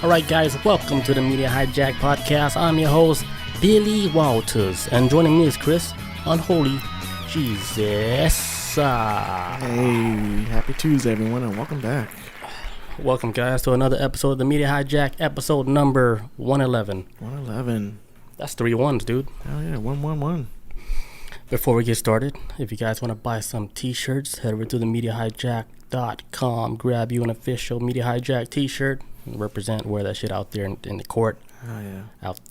Alright guys, welcome to the Media Hijack Podcast. I'm your host, Billy Walters, and joining me is Chris, Unholy Jesus. Hey, happy Tuesday everyone, and welcome back. Welcome guys to another episode of the Media Hijack, episode number 111. 111. That's 3 ones, dude. Hell yeah, 111. Before we get started, if you guys want to buy some t-shirts, head over to themediahijack.com, grab you an official Media Hijack t-shirt, wear that shit out there in the court. Oh yeah.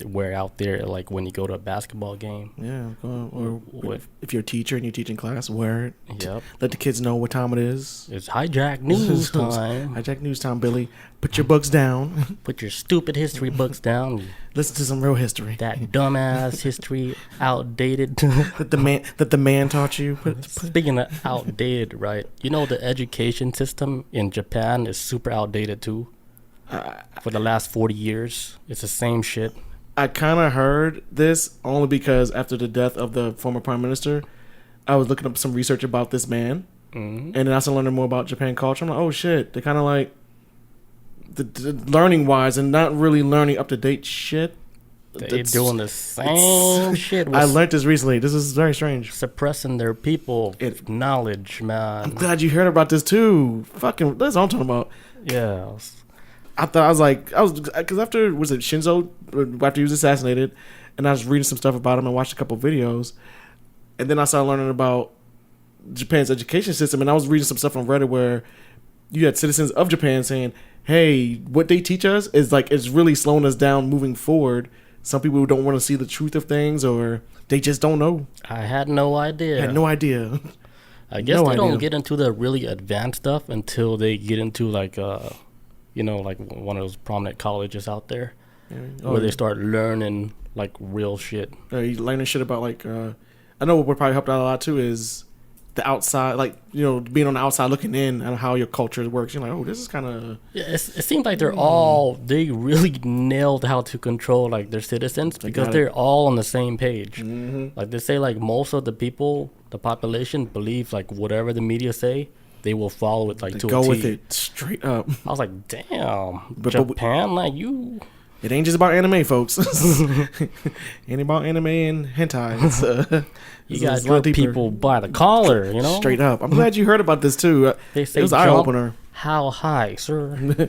Wear out there like when you go to a basketball game. Yeah, or if you're a teacher and you're teaching class, wear it. Yep. Let the kids know what time it is. It's hijack news time. Hijack news time, Billy. Put your books down. Put your stupid history books down. Listen to some real history. That dumbass history, outdated. that the man taught you. Speaking of outdated, right? You know the education system in Japan is super outdated too. For the last 40 years, it's the same shit. I kind of heard this only because after the death of the former prime minister, I was looking up some research about this man, and then I started learning more about Japan culture. I'm like, oh shit, they're kind of like the learning wise and not really learning up to date shit. They're doing the same shit. I learned this recently. This is very strange. Suppressing their people knowledge, man. I'm glad you heard about this too. Fucking, that's what I'm talking about. Yeah. Because after, was it Shinzo, after he was assassinated, and I was reading some stuff about him and watched a couple videos, and then I started learning about Japan's education system, and I was reading some stuff on Reddit where you had citizens of Japan saying, hey, what they teach us is like, it's really slowing us down moving forward. Some people don't want to see the truth of things, or they just don't know. I had no idea. I guess they don't get into the really advanced stuff until they get into like like one of those prominent colleges out there, where they start learning like real shit. You learning shit about like, I know what would probably help out a lot too is the outside, like, being on the outside looking in and how your culture works. You're like, oh, this is kind of... Yeah, it seems like they really nailed how to control like their citizens because they're all on the same page. Mm-hmm. Like they say like most of the people, the population believe like whatever the media say, they will follow it like to a T. Go with it straight up. I was like, damn, Japan, like you... It ain't just about anime, folks. Ain't about anime and hentai. You gotta get people by the collar, Straight up. I'm glad you heard about this too. They say it was eye opener. How high, sir? You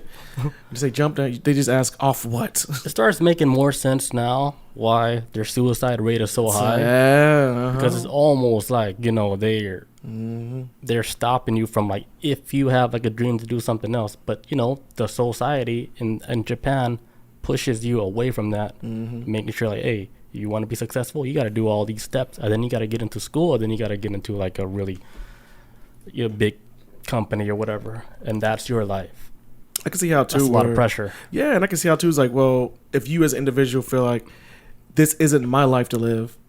say jump down. They just ask off what? It starts making more sense now why their suicide rate is so high. Yeah, because it's almost like they're stopping you from like if you have like a dream to do something else, but the society in Japan pushes you away from that, making sure like, hey, you want to be successful, you got to do all these steps, and then you got to get into school, and then you got to get into like a really big company or whatever, and that's your life. I can see how too. That's a lot of pressure. Yeah, and I can see how too is like, well, if you as an individual feel like this isn't my life to live,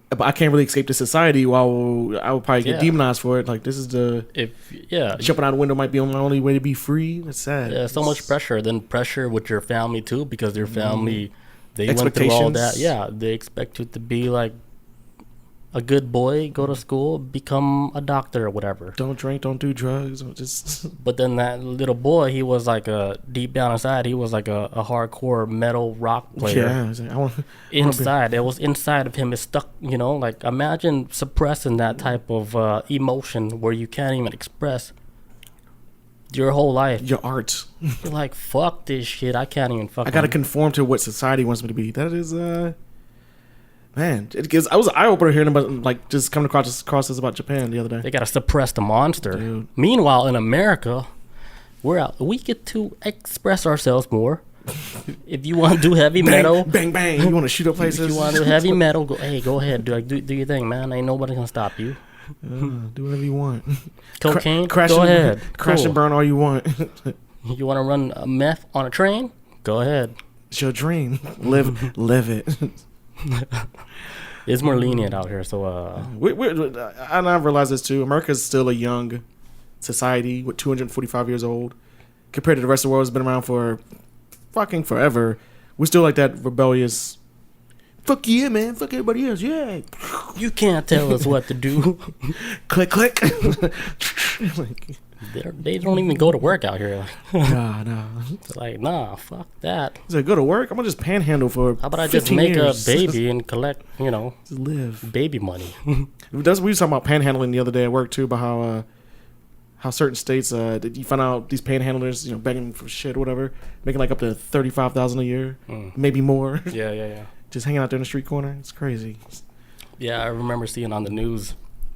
but I can't really escape the society, I would probably get demonized for it. Like this is jumping out the window might be my only way to be free. That's sad. Yeah, so much pressure. Then pressure with your family too, because your family they went through all that. Yeah, they expect you to be like a good boy, go to school, become a doctor or whatever. Don't drink, don't do drugs. But then that little boy, he was like deep down inside, he was like a hardcore metal rock player. Yeah, inside, it was inside of him. It's stuck. Like imagine suppressing that type of emotion where you can't even express your whole life. Your art. You're like, fuck this shit. I can't even fucking... I gotta conform to what society wants me to be. That is man, I was an eye-opener hearing about, like, just coming across this about Japan the other day. They gotta suppress the monster. Dude. Meanwhile, in America, we get to express ourselves more. If you want to do heavy metal, bang bang, you want to shoot up places. If you want to do heavy metal, go ahead, do your thing, man. Ain't nobody gonna stop you. Do whatever you want. Cocaine, go ahead. Crash and burn all you want. You want to run a meth on a train? Go ahead. It's your dream. Live it. It's more lenient out here, so and I realize this too. America's still a young society with 245 years old compared to the rest of the world. Has been around for fucking forever. We're still like that rebellious. Fuck yeah, man. Fuck everybody else. Yeah. You can't tell us what to do. Click, click. They don't even go to work out here. Nah. It's like, nah, fuck that. He's like, go to work. I'm gonna just panhandle for. How about I just 15 make years. a baby and collect, Just live. baby money? That's we were talking about panhandling the other day at work too, about how certain states that you find out these panhandlers, begging for shit or whatever, making like up to $35,000 a year, maybe more. Yeah. Just hanging out there in the street corner. It's crazy. Yeah, I remember seeing on the news.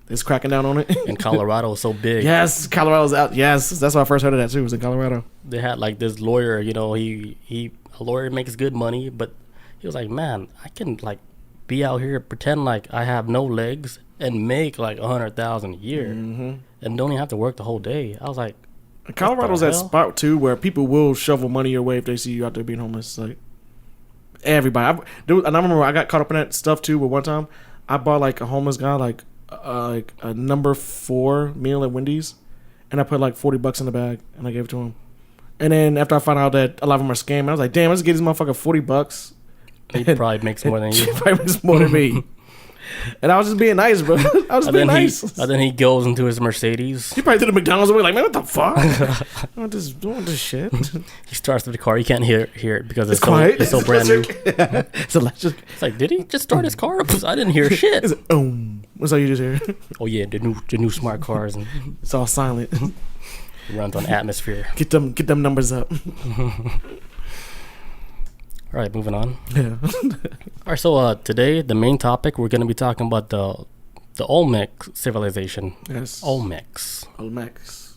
It's cracking down on it. And Colorado was so big. Yes, Colorado's out. Yes, that's why I first heard of that too. It was in Colorado. They had like this lawyer, a lawyer makes good money, but he was like, man, I can like be out here, pretend like I have no legs and make like 100,000 a year and don't even have to work the whole day. I was like, Colorado's that spot too where people will shovel money your way if they see you out there being homeless. Like everybody. And I remember I got caught up in that stuff too, but one time I bought like a homeless guy like a number 4 meal at Wendy's, and I put like $40 in the bag and I gave it to him. And then after I found out that a lot of them are scam, I was like, damn, let's get this motherfucker $40. He probably makes more than you. He probably makes more than me. And I was just being nice, bro. I was being nice. And then he goes into his Mercedes. He probably did the McDonald's away like, man, what the fuck? I want this shit. He starts with the car. You can't hear it because it's quiet. It's so brand new. It's electric. It's like, did he just start his car? I didn't hear shit. It's what's all you just hear? Oh yeah, the new smart cars, and it's all silent. it runs on atmosphere. Get them numbers up. All right, moving on. Yeah. All right, so today the main topic we're going to be talking about the Olmec civilization. Yes. Olmecs.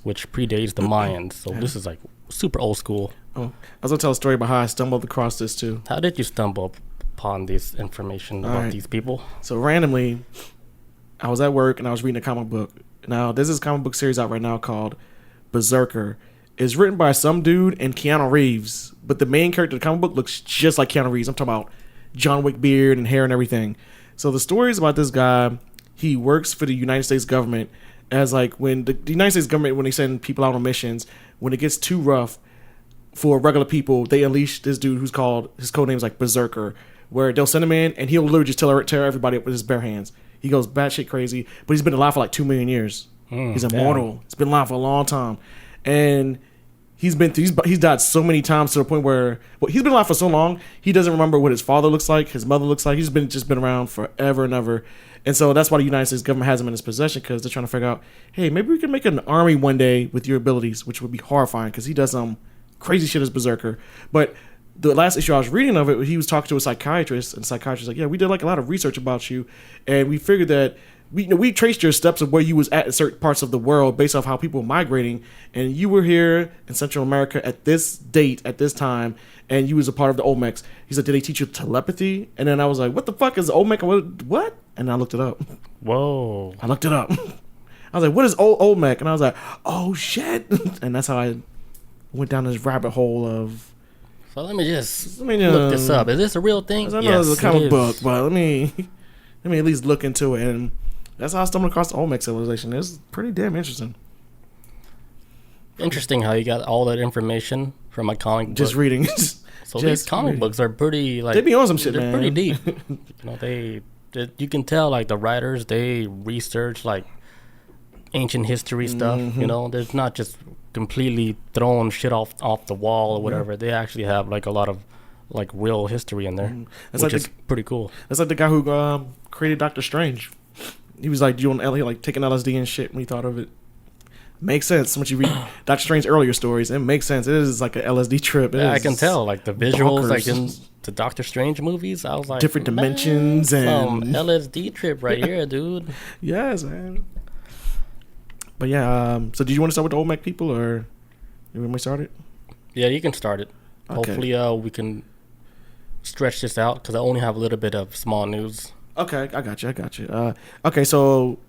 Which predates the Mayans. So this is like super old school. Oh, I was gonna tell a story about how I stumbled across this too. How did you stumble upon this information about these people? So randomly, I was at work and I was reading a comic book. Now there's this comic book series out right now called Berserker. It's written by some dude and Keanu Reeves, but the main character of the comic book looks just like Keanu Reeves. I'm talking about John Wick beard and hair and everything. So the story is about this guy. He works for the United States government as like when the United States government, when they send people out on missions, when it gets too rough for regular people, they unleash this dude who's called, his code name is like Berserker, where they'll send him in and he'll literally just tear everybody up with his bare hands. He goes batshit crazy, but he's been alive for like 2 million years. He's immortal. He's been alive for a long time. And he's died so many times to the point where he's been alive for so long he doesn't remember what his father looks like, his mother looks like. He's been around forever and ever, and so that's why the United States government has him in his possession, because they're trying to figure out, hey, maybe we can make an army one day with your abilities, which would be horrifying because he does some crazy shit as Berserker. But the last issue I was reading of it, he was talking to a psychiatrist, and the psychiatrist was like, yeah, we did like a lot of research about you, and we figured that we traced your steps of where you was at in certain parts of the world based off how people were migrating, and you were here in Central America at this date, at this time, and you was a part of the Olmecs. He said, did they teach you telepathy? And then I was like, what the fuck is Olmec? What? And I looked it up. Whoa. I looked it up. I was like, what is Olmec? And I was like, oh shit. And that's how I went down this rabbit hole of... So let me look this up. Is this a real thing? I know it's a comic book, but let me at least look into it. And that's how I stumbled across the Olmec civilization. It's pretty damn interesting. Interesting how you got all that information from a comic book. Just reading. So these comic books are pretty like... They be on some shit, they're man. pretty deep. You can tell like the writers, they research like ancient history stuff. There's not just completely throwing shit off the wall or whatever. They actually have like a lot of like real history in there, which is pretty cool. That's like the guy who created Doctor Strange. He was like doing like taking LSD and shit when he thought of it. Makes sense once you read Doctor Strange's earlier stories. It makes sense. It is like an LSD trip. I can tell like the visuals, like in the Doctor Strange movies. I was like, different dimensions and some LSD trip right here, dude. Yes, man. But yeah, so did you want to start with the Olmec people, or you want me to start it? Yeah, you can start it. Okay. Hopefully, we can stretch this out because I only have a little bit of small news. Okay, I got you. Okay, so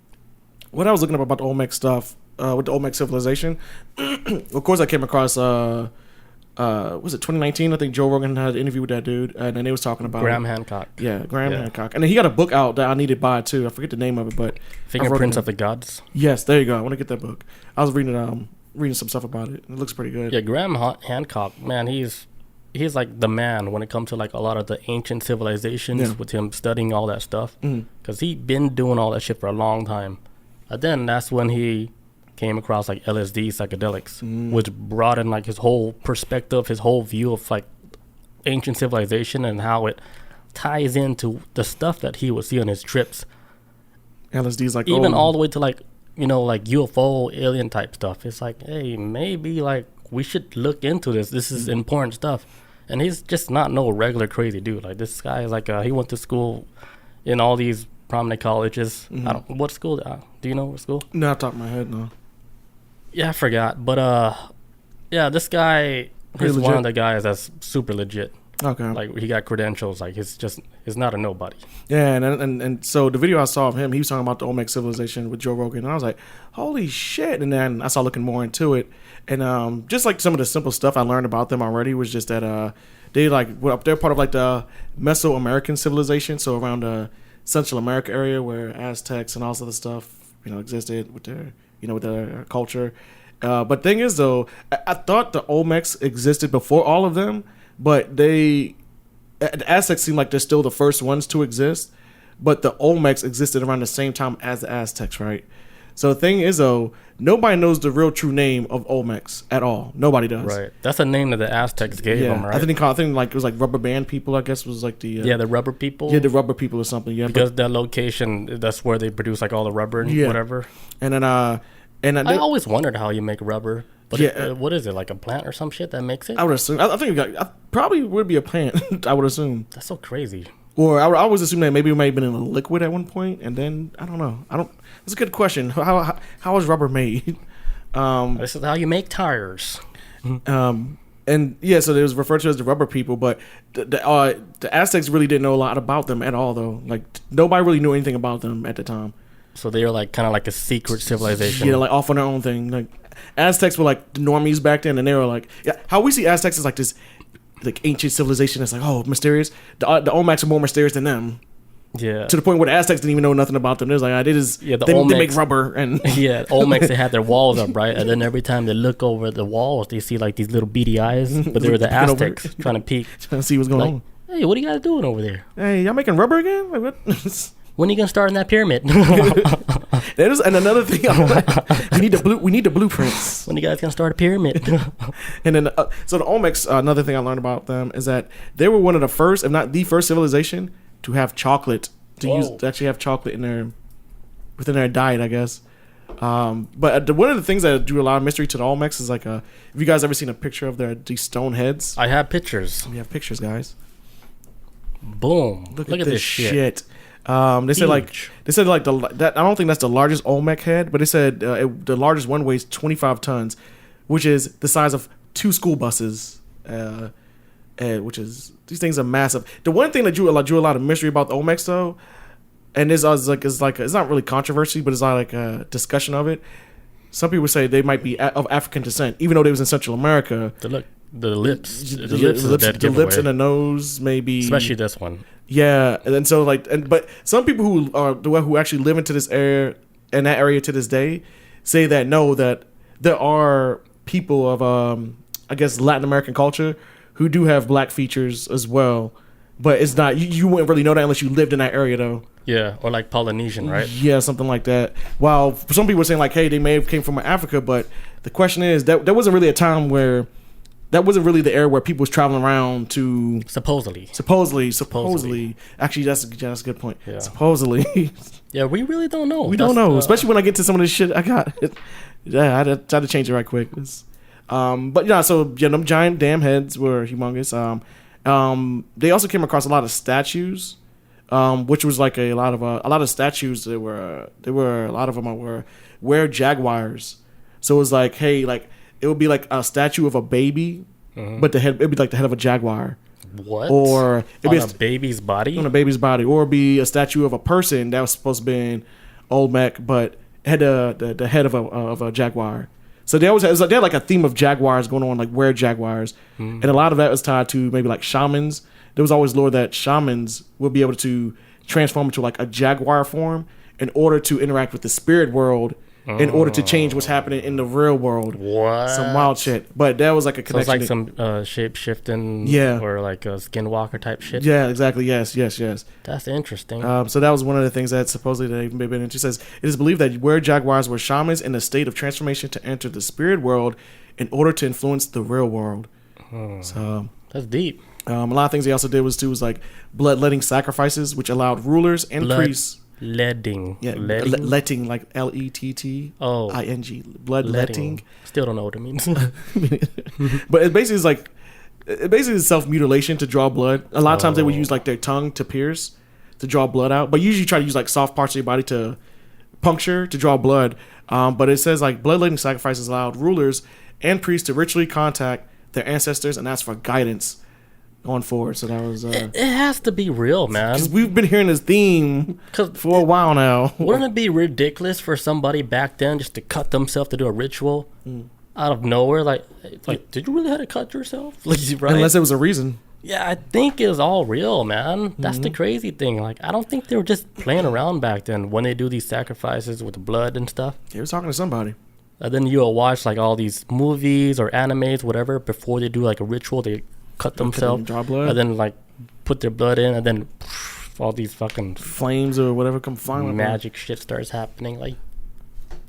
what I was looking up about the Olmec stuff, with the Olmec civilization, of course I came across, was it 2019? I think Joe Rogan had an interview with that dude, and then they was talking about Graham Hancock. Yeah, Graham Hancock. And then he got a book out that I need to buy too. I forget the name of it, but Fingerprints of the Gods. Yes, there you go. I want to get that book. I was reading some stuff about it. It looks pretty good. Yeah, Graham Hancock, man, he's like the man when it comes to like a lot of the ancient civilizations, with him studying all that stuff, because he been doing all that shit for a long time. And then that's when he came across like LSD psychedelics, which broadened like his whole perspective, his whole view of like ancient civilization and how it ties into the stuff that he would see on his trips. LSD's like even all the way to like, you know, like UFO alien type stuff. It's like, hey, maybe like we should look into this. This is important stuff. And he's just not no regular crazy dude. Like this guy is like he went to school in all these prominent colleges. I don't what school. Do you know what school? No, off the top of my head, no. Yeah, I forgot. But yeah, this guy is one of the guys that's super legit. Okay. Like he got credentials. Like he's not a nobody. Yeah, and so the video I saw of him, he was talking about the Olmec civilization with Joe Rogan, and I was like, holy shit! And then I started looking more into it, and just like some of the simple stuff I learned about them already was just that they're part of like the Mesoamerican civilization, so around the Central America area where Aztecs and all this other stuff, you know, existed with their, you know, with their culture. But thing is though, I thought the Olmecs existed before all of them. But the Aztecs seem like they're still the first ones to exist, but the Olmecs existed around the same time as the Aztecs, right? So the thing is, though, nobody knows the real true name of Olmecs at all. Nobody does. Right. That's a name that the Aztecs gave them, right? I think like it was like rubber band people, I guess was like the... the rubber people? Yeah, the rubber people or something, yeah. Because that location, that's where they produce like all the rubber and whatever. And then... I always wondered how you make rubber. But what is it, like a plant or some shit that makes it? I would assume. I think I probably would be a plant. I would assume. That's so crazy. Or I would always assume that maybe it might have been in a liquid at one point, and then I don't know. That's a good question. How is rubber made? This is how you make tires. And yeah, so it was referred to as the rubber people, but the Aztecs really didn't know a lot about them at all, though. Like nobody really knew anything about them at the time. So they were like kind of like a secret civilization. Yeah, like off on their own thing. Like Aztecs were like the normies back then, and they were like, yeah, how we see Aztecs is like this like ancient civilization that's like, oh, mysterious. The Olmecs are more mysterious than them. Yeah. To the point where the Aztecs didn't even know nothing about them. They was like, they make rubber and Olmecs, they had their walls up, right? And then every time they look over the walls, they see like these little beady eyes, but they were the Aztecs trying to peek, trying to see what's going on. Hey, what are you guys doing over there? Hey, y'all making rubber again? Like, what? When are you gonna start in that pyramid? And another thing, we need the blueprints. When you guys gonna start a pyramid? And then, so the Olmecs, another thing I learned about them is that they were one of the first, if not the first civilization to have chocolate, to actually have chocolate within their diet, I guess. But one of the things that drew a lot of mystery to the Olmecs is like, have you guys ever seen a picture of these stone heads? I have pictures. We have pictures, guys. Boom! Look at this shit. They said like I don't think that's the largest Olmec head, but they said the largest one weighs 25 tons, which is the size of 2 school buses. Which is, these things are massive. The one thing that drew a lot of mystery about the Olmecs though, and this is like it's not really controversy, but it's not like a discussion of it. Some people say they might be of African descent, even though they was in Central America. The lips and the nose, maybe, especially this one. Yeah, and then so but some people who actually live into this area in that area to this day say that that there are people of I guess Latin American culture who do have black features as well, but it's not you wouldn't really know that unless you lived in that area though. Yeah, or like Polynesian, right? Yeah, something like that. While some people are saying like, hey, they may have came from Africa, but the question is that there wasn't really a time where. That wasn't really the era where people was traveling around to... Supposedly. Actually, that's a good point. Yeah. Supposedly. Yeah, we really don't know. We don't know. Especially when I get to some of this shit I got. I had to change it right quick. But yeah, so them giant damn heads were humongous. They also came across a lot of statues, which was like a lot of statues. A lot of them were jaguars. So it was like, hey, like... It would be like a statue of a baby, but it'd be like the head of a jaguar. What? Or it'd be a baby's body? On a baby's body. Or it'd be a statue of a person that was supposed to be an Olmec, but had the head of a jaguar. So they had like a theme of jaguars going on, like were jaguars. And a lot of that was tied to maybe like shamans. There was always lore that shamans would be able to transform into like a jaguar form in order to interact with the spirit world in order to change what's happening in the real world. What? Some wild shit. But that was like a So it's connection. like some shape shifting, or like a skinwalker type shit. Yeah, exactly. Yes. That's interesting. So that was one of the things that supposedly they've been into. It says it is believed that were-jaguars were shamans in a state of transformation to enter the spirit world in order to influence the real world. So That's deep. a lot of things they also did was like bloodletting sacrifices, which allowed rulers and priests. Letting. Yeah, letting, like Letting. Bloodletting. Still don't know what it means. But it basically is self-mutilation to draw blood. A lot of times they would use like their tongue to pierce to draw blood out, but usually try to use like soft parts of your body to puncture to draw blood. But it says like bloodletting sacrifices allowed rulers and priests to ritually contact their ancestors and ask for guidance going forward. So that was it has to be real, man. because we've been hearing this theme for a while now. Wouldn't it be ridiculous for somebody back then just to cut themselves to do a ritual out of nowhere? Like, did you really have to cut yourself? Like, right? Unless it was a reason. Yeah, I think it was all real, man. That's the crazy thing. Like, I don't think they were just playing around back then when they do these sacrifices with the blood and stuff. They were talking to somebody. And then you'll watch like all these movies or animes, whatever, before they do like a ritual, they cut themselves, draw blood, and then like put their blood in, and then all these fucking flames or whatever come flying. Magic shit starts happening. Like,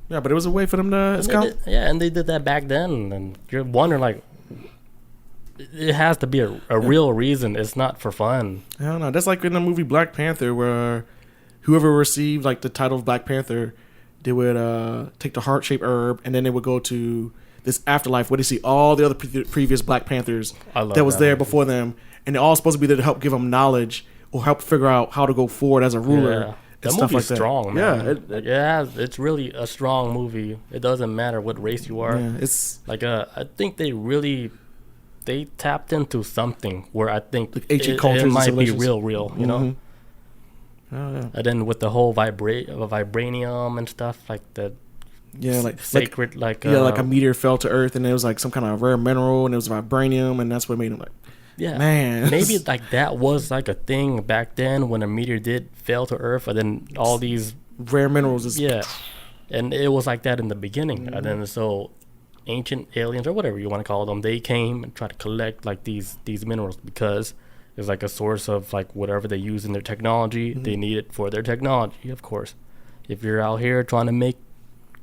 yeah, but it was a way for them to escape. And they did that back then, and you're wondering like, it has to be a real reason. It's not for fun. I don't know. That's like in the movie Black Panther, where whoever received like the title of Black Panther, they would take the heart-shaped herb, and then they would go to this afterlife where they see all the other previous Black Panthers that was there before them, and they're all supposed to be there to help give them knowledge or help figure out how to go forward as a ruler. Yeah. That stuff movie's like strong, that. man. Yeah, it's really a strong movie. It doesn't matter what race you are. Yeah, it's like I think they tapped into something where I think like ancient cultures it might be and real, you know. Oh, yeah. And then with the whole vibranium and stuff like that. Yeah, like sacred, like a meteor fell to Earth, and it was like some kind of rare mineral, and it was vibranium, and that's what made him like. Yeah, man. Maybe like that was like a thing back then when a meteor did fall to Earth, and then all these rare minerals. And it was like that in the beginning, and then so ancient aliens or whatever you want to call them, they came and tried to collect like these minerals because it's like a source of like whatever they use in their technology. They need it for their technology, of course. If you're out here trying to make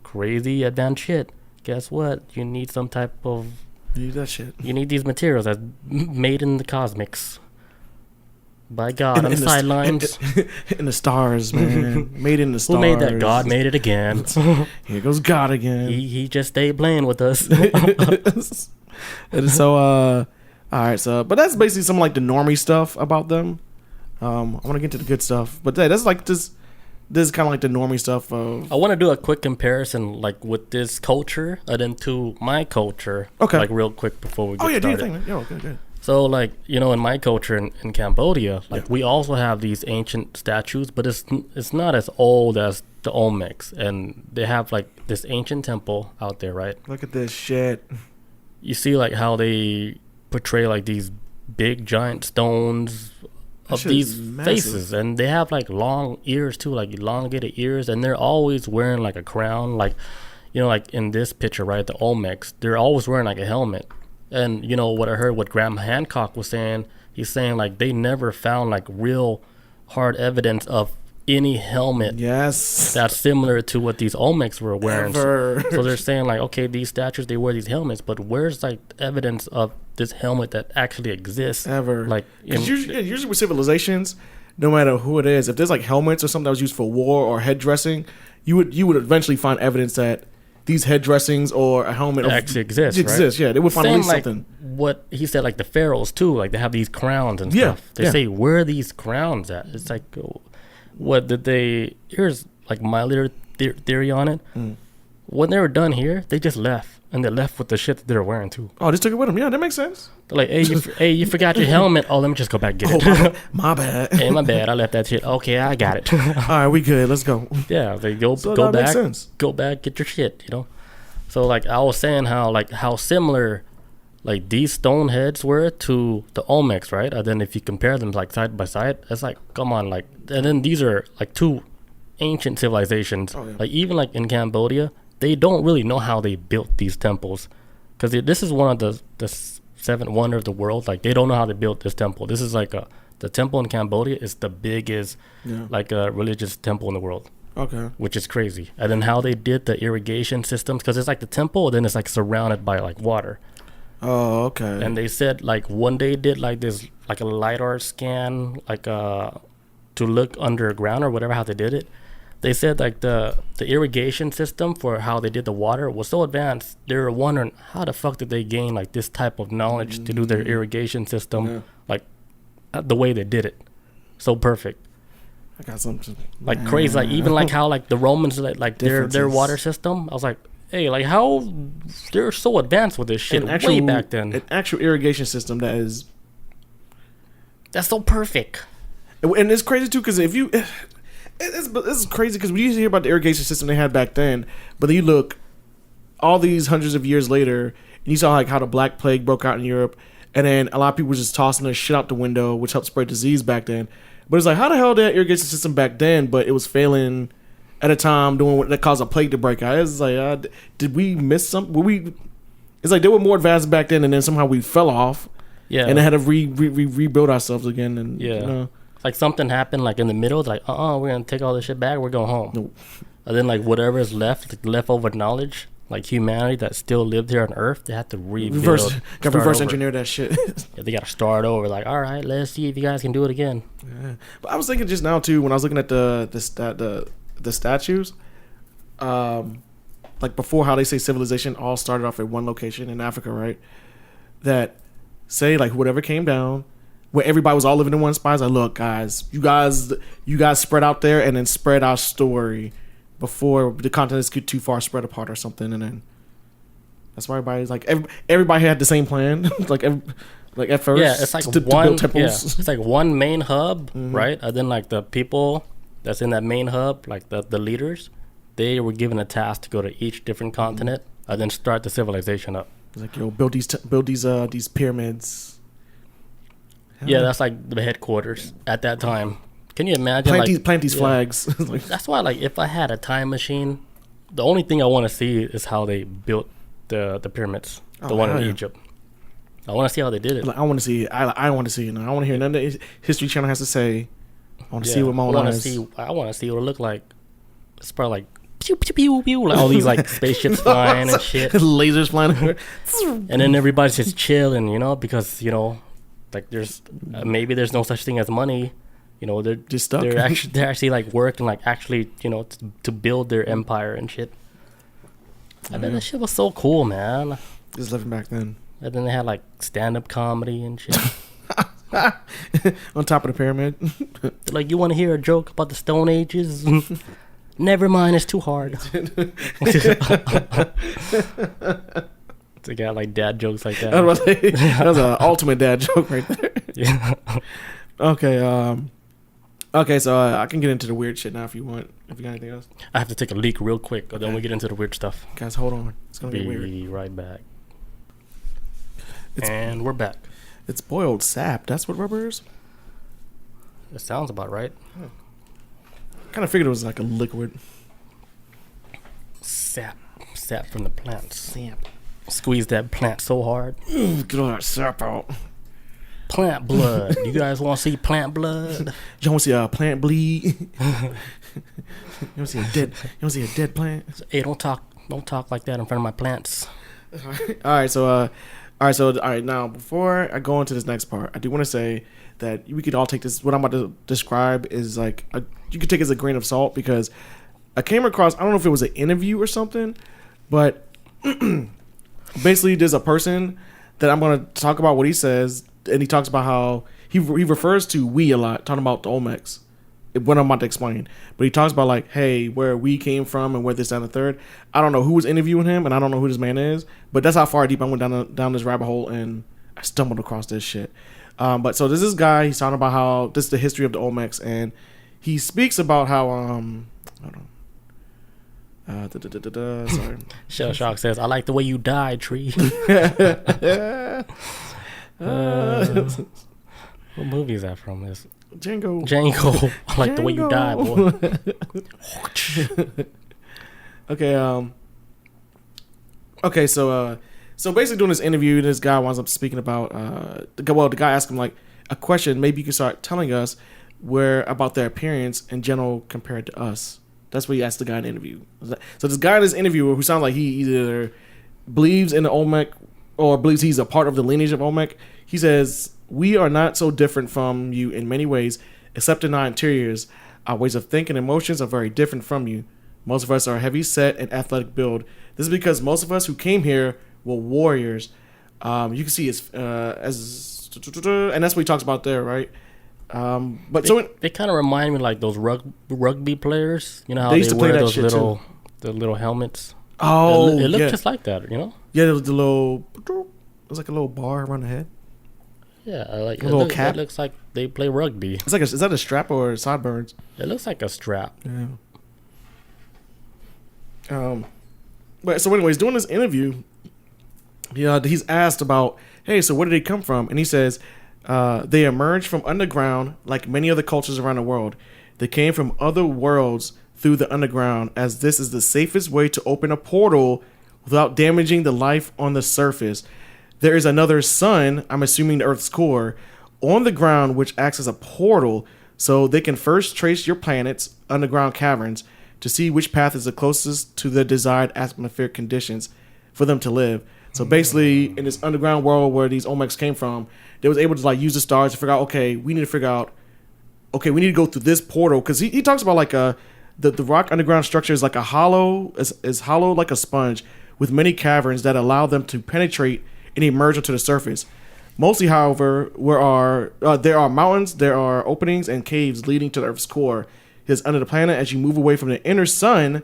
crazy advanced shit, guess what? You need some type of. You need that shit. You need these materials that's made in the cosmics. By God, on the sidelines. In the stars, man. Made in the stars. Who made that? God made it again. Here goes God again. He just stayed playing with us. And so, all right. So, but that's basically some like the normie stuff about them. I want to get to the good stuff, but that's like this. This is kind of like the normie stuff of. I want to do a quick comparison, like with this culture, and then to my culture. Okay. Like real quick before we get started. Do your thing. Yeah, okay, good. So, like, you know, in my culture in Cambodia, like we also have these ancient statues, but it's not as old as the Olmecs, and they have like this ancient temple out there, right? Look at this shit. You see like how they portray like these big giant stones of these faces, and they have like long ears too, like elongated ears, and they're always wearing like a crown, like, you know, like in this picture, right, the Olmecs, they're always wearing like a helmet. And you know what I heard, what Graham Hancock was saying, he's saying like they never found like real hard evidence of any helmet that's similar to what these Olmecs were wearing. So they're saying like, okay, these statues, they wear these helmets, but where's like evidence of this helmet that actually exists ever? Like usually with civilizations, no matter who it is, if there's like helmets or something that was used for war or head dressing, you would eventually find evidence that these head dressings or a helmet actually exists, right? Yeah, they would find at least like something. What he said, like the pharaohs too, like they have these crowns and stuff. They say, where are these crowns at? It's like, what did they? Here's like my little theory on it. When they were done here, they just left, and they left with the shit that they were wearing too. Oh, just took it with them. Yeah, that makes sense. They're like, hey, you forgot your helmet. Oh, let me just go back and get it. My bad. Hey, my bad. I left that shit. Okay, I got it. All right, we good. Let's go. Yeah, they go back, get your shit. You know. So like I was saying, how similar like these stone heads were to the Olmecs, right? And then if you compare them like side by side, it's like, come on, like, and then these are like two ancient civilizations. Like even like in Cambodia, they don't really know how they built these temples, because this is one of the seven wonder of the world. Like, they don't know how they built this temple. This is like the temple in Cambodia is the biggest like a religious temple in the world. Okay. Which is crazy. And then how they did the irrigation systems, because it's like the temple, then it's like surrounded by like water. Oh, okay. And they said like one day did like this like a LiDAR scan like to look underground or whatever, how they did it. They said like the irrigation system for how they did the water was so advanced, they were wondering how the fuck did they gain like this type of knowledge to do their irrigation system like the way they did it. So perfect. I got something like crazy. Like even like how like the Romans like their water system. I was like, hey, like how they're so advanced with this shit way back then. An actual irrigation system that's so perfect. And it's crazy too, because if you, this is crazy because we used to hear about the irrigation system they had back then, but then you look all these hundreds of years later, and you saw like how the Black Plague broke out in Europe, and then a lot of people were just tossing their shit out the window, which helped spread disease back then. But it's like, how the hell did that irrigation system back then, but it was failing at a time doing what that caused a plague to break out? It's like, did we miss something? It's like they were more advanced back then, and then somehow we fell off. Yeah, and they had to rebuild ourselves again. And you know, like something happened like in the middle. It's like, we're gonna take all this shit back. We're going home. Nope. And then like whatever is left, like leftover knowledge, like humanity that still lived here on Earth, they had to reverse engineer that shit. Yeah, they got to start over. Like, all right, let's see if you guys can do it again. Yeah. But I was thinking just now too, when I was looking at the statues, like before, how they say civilization all started off at one location in Africa, right? That say like whatever came down, where everybody was all living in one spot. It's like, look, guys, you guys spread out there, and then spread our story before the continents get too far spread apart or something, and then that's why everybody's like everybody had the same plan, like at first. Yeah, it's like to build temples. Yeah, it's like one main hub, right? And then like the people that's in that main hub, like the leaders, they were given a task to go to each different continent and then start the civilization up. It's like, yo, build these pyramids. Yeah, that's like the headquarters at that time. Can you imagine? Plant these flags. That's why, like, if I had a time machine, the only thing I want to see is how they built the pyramids, the one in Egypt. I want to see how they did it. Like, I want to see it. I want to see it. I want to hear nothing that History Channel has to say. I want to see it with my own eyes. I want to see what it looked like. It's probably like pew pew pew pew, like all these like spaceships flying and shit, lasers flying, and then everybody's just chilling, you know, because like there's maybe there's no such thing as money. They're just stuck. They're actually like working, like actually, to build their empire and shit. I bet that shit was so cool, man. Just living back then. And then they had like stand-up comedy and shit. On top of the pyramid. Like, you want to hear a joke about the Stone Ages? Never mind, it's too hard. They got like dad jokes like that. I was about to say, that was an ultimate dad joke right there. Yeah. Okay, so I can get into the weird shit now if you want. If you got anything else. I have to take a leak real quick, and then we get into the weird stuff. Guys, hold on. It's going to be weird. Be right back. And we're back. It's boiled sap. That's what rubber is? It sounds about right. Kind of figured it was like a liquid. Sap from the plants. Sap. Squeeze that plant so hard. Get all that sap out. Plant blood. You guys want to see plant blood? You want to see a plant bleed? You want to see a dead plant? Hey, don't talk like that in front of my plants. All right. Now, before I go into this next part, I do want to say that we could all take this. What I'm about to describe is like you could take it as a grain of salt, because I came across, I don't know if it was an interview or something, but basically there's a person that I'm going to talk about what he says, and he talks about how he refers to we a lot, talking about the Olmecs, what I'm about to explain. But he talks about like, hey, where we came from and where this, that, and the third. I don't know who was interviewing him, and I don't know who this man is, but that's how far deep I went down this rabbit hole, and I stumbled across this shit. But so there's this guy, he's talking about how this is the history of the Olmecs, and he speaks about how hold on. Sorry. Shell Shock says, I like the way you died, Tree. What movie is that from? This Django. I like the way you die, boy. Okay, Okay, so basically doing this interview, this guy winds up speaking about the guy asked him like a question. Maybe you can start telling us where about their appearance in general compared to us. That's what he asked the guy in the interview. So this guy in this interview, who sounds like he either believes in the Olmec or believes he's a part of the lineage of Olmec, he says, "We are not so different from you in many ways, except in our interiors. Our ways of thinking and emotions are very different from you. Most of us are heavy set and athletic build. This is because most of us who came here were warriors." You can see it's and that's what he talks about there, right? But they kind of remind me like those rugby players. You know how they used to play wear that those shit little too. the little helmets. Oh, it looked yeah. just like that. You know. Yeah, there was the little. It was like a little bar around the head. Yeah, like a little cap. It looks like they play rugby. It's like is that a strap or sideburns? It looks like a strap. Yeah. But so anyways, doing this interview, he's asked about, hey, so where did they come from? And he says, they emerged from underground like many other cultures around the world. They came from other worlds through the underground, as this is the safest way to open a portal without damaging the life on the surface. There is another sun, I'm assuming the Earth's core, on the ground which acts as a portal, so they can first trace your planet's underground caverns to see which path is the closest to the desired atmospheric conditions for them to live. So basically, in this underground world where these Olmecs came from, they was able to like use the stars to figure out, we need to go through this portal, because he talks about like the rock underground structure is like is hollow like a sponge, with many caverns that allow them to penetrate and emerge onto the surface. Mostly, however, there are mountains, there are openings and caves leading to the Earth's core. Because under the planet, as you move away from the inner sun,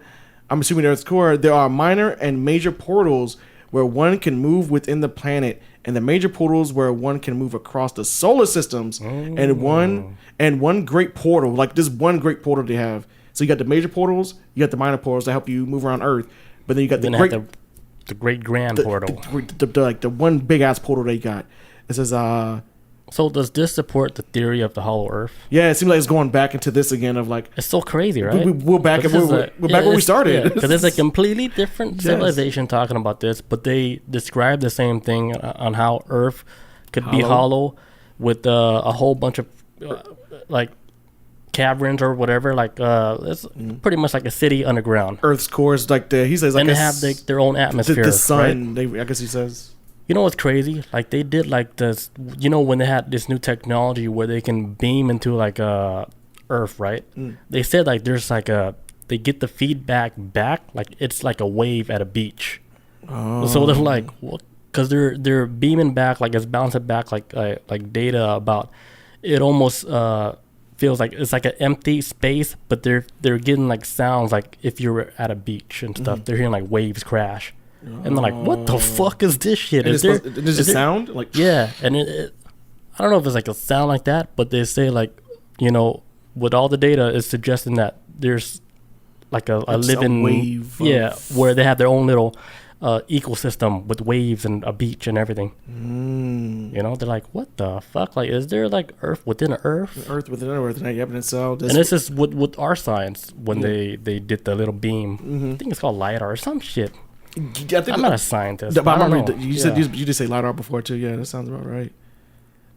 I'm assuming the Earth's core, there are minor and major portals where one can move within the planet, and the major portals where one can move across the solar systems, and one great portal, like this one great portal they have. So you got the major portals, you got the minor portals that help you move around Earth, but then you got the great grand portal, the one big ass portal they got. It says, so does this support the theory of the hollow Earth? Yeah, it seems like it's going back into this again of like, it's so crazy, right? We're back where we started. Because it's a completely different civilization talking about this, but they describe the same thing on how Earth could be hollow with a whole bunch of like caverns or whatever. Like it's pretty much like a city underground. Earth's core is like he says, like, and they have their own atmosphere. The sun, right? I guess he says. You know what's crazy? Like they did like this. You know when they had this new technology where they can beam into like Earth, right? They said like there's like they get the feedback back, like it's like a wave at a beach. So they're like, what? Because they're beaming back, like it's bouncing back like data about it. Almost feels like it's like an empty space, but they're getting like sounds like if you're at a beach and stuff. They're hearing like waves crash. And they're like, what the fuck is this shit? Does it sound like? Yeah, and I don't know if it's like a sound like that, but they say like, with all the data is suggesting that there's like a living wave. Where they have their own little ecosystem with waves and a beach and everything. They're like, what the fuck? Like, is there like Earth within an Earth? Earth within an Earth, and evidence. And this is with our science when they did the little beam. I think it's called LiDAR or some shit. I'm not a scientist. But I remember you said you did say LiDAR before too. Yeah, that sounds about right.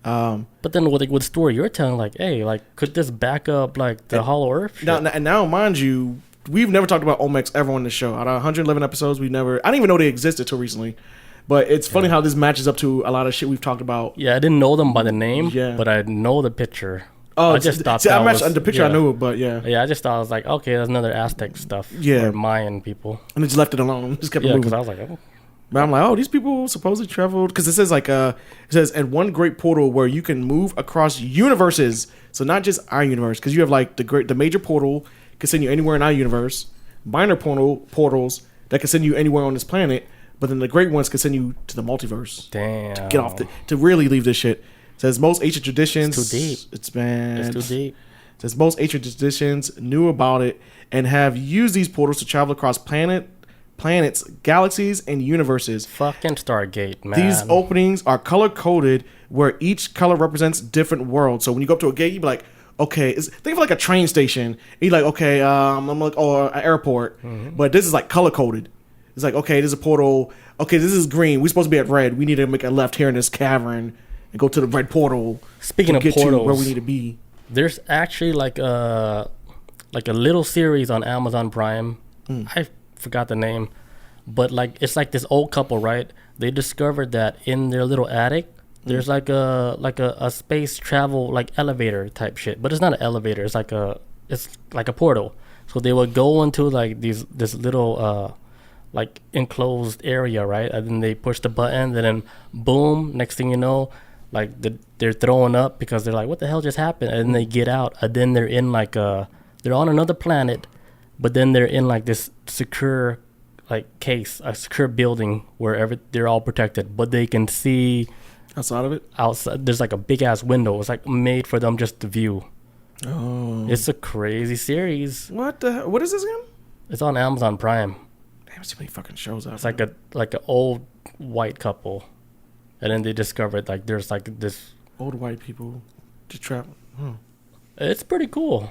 But then with the story you're telling, like, hey, like, could this back up like the hollow Earth shit? Now, mind you, we've never talked about Olmecs ever on the show. Out of 111 episodes, I didn't even know they existed till recently. But it's funny how this matches up to a lot of shit we've talked about. Yeah, I didn't know them by the name, but I know the picture. Oh, I just thought the picture. I knew it, but I just thought I was like, okay, that's another Aztec stuff. Or Mayan people, and they just left it alone. Just kept moving. Because I was like, oh. But I'm like, these people supposedly traveled, because it says like and one great portal where you can move across universes. So not just our universe, because you have like the major portal can send you anywhere in our universe, minor portals that can send you anywhere on this planet, but then the great ones can send you to the multiverse. Damn. To get off to really leave this shit. Says most ancient traditions. It's too deep. It's too deep. Says most ancient traditions knew about it and have used these portals to travel across planets, galaxies, and universes. Fucking Stargate, man. These openings are color coded, where each color represents different worlds. So when you go up to a gate, you be like, okay, think of like a train station. And you're like, okay, I'm like, an airport, but this is like color coded. It's like, okay, there's a portal. Okay, this is green. We're supposed to be at red. We need to make a left here in this cavern and go to the red portal. Speaking of get portals, to where we need to be. There's actually like a little series on Amazon Prime. I forgot the name, but like it's like this old couple, right? They discovered that in their little attic, there's like a space travel like elevator type shit, but it's not an elevator. It's like a portal. So they would go into like this little like enclosed area, right? And then they push the button, and then boom, next thing you know, like they're throwing up because they're like, what the hell just happened? And then they get out, and then they're in like they're on another planet, but then they're in like this secure like case, a secure building where they're all protected, but they can see outside of it. Outside, there's like a big ass window. It's like made for them just to view. Oh, it's a crazy series. What is this again? It's on Amazon Prime. Damn, too many fucking shows out. It's like an old white couple, and then they discovered like there's like this old white people just travel. It's pretty cool,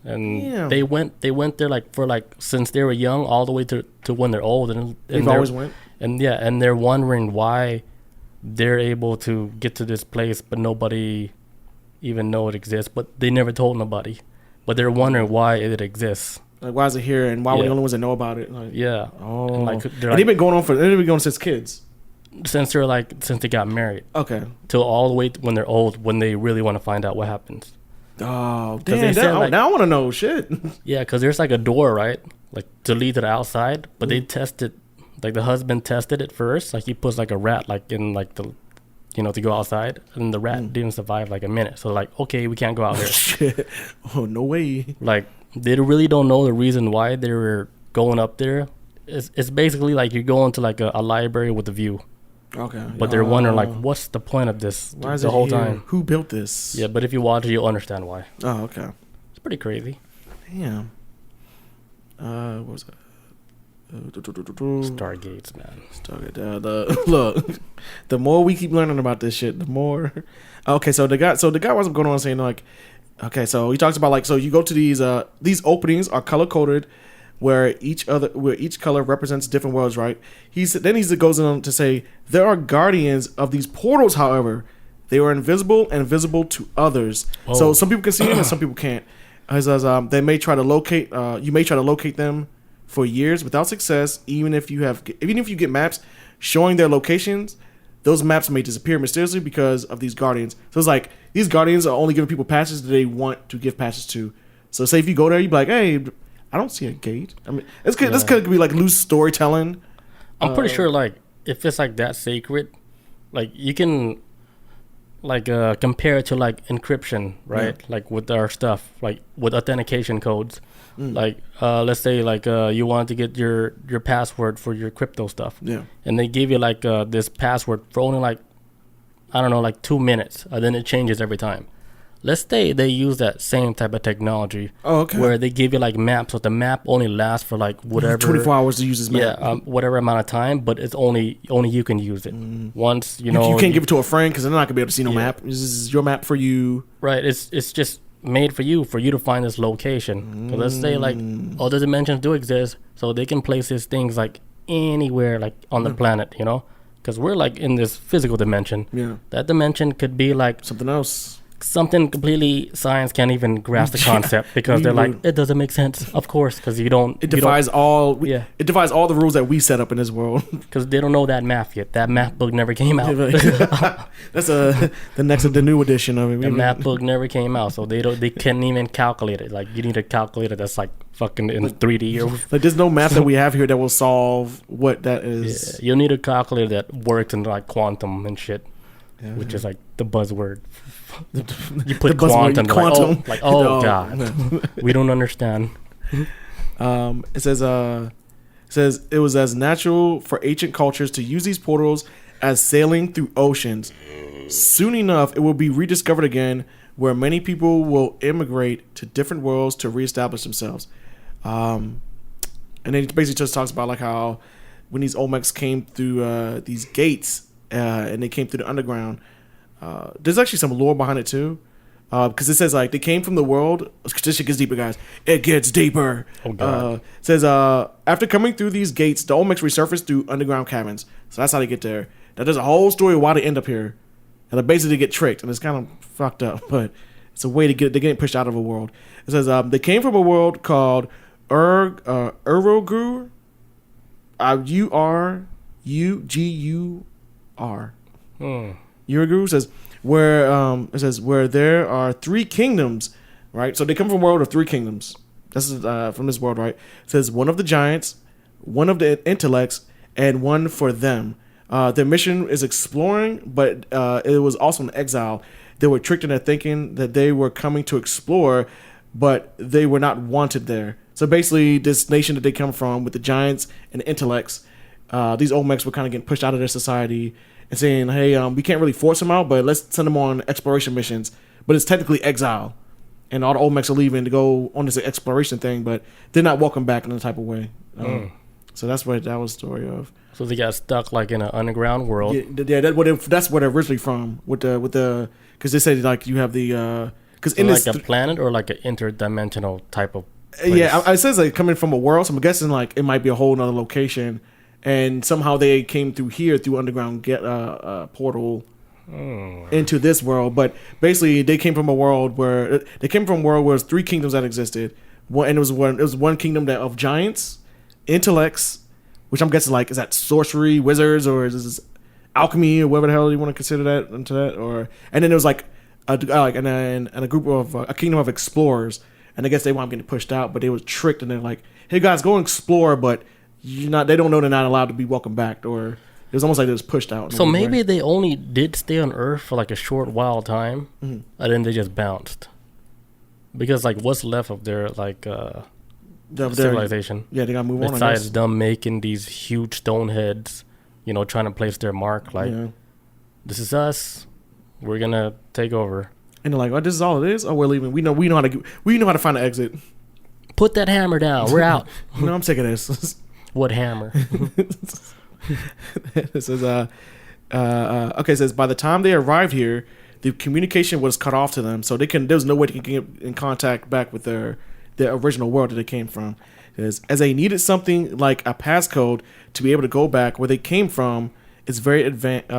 and yeah. they went there like for like since they were young all the way to when they're old, and they've always went. And yeah, and they're wondering why they're able to get to this place, but nobody even know it exists. But they never told nobody. But they're wondering why it exists. Like, why is it here, and why we're the only ones that know about it? Like, yeah. Oh. And like they've been going since kids. Since they got married. Okay. Till all the way when they're old, when they really want to find out what happens. Oh, damn. Now I want to know. Shit. Yeah, because there's like a door, right? Like to lead to the outside. But they tested, like the husband tested it first. Like he puts like a rat like in like the, to go outside. And the rat didn't survive like a minute. So like, okay, we can't go out there. Shit. Oh, no way. Like they really don't know the reason why they were going up there. It's basically like you're going to like a library with a view. Okay. But they're wondering like, what's the point of this the whole time? Who built this? Yeah, but if you watch it, you'll understand why. Oh, okay. It's pretty crazy. Damn. What was that? Stargates, man. Stargate. Look, the more we keep learning about this shit, the more. Okay, so the guy was going on saying like, okay, so he talks about like, so you go to these openings are color coded, where each color represents different worlds, right? He goes on to say there are guardians of these portals. However, they are invisible and visible to others. Oh. So some people can see them and some people can't. He says they may try to locate. You may try to locate them for years without success. Even if you get maps showing their locations, those maps may disappear mysteriously because of these guardians. So it's like these guardians are only giving people passes that they want to give passes to. So say if you go there, you'd be like, hey, I don't see a gate. I mean, this could be like loose storytelling. I'm pretty sure, like, if it's like that sacred, like you can, like, compare it to like encryption, right? Yeah. Like with our stuff, like with authentication codes. Like, let's say like you want to get your password for your crypto stuff. Yeah. And they give you like this password for only like, I don't know, like 2 minutes, and then it changes every time. Let's say they use that same type of technology. Oh, okay. Where they give you like maps, but the map only lasts for like whatever 24 hours to use this map. Yeah, whatever amount of time, but it's only you can use it. Once you can't give it to a friend because they're not gonna be able to see no map. This is your map for you. Right. It's just made for you to find this location. So let's say like other dimensions do exist, so they can place these things like anywhere like on the planet, because we're like in this physical dimension. Yeah. That dimension could be like something else. Something completely science can't even grasp the concept because they're like, it doesn't make sense. Of course, because you don't. It defies all. It defies all the rules that we set up in this world. Because they don't know that math yet. That math book never came out. That's the new edition of it. The math book never came out, so they can't even calculate it. Like you need a calculator that's like fucking in 3D or like there's no math that we have here that will solve what that is. Yeah, you'll need a calculator that works in like quantum and shit. Yeah. Which is like the buzzword. You put quantum. Like, God, we don't understand. It says it was as natural for ancient cultures to use these portals as sailing through oceans. Soon enough, it will be rediscovered again, where many people will immigrate to different worlds to reestablish themselves. And then it basically just talks about like how when these Olmecs came through these gates. And they came through the underground. There's actually some lore behind it too. because it says like they came from the world. This shit gets deeper, guys. It gets deeper. Oh god. Says after coming through these gates, the Olmecs resurface through underground caverns. So that's how they get there. Now there's a whole story of why they end up here, and they basically get tricked, and it's kind of fucked up, but it's a way to get. They're getting pushed out of a world. It says they came from a world called Urugur. Urugur. Urugur says where it says where there are 3 kingdoms, right? So they come from a world of 3 kingdoms. This is from this world, right? It says one of the giants, one of the intellects, and one for them. Their mission is exploring, but it was also an exile. They were tricked into thinking that they were coming to explore, but they were not wanted there. So basically, this nation that they come from with the giants and the intellects, these Olmecs were kind of getting pushed out of their society and saying, hey, we can't really force them out, but let's send them on exploration missions. But it's technically exile. And all the Olmecs are leaving to go on this exploration thing, but they're not welcome back in a type of way. So that's what that was the story of. So they got stuck like in an underground world. Yeah, that's what they're originally from. With the because they say like you have the because in like this a planet or like an interdimensional type of place? Yeah, it says like coming from a world, so I'm guessing like it might be a whole nother location, and somehow they came through here through underground portal into this world. But basically, they came from a world where there's 3 kingdoms that existed. It was one kingdom that of giants, intellects, which I'm guessing like is that sorcery, wizards, or is this alchemy or whatever the hell you want to consider that into that, or and then there was like a group of a kingdom of explorers. And I guess they weren't getting pushed out, but they were tricked, and they're like, "Hey guys, go and explore," but you're not. They don't know they're not allowed to be welcome back, or it was almost like they was pushed out. So maybe they only did stay on Earth for like a short while time, and then they just bounced. Because like, what's left of their like civilization? Yeah, they gotta move on. Besides them making these huge stone heads, trying to place their mark. Like, this is us. We're gonna take over. And they're like, "Oh, this is all it is. Oh, we're leaving. We know how to find an exit. Put that hammer down. We're out." No, I'm sick of this. What hammer? It says, okay. It says by the time they arrived here, the communication was cut off to them, so there was no way to get in contact back with their original world that they came from. It says, as they needed something like a passcode to be able to go back where they came from, is very advanced.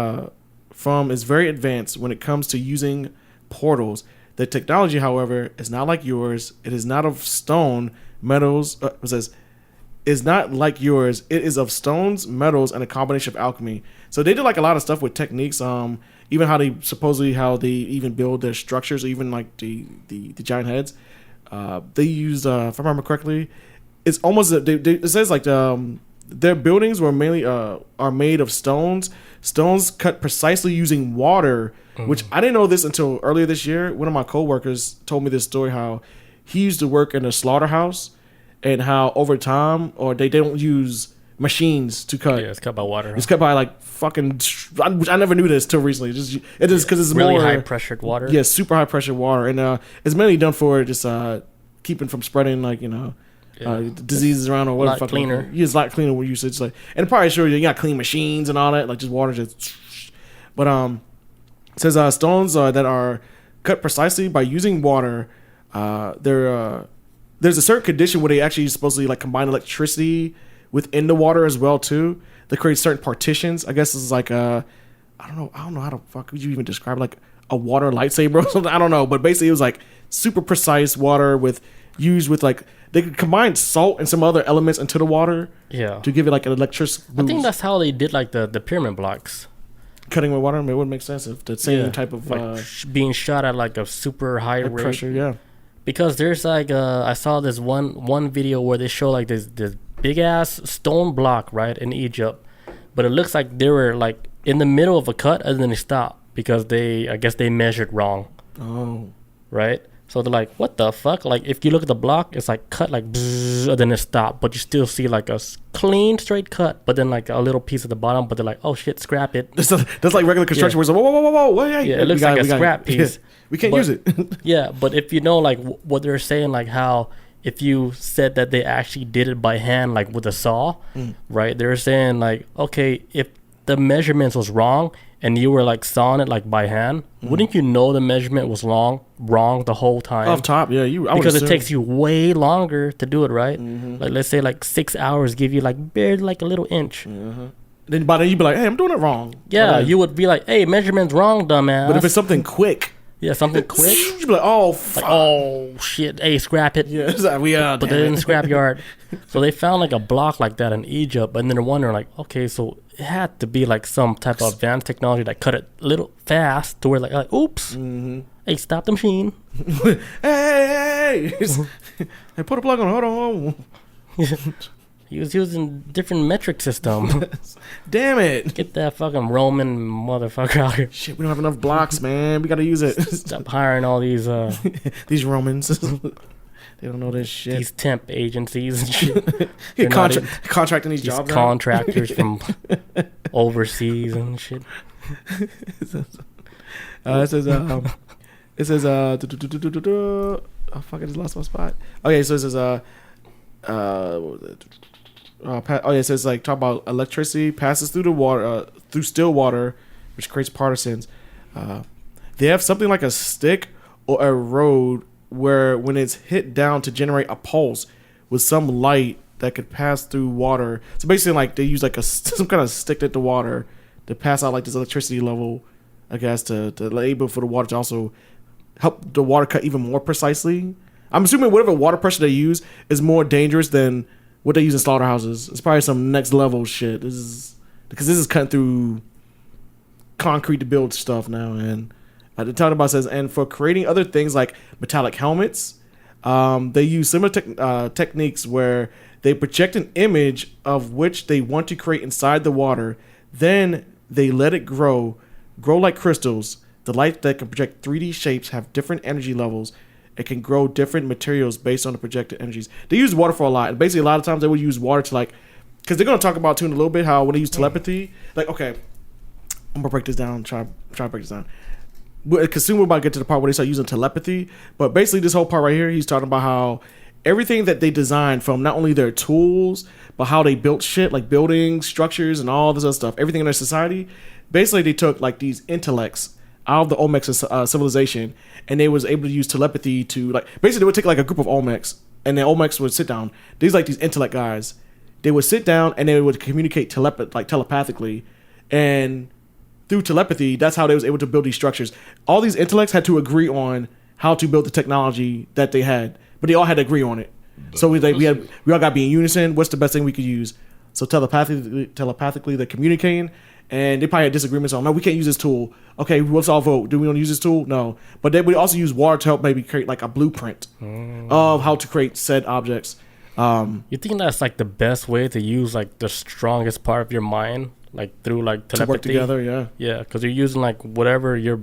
Very advanced when it comes to using portals. The technology, however, is not like yours. It is not of stone, metals. It says, is not like yours. It is of stones, metals, and a combination of alchemy. So they did like a lot of stuff with techniques. Even how they even build their structures, even like the giant heads. They used, if I remember correctly, it's almost it says like their buildings were mainly are made of stones cut precisely using water. Which I didn't know this until earlier this year. One of my coworkers told me this story, how he used to work in a slaughterhouse, and how over time, or they don't use machines to cut. Yeah, it's cut by water. It's cut by like fucking. I never knew this till recently. It is because it's really more high pressured water. Yeah, super high pressure water, and it's mainly done for just keeping from spreading diseases around or whatever. A lot cleaner. Yeah, it's a lot cleaner when you say like, and probably sure you got clean machines and all that, like just water just. But it says stones that are cut precisely by using water. There's a certain condition where they actually supposedly like combine electricity within the water as well too. They create certain partitions. I guess it's like I don't know how the fuck would you even describe like a water lightsaber or something. I don't know, but basically it was like super precise water used with like they could combine salt and some other elements into the water. Yeah. To give it like an electric boost. I think that's how they did like the pyramid blocks. Cutting with water, I mean, it wouldn't make sense if the same type of like being shot at like a super high rate pressure, yeah. Because there's like I saw this one video where they show like this big ass stone block right in Egypt, but it looks like they were like in the middle of a cut and then they stopped because I guess they measured wrong. Oh, right. So they're like, what the fuck? Like, if you look at the block, it's like cut like bzzz, and then it stopped, but you still see like a clean straight cut, but then like a little piece at the bottom, but they're like, oh shit, scrap it. That's like regular construction where it's like, whoa. Yeah, it looks like a scrap piece. We can't use it. Yeah, but if you know like what they're saying, like how if you said that they actually did it by hand, like with a saw, right? They're saying like, okay, if the measurements was wrong and you were like sawing it like by hand, wouldn't you know the measurement was wrong the whole time? Off top, yeah. Because it takes you way longer to do it, right? Like let's say like 6 hours give you like barely like a little inch. Then by then you'd be like, hey, I'm doing it wrong. Yeah, you would be like, hey, measurement's wrong, dumbass. But if it's something quick, something quick, you'd be like, oh, fuck. like, oh shit, hey, scrap it. Yeah, it's like, we are. But they're in the scrapyard. So they found like a block like that in Egypt, and then they're wondering like, okay, so it had to be like some type of advanced technology that cut it a little fast to where like oops, hey, stop the machine. hey, hey, put a plug on. Hold on. He was using different metric system. Damn it. Get that fucking Roman motherfucker out here. Shit, we don't have enough blocks, man. We gotta use it. Stop hiring all these these Romans. They don't know this shit. These temp agencies and shit. Contracting these jobs out. Contractors from overseas and shit. It says oh fuck, I just lost my spot. Okay, so it says what was it? It says like talk about electricity passes through the water, through still water, which creates partisans. They have something like a stick or a rod where when it's hit down to generate a pulse with some light that could pass through water. So basically, like they use like some kind of stick at the water to pass out like this electricity level, I guess, to able for the water to also help the water cut even more precisely. I'm assuming whatever water pressure they use is more dangerous than what they use in slaughterhouses. It's probably some next level shit. Because this is cutting through concrete to build stuff now. And the talking about says, and for creating other things like metallic helmets, they use similar techniques where they project an image of which they want to create inside the water. Then they let it grow like crystals. The light that can project 3D shapes have different energy levels. It can grow different materials based on the projected energies. They use water for a lot. And basically, a lot of times they would use water to like, because they're going to talk about too in a little bit how when they use telepathy, like, okay, I'm going to break this down, try to break this down. Because soon we're about to get to the part where they start using telepathy. But basically, this whole part right here, he's talking about how everything that they designed from not only their tools, but how they built shit, like buildings, structures, and all this other stuff, everything in their society, basically they took like these intellects out of the Olmec civilization, and they was able to use telepathy to like basically they would take like a group of Olmecs, and the Olmecs would sit down. These like these intellect guys, they would sit down and they would communicate telepathically, and through telepathy, that's how they was able to build these structures. All these intellects had to agree on how to build the technology that they had, but they all had to agree on it. So we all got to be in unison. What's the best thing we could use? So telepathically, they're communicating. And they probably had disagreements on, no, we can't use this tool. Okay, what's our vote? Do we want to use this tool? No. But they would also use water to help maybe create like a blueprint of how to create said objects. You think that's like the best way to use like the strongest part of your mind, like through like telepathy? To work together, yeah. Yeah, because you're using like whatever your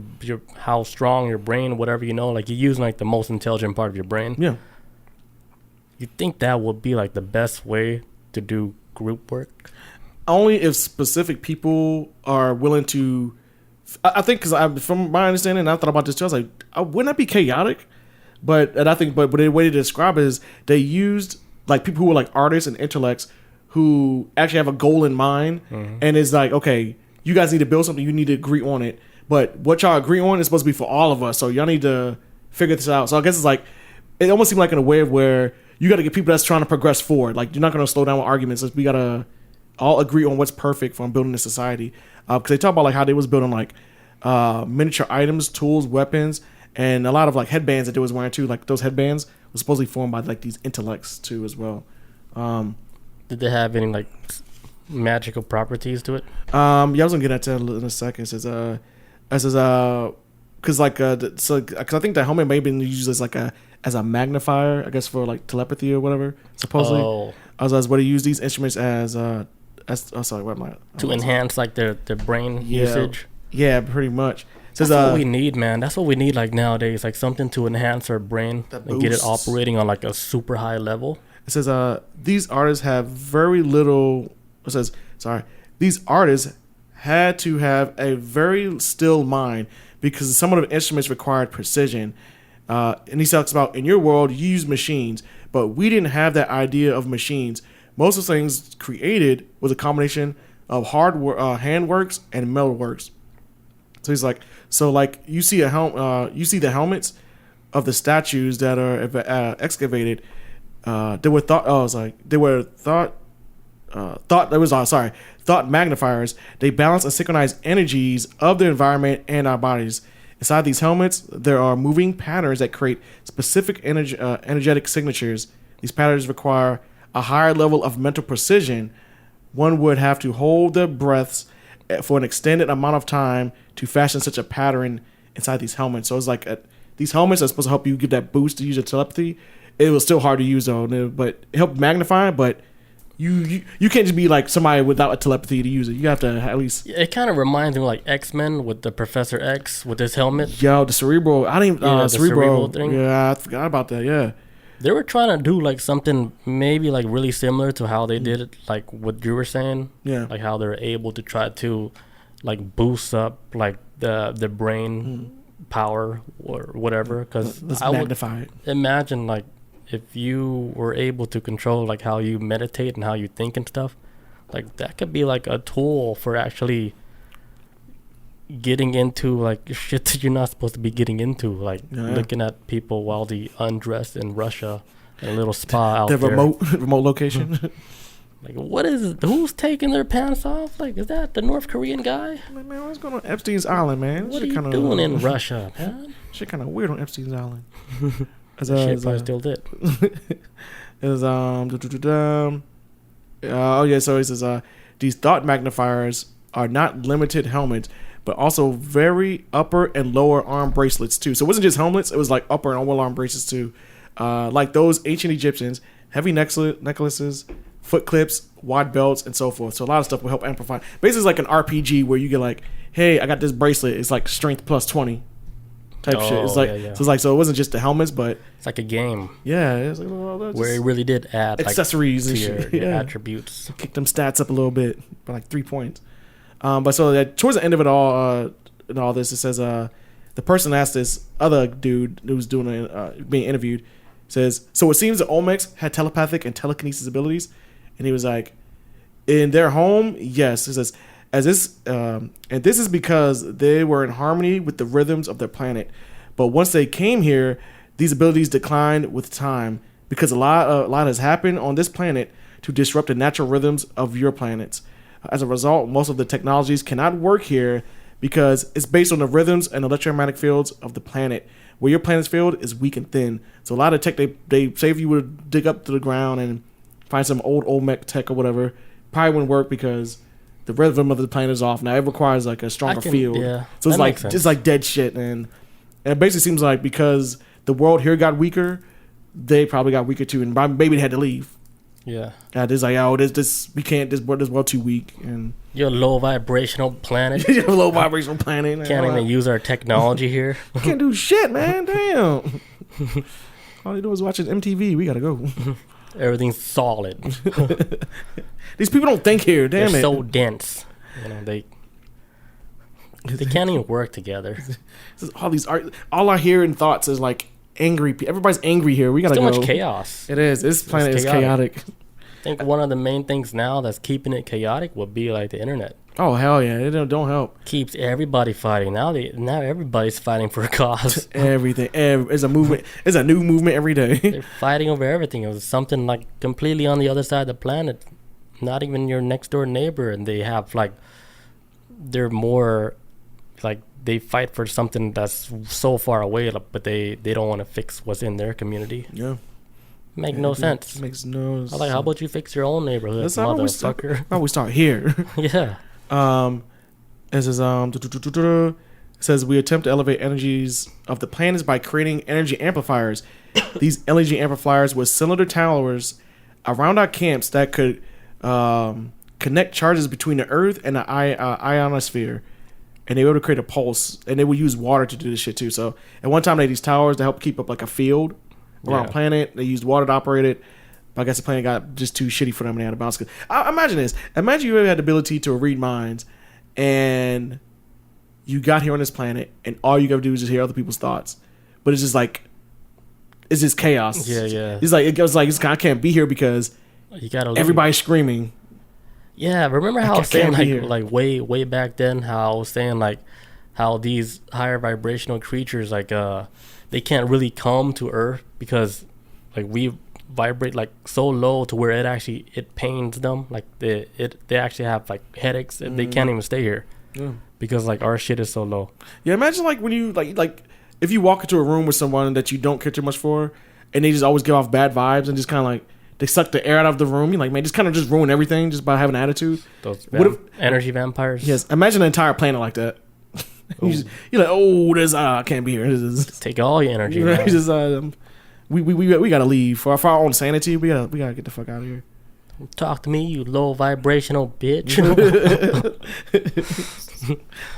how strong your brain, whatever you know, like you're using like the most intelligent part of your brain. Yeah. You think that would be like the best way to do group work? Only if specific people are willing to. I think because from my understanding, and I thought about this too. I was like, wouldn't that be chaotic? But the way to describe it is they used like people who were like artists and intellects who actually have a goal in mind, and it's like, okay, you guys need to build something. You need to agree on it. But what y'all agree on is supposed to be for all of us. So y'all need to figure this out. So I guess it's like it almost seemed like in a way of where you got to get people that's trying to progress forward. Like you're not going to slow down with arguments. We gotta all agree on what's perfect from building a society. Because they talk about like how they was building like miniature items, tools, weapons, and a lot of like headbands that they was wearing too. Like those headbands were supposedly formed by like these intellects too as well. Did they have any like magical properties to it? Yeah, I was gonna get into that in a second. It says because like because I think the helmet may have been used as like as a magnifier, I guess, for like telepathy or whatever. Supposedly, as what they use these instruments as sorry, what am I? To enhance like their brain usage. Yeah, pretty much. That's what we need, man. That's what we need like nowadays, like something to enhance our brain and get it operating on like a super high level. It says these artists have very little. It says these artists had to have a very still mind because some of the instruments required precision. And he talks about in your world you use machines, but we didn't have that idea of machines. Most of the things created was a combination of handworks and metalworks. So he's like, you see you see the helmets of the statues that are excavated. Thought magnifiers. They balance and synchronize energies of the environment and our bodies. Inside these helmets, there are moving patterns that create specific energetic signatures. These patterns require a higher level of mental precision. One would have to hold their breaths for an extended amount of time to fashion such a pattern inside these helmets. So it's like these helmets are supposed to help you get that boost to use your telepathy. It was still hard to use though, but it helped magnify. But you can't just be like somebody without a telepathy to use it. You have to at least. It kind of reminds me of like X-Men with the Professor X with his helmet. Yo, the cerebral. I didn't. The cerebral thing. Yeah, I forgot about that. Yeah. They were trying to do like something maybe like really similar to how they did it, like what you were saying. Yeah. Like how they're able to try to like boost up like the brain power or whatever. Because I magnify would imagine like if you were able to control like how you meditate and how you think and stuff, like that could be like a tool for actually getting into like shit that you're not supposed to be getting into, like looking at people while they undress in Russia in a little spa out the there. remote location. Like, what is it? Who's taking their pants off? Like, is that the North Korean guy? Man, what's going on Epstein's Island, man? What are you doing in Russia, man? Shit kind of weird on Epstein's Island. Shit probably still did. So he says these thought magnifiers are not limited helmets, but also very upper and lower arm bracelets too. So it wasn't just helmets; it was like upper and lower arm bracelets too. Like those ancient Egyptians, heavy necklaces, foot clips, wide belts, and so forth. So a lot of stuff will help amplify. Basically, it's like an RPG where you get like, "Hey, I got this bracelet. It's like strength plus 20." Type shit. It's like so it wasn't just the helmets, but it's like a game. Yeah, it's like, well, where it really did add accessories like, and to your attributes. Kick them stats up a little bit by like 3 points. But so towards the end of it all, in all this, it says the person asked this other dude who was doing being interviewed, says, so it seems the Olmecs had telepathic and telekinesis abilities, and he was like, in their home, yes. It says, and this is because they were in harmony with the rhythms of their planet. But once they came here, these abilities declined with time because a lot has happened on this planet to disrupt the natural rhythms of your planets. As a result, most of the technologies cannot work here because it's based on the rhythms and electromagnetic fields of the planet, where your planet's field is weak and thin. So a lot of tech they say if you would dig up to the ground and find some old Olmec tech or whatever, probably wouldn't work because the rhythm of the planet is off. Now it requires like a stronger field. Yeah, so it's like dead shit, and it basically seems like because the world here got weaker, they probably got weaker too, and maybe they had to leave. Yeah. This like, we can't. This world too weak, and you're a low vibrational planet. You're a low vibrational planet. Can't even use our technology here. We can't do shit, man. Damn. All you do is watching MTV. We gotta go. Everything's solid. These people don't think here. Damn They're it. so dense. You know they can't even work together. All I hear in thoughts is like angry. Everybody's angry here. We gotta go. Too much chaos. It is. This planet is chaotic. I think one of the main things now that's keeping it chaotic would be like the internet. Oh hell yeah! It don't help. Keeps everybody fighting. Now everybody's fighting for a cause. Everything. It's a movement. It's a new movement every day. They're fighting over everything. It was something like completely on the other side of the planet. Not even your next door neighbor, and they have like they're more like they fight for something that's so far away, but they don't want to fix what's in their community. Yeah. Make no sense. Makes no sense. Like, how about you fix your own neighborhood, motherfucker? How we start here? Yeah. It says it says we attempt to elevate energies of the planets by creating energy amplifiers. These energy amplifiers with cylinder towers around our camps that could connect charges between the Earth and the ionosphere, and they were able to create a pulse. And they would use water to do this shit too. So at one time they had these towers to help keep up like a field around the planet. They used water to operate it. But I guess the planet got just too shitty for them and they had to bounce. Imagine this. Imagine you had the ability to read minds and you got here on this planet and all you gotta do is just hear other people's thoughts. But it's just like, it's just chaos. Yeah. It's like, it goes like, I can't be here because you gotta everybody's screaming. Yeah, remember how I was can't saying be here. like way back then how I was saying like how these higher vibrational creatures like they can't really come to Earth because like we vibrate like so low to where it pains them, like they actually have like headaches and they can't even stay here Yeah. because like our shit is so low. Yeah, imagine like when you like if you walk into a room with someone that you don't care too much for, and they just always give off bad vibes and just kind of like they suck the air out of the room. You're like, man, just kind of just ruin everything just by having an attitude. Those What if- energy vampires. Yes, imagine an entire planet like that. You're like, oh, there's I can't be here. Take all your energy. Right? Man. Just, we gotta leave for our own sanity. We gotta get the fuck out of here. Talk to me, you low vibrational bitch.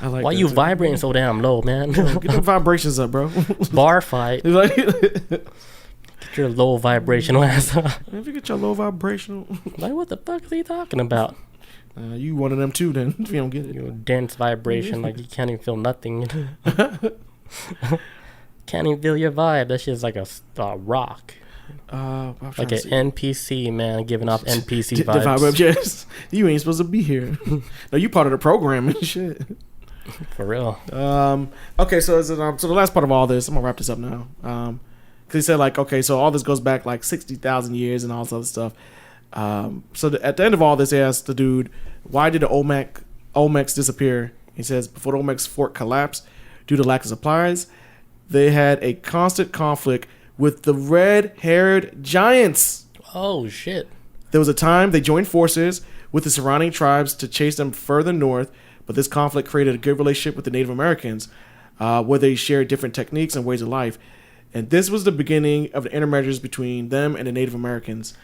I like Why that you too. vibrating so damn low, man? Get them vibrations up, bro. Bar fight. Like, Get your low vibrational ass up. if you get your low vibrational, Like, what the fuck is he talking about? you one of them too. Then if you don't get it, You dense vibration, like you can't even feel nothing. Can't even feel your vibe. That shit's like a rock. I'm trying Like to an see. NPC, man, giving off NPC The vibe up, vibes. yes. You ain't supposed to be here. No, you part of the program and shit. For real. Okay, so so the last part of all this, I'm gonna wrap this up now. Because he said like, okay, so all this goes back like 60,000 years and all this other stuff. At the end of all this, he asked the dude, why did the Olmecs disappear? He says before the Olmec's fort collapsed due to lack of supplies, they had a constant conflict with the red-haired giants. Oh, shit. There was a time they joined forces with the surrounding tribes to chase them further north, but this conflict created a good relationship with the Native Americans, where they shared different techniques and ways of life. And this was the beginning of the intermeasures between them and the Native Americans.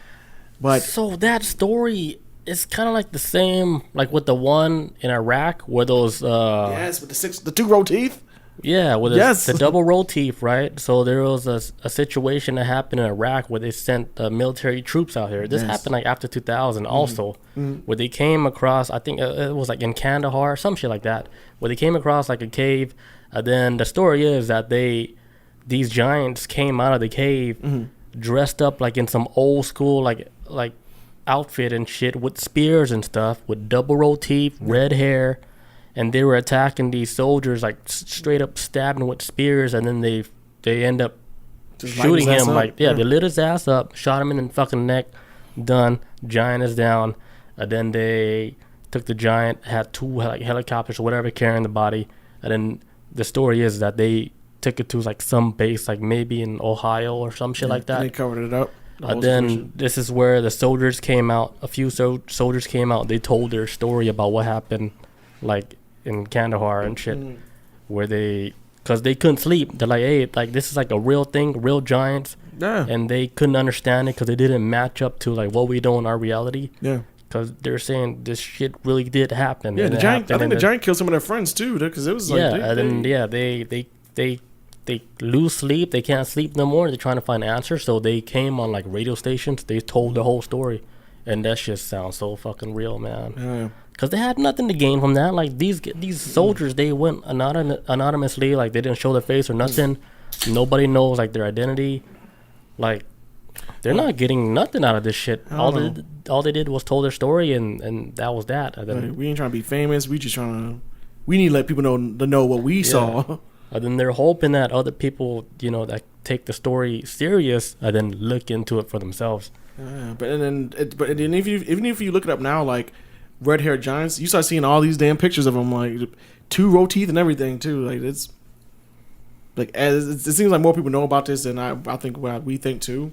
But So that story is kind of like the same, like with the one in Iraq where those, yes, with the 2 row teeth. yeah, with Yes. the double row teeth, right? So there was a situation that happened in Iraq where they sent military troops out here. This Yes. happened like after 2000 also, where they came across, I think it was like in Kandahar, some shit like that, where they came across like a cave. And then the story is that these giants came out of the cave dressed up like in some old school like outfit and shit with spears and stuff, with double row teeth, red hair. And they were attacking these soldiers, like straight up stabbing with spears, and then they end up Just lighting shooting his ass him. up. Like, yeah, they lit his ass up, shot him in the fucking neck, done. Giant is down. And then they took the giant, had 2 like helicopters or whatever carrying the body. And then the story is that they took it to like some base, like maybe in Ohio or some shit like that. And they covered it up. The whole Then situation. this is where the soldiers came out. A few soldiers came out. They told their story about what happened, like in Kandahar and shit, where because they couldn't sleep. They're like, hey, like this is like a real thing, real giants, Yeah. and they couldn't understand it because they didn't match up to like what we know in our reality. Yeah. Because they're saying this shit really did happen. Yeah, and the it giant. I happened, think the and giant killed some of their friends too, because it was like yeah, and then they lose sleep. They can't sleep no more. They're trying to find answers. So they came on like radio stations. They told the whole story, and that shit sounds so fucking real, man. yeah. Because they had nothing to gain from that. Like these soldiers, they went anonymously. Like they didn't show their face or nothing. Nobody knows like their identity. Like they're not getting nothing out of this shit. All they did was told their story, and that was that. And then, Like, we ain't trying to be famous. We just trying to. We need to let people know what we saw. and then they're hoping that other people, that take the story serious, and then look into it for themselves. But then even if you look it up now, like red-haired giants, you start seeing all these damn pictures of them, like 2 row teeth and everything too. Like it's like it seems like more people know about this than I think what we think too.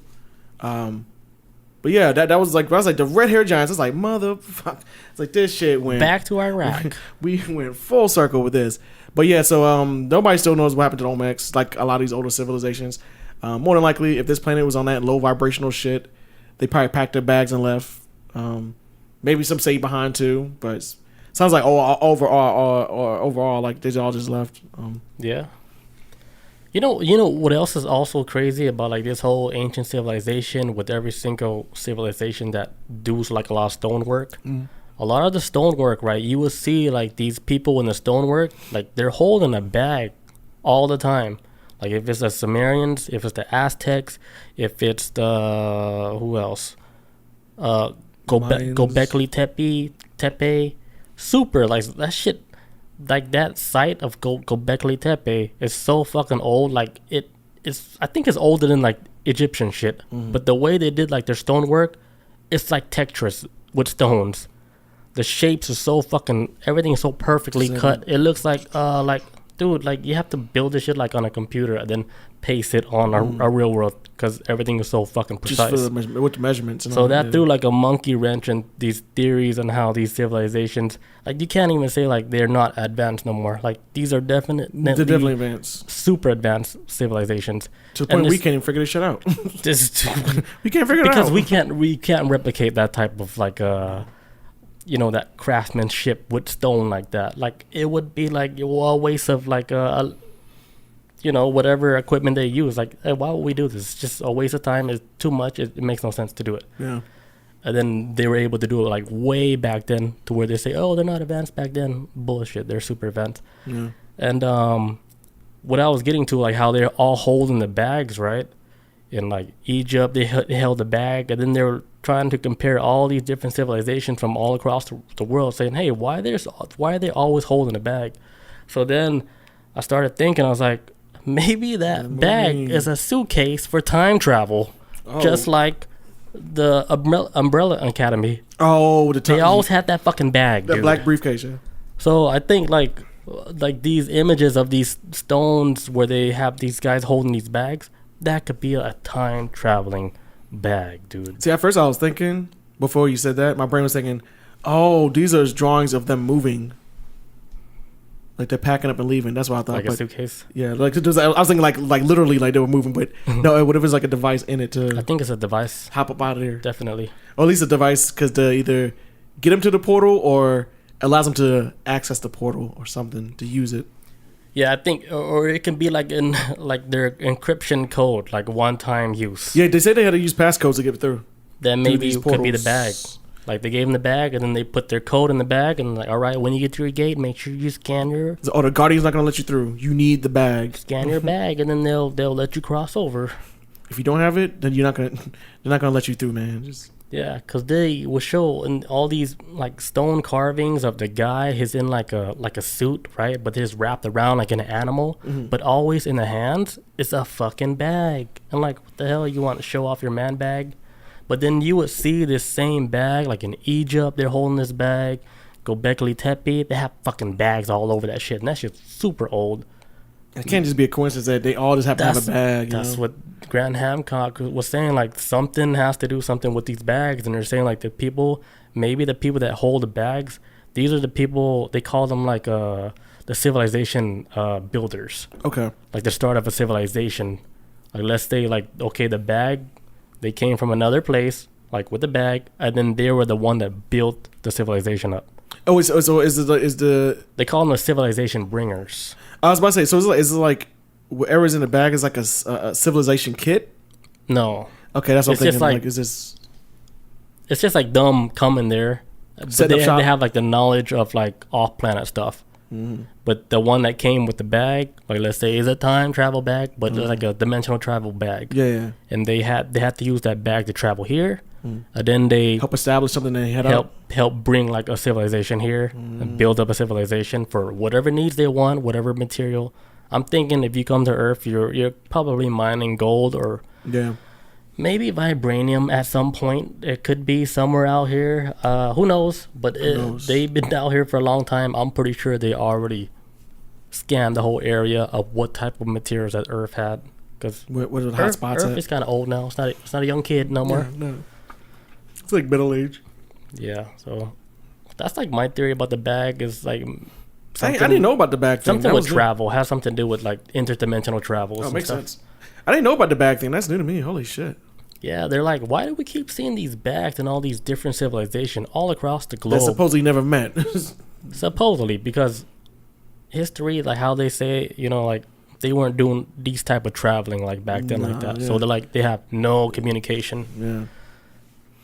But yeah, that was like I was like the red-haired giants. It's like motherfucker. It's like this shit went Back to Iraq. We went full circle with this. But yeah, so nobody still knows what happened to Olmecs, like a lot of these older civilizations. More than likely, if this planet was on that low vibrational shit, they probably packed their bags and left. Maybe some stayed behind too, but sounds like overall, like they all just left. Yeah. You know what else is also crazy about like this whole ancient civilization, with every single civilization that does like a lot of stonework. A lot of the stonework, right? You will see like these people in the stonework, like they're holding a bag all the time. Like if it's the Sumerians, if it's the Aztecs, if it's the who else? Gobekli Tepe, super like that shit. Like that site of Gobekli Tepe is so fucking old. Like I think it's older than like Egyptian shit. But the way they did like their stonework, it's like Tetris with stones. The shapes are so fucking, everything is so perfectly cut. It looks like dude, like you have to build this shit like on a computer and then paste it on a real world because everything is so fucking precise. Just with the measurements. And so all that threw like a monkey wrench in these theories on how these civilizations, like you can't even say like they're not advanced no more. Like these are they're definitely advanced, super advanced civilizations. To the point we can't even figure this shit out. We can't figure it out because we can't replicate that type of like that craftsmanship with stone like that. Like it would be like a waste of like whatever equipment they use. Like why would we do this? It's just a waste of time. It's too much. It makes no sense to do it. Yeah. And then they were able to do it like way back then to where they say, oh, they're not advanced back then. Bullshit. They're super advanced. Yeah. And what I was getting to, like how they're all holding the bags, right? In like Egypt, they held the bag, and then they were trying to compare all these different civilizations from all across the world, saying, hey, why are they always holding a bag? So then I started thinking, I was like, maybe that bag is a suitcase for time travel, just like the Umbrella Academy. Oh, they always had that fucking bag, that black briefcase. Yeah. So I think like these images of these stones where they have these guys holding these bags, that could be a time traveling bag, dude. See, at first I was thinking, before you said that, my brain was thinking, oh, these are drawings of them moving. Like they're packing up and leaving. That's what I thought. Like a suitcase? Yeah, like I was thinking like literally like they were moving, but no, what if it's like a device in it to... I think it's a device. Hop up out of there. Definitely. Or at least a device because to either get them to the portal or allows them to access the portal or something to use it. Yeah, I think, or it can be like in like their encryption code, like one-time use. Yeah, they said they had to use passcodes to get through. Then maybe it could be the bag. Like they gave them the bag, and then they put their code in the bag, and like, all right, when you get to your gate, make sure you scan your. Oh, the Guardian's not gonna let you through. You need the bag. Scan your bag, and then they'll let you cross over. If you don't have it, then they're not gonna let you through, man. Just. Yeah, because they will show in all these like stone carvings of the guy. He's in like a suit, right? But he's wrapped around like an animal. But always in the hands is a fucking bag. And like, what the hell? You want to show off your man bag? But then you would see this same bag like in Egypt. They're holding this bag. Gobekli Tepe. They have fucking bags all over that shit. And that shit's super old. It can't just be a coincidence that they all just have to have a bag. That's what Grant Hancock was saying. Like something has to do something with these bags, and they're saying like maybe the people that hold the bags, these are the people, they call them like the civilization builders. Okay. Like the start of a civilization. Like let's say like the bag, they came from another place like with the bag, and then they were the one that built the civilization up. Oh, so is the they call them the civilization bringers. I was about to say, so is it like whatever's in the bag is like a civilization kit? No. Okay, that's what I'm thinking. Just like, is this? It's just like them coming there. But they have like the knowledge of like off-planet stuff. But the one that came with the bag, like let's say, is a time travel bag, but like a dimensional travel bag. Yeah. And they had to use that bag to travel here. And then they help establish something. They help bring like a civilization here and build up a civilization for whatever needs they want, whatever material. I'm thinking if you come to Earth, you're probably mining gold or maybe vibranium at some point. It could be somewhere out here. Who knows? But they've been out here for a long time. I'm pretty sure they already scanned the whole area of what type of materials that Earth had. Because what are the hot spots? Earth is kind of old now. It's not a young kid no more. No. It's like middle age. Yeah, so that's like my theory about the bag is like I didn't know about the bag thing. Something with travel has something to do with like interdimensional travels. Oh, makes sense. I didn't know about the bag thing. That's new to me. Holy shit. Yeah, they're like, why do we keep seeing these bags in all these different civilizations all across the globe? That supposedly never met. Supposedly, because history, like how they say, like they weren't doing these type of traveling like back then like that. Yeah. So they're like, they have no communication. Yeah.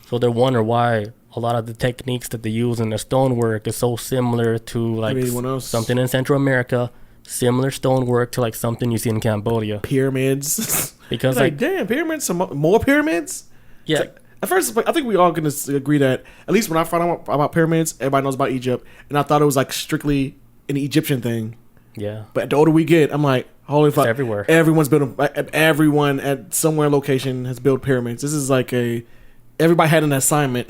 So they're wondering why a lot of the techniques that they use in the stonework is so similar to like something in Central America, similar stonework to like something you see in Cambodia. Pyramids. Because like damn, pyramids, some more pyramids? Yeah. At first, I think we all can agree that at least when I found out about pyramids, everybody knows about Egypt, and I thought it was like strictly an Egyptian thing. Yeah. But the older we get, I'm like, holy fuck! Everywhere. Everyone's building. Everyone at somewhere location has built pyramids. This is like everybody had an assignment.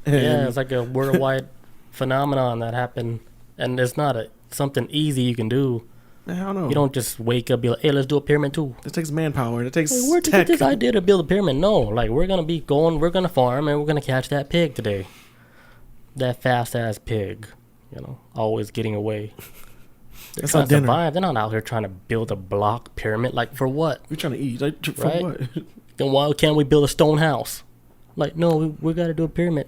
Yeah, it's like a worldwide phenomenon that happened, and it's not something easy you can do. I don't know. You don't just wake up and be like, hey, let's do a pyramid too. It takes manpower. It takes Where'd you tech. get this idea to build a pyramid? No, like we're gonna farm and we're gonna catch that pig today. That fast ass pig, always getting away. They're That's trying not to dinner. survive. They're not out here trying to build a block pyramid. Like for what? We're trying to eat. Like, for Right? what? Then why can't we build a stone house? Like no, we gotta do a pyramid.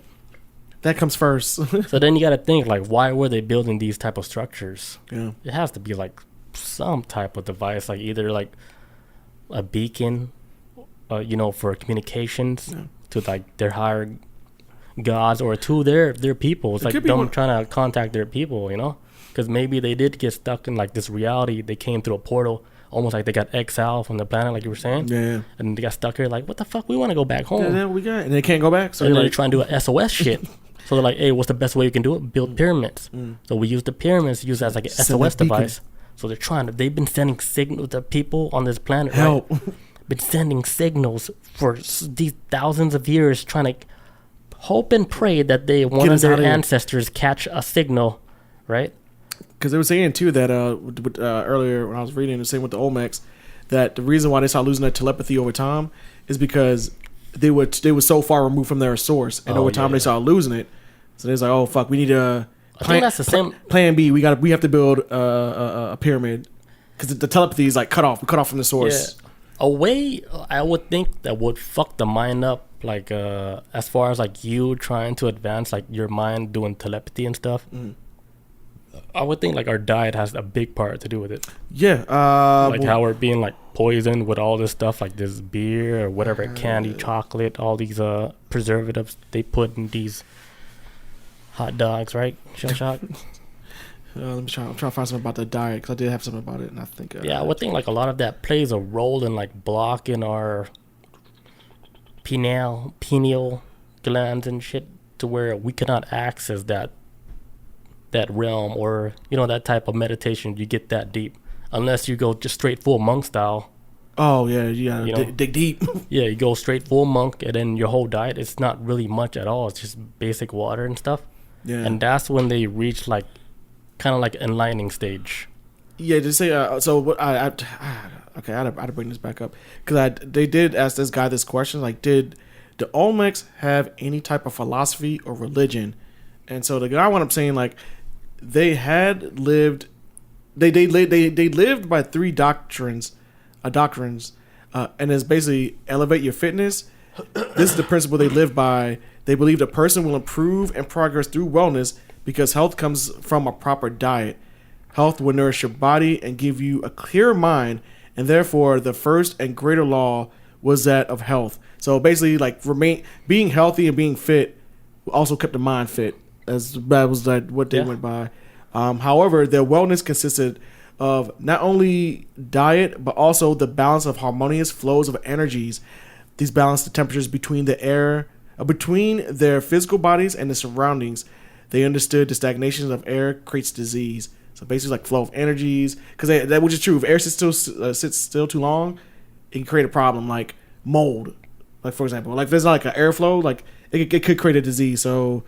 That comes first. So then you gotta think like, why were they building these type of structures? Yeah. It has to be like some type of device, like either like a beacon, for communications to like their higher gods or to their people. It's It like could be them one- trying to contact their people, because maybe they did get stuck in like this reality. They came through a portal, almost like they got exiled from the planet, like you were saying. Yeah. And they got stuck here. Like, what the fuck? We want to go back home. Yeah, that's what we got. And they can't go back. So So they're they're trying to do a SOS shit. So they're like, hey, what's the best way you can do it? Build pyramids. So we use the pyramids used as like an Send SOS a beacon. device. So they've been sending signals to people on this planet, help. right? Been sending signals for these thousands of years, trying to hope and pray that one Get of us their outta here. ancestors catch a signal, right? Because they were saying too that earlier when I was reading, they were saying with the Olmecs that the reason why they started losing their telepathy over time is because they were so far removed from their source, and over time they started losing it. So they was like, oh fuck, we need a I think that's the same. plan B. We have to build a pyramid because the telepathy is like cut off. We cut off from the source. Yeah. A way I would think that would fuck the mind up, like as far as like you trying to advance like your mind doing telepathy and stuff. I would think like our diet has a big part to do with it. Yeah, Like how we're being like poisoned with all this stuff, like this beer or whatever, candy, chocolate, all these preservatives they put in these hot dogs, right? Shell shock. let me try. I'm trying to find something about the diet because I did have something about it, and I think Yeah, I would think like a lot of that plays a role in like blocking our pineal glands and shit to where we cannot access that realm or that type of meditation. You get that deep unless you go just straight full monk style. Oh yeah, you gotta You know? dig deep. Yeah, you go straight full monk, and then your whole diet, it's not really much at all. It's just basic water and stuff. Yeah, And that's when they reach like kind of like enlightening stage. yeah. Just say so. What okay, I had to bring this back up because they did ask this guy this question, like, did the Olmecs have any type of philosophy or religion? And so the guy wound up saying like they had lived, they lived by three doctrines, and it's basically elevate your fitness. This is the principle they live by. They believed a person will improve and progress through wellness because health comes from a proper diet. Health will nourish your body and give you a clear mind, and therefore the first and greater law was that of health. So basically, like being healthy and being fit also kept the mind fit. That was like what they went by. However, their wellness consisted of not only diet but also the balance of harmonious flows of energies. These balanced the temperatures between their physical bodies and the surroundings. They understood the stagnation of air creates disease. So basically, like flow of energies, because that which is true. If air sits still too long, it can create a problem like mold. Like for example, like if there's not like an airflow, like it could create a disease. So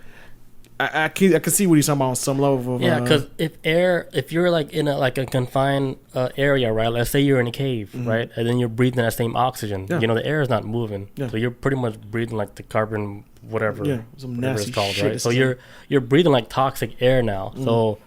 I can see what he's talking about on some level. Yeah, because if you're like in a confined area, right? Let's say you're in a cave, right, and then you're breathing that same oxygen. Yeah. The air is not moving, Yeah. so you're pretty much breathing like the carbon, whatever, some whatever nasty it's called, shit. right? So you're breathing like toxic air now. So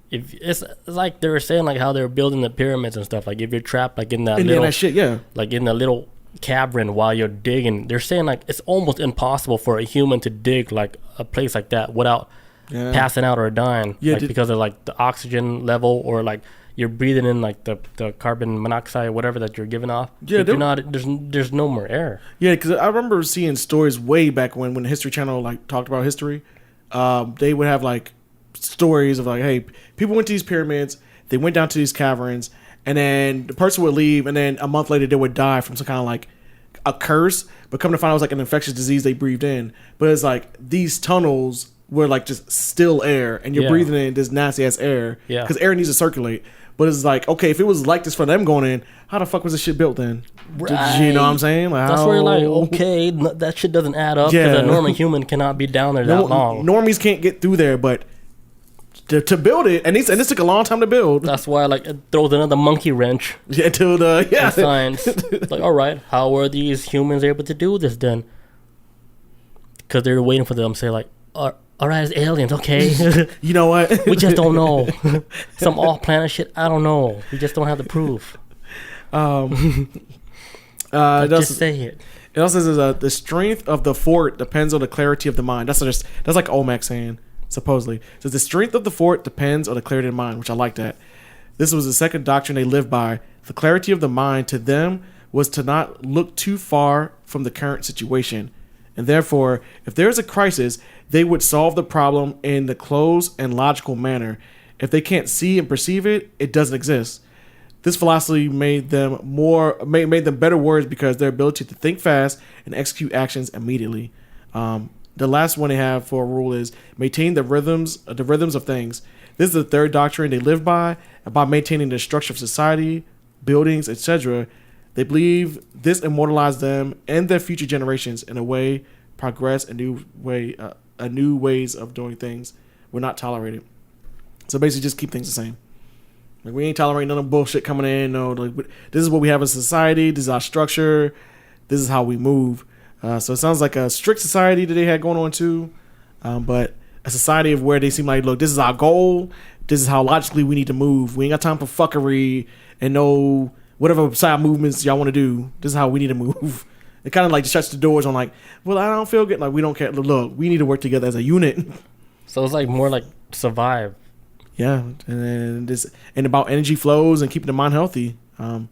if it's like they were saying like how they were building the pyramids and stuff. Like if you're trapped like in that little that shit, yeah. like in the little cavern while you're digging, they're saying like it's almost impossible for a human to dig like a place like that without passing out or dying, because of like the oxygen level, or like you're breathing in like the carbon monoxide, whatever that you're giving off. Yeah, you're not. There's no more air. Yeah, because I remember seeing stories way back when the History Channel like talked about history. They would have like stories of like, hey, people went to these pyramids, they went down to these caverns, and then the person would leave, and then a month later they would die from some kind of like a curse, but come to find out it was like an infectious disease they breathed in. But it's like these tunnels were like just still air, and you're breathing in this nasty ass air. Yeah. Because air needs to circulate. But it's like, okay, if it was like this for them going in, how the fuck was this shit built then? Right. You know what I'm saying? Like, that's where you're like, okay, that shit doesn't add up because a normal human cannot be down there that long. Normies can't get through there, but to build it, and this took a long time to build. That's why like it throws another monkey wrench. Into the science. Like, all right, how are these humans able to do this then? Because they're waiting for them to say like, all right, it's aliens, okay. You know what? We just don't know. Some off-planet shit, I don't know. We just don't have the proof. Just say it. It also says the strength of the fort depends on the clarity of the mind. That's like Olmec saying, supposedly. So the strength of the fort depends on the clarity of the mind, which I like that. This was the second doctrine they lived by. The clarity of the mind to them was to not look too far from the current situation. And therefore, if there is a crisis, they would solve the problem in the close and logical manner. If they can't see and perceive it, it doesn't exist. This philosophy made them better words because their ability to think fast and execute actions immediately. The last one they have for a rule is maintain the rhythms of things. This is the third doctrine they live by maintaining the structure of society, buildings, etc. They believe this immortalized them and their future generations in a way, progress, new ways of doing things were not tolerated. So basically just keep things the same. Like, we ain't tolerating none of bullshit coming in. No, like, this is what we have as society. This is our structure. This is how we move. So it sounds like a strict society that they had going on too, but a society of where they seem like, look, this is our goal. This is how logically we need to move. We ain't got time for fuckery and no whatever side movements y'all want to do. This is how we need to move. It kind of like shuts the doors on like, well, I don't feel good. Like, we don't care. Look, we need to work together as a unit. So it's like more like survive. Yeah, and about energy flows and keeping the mind healthy. It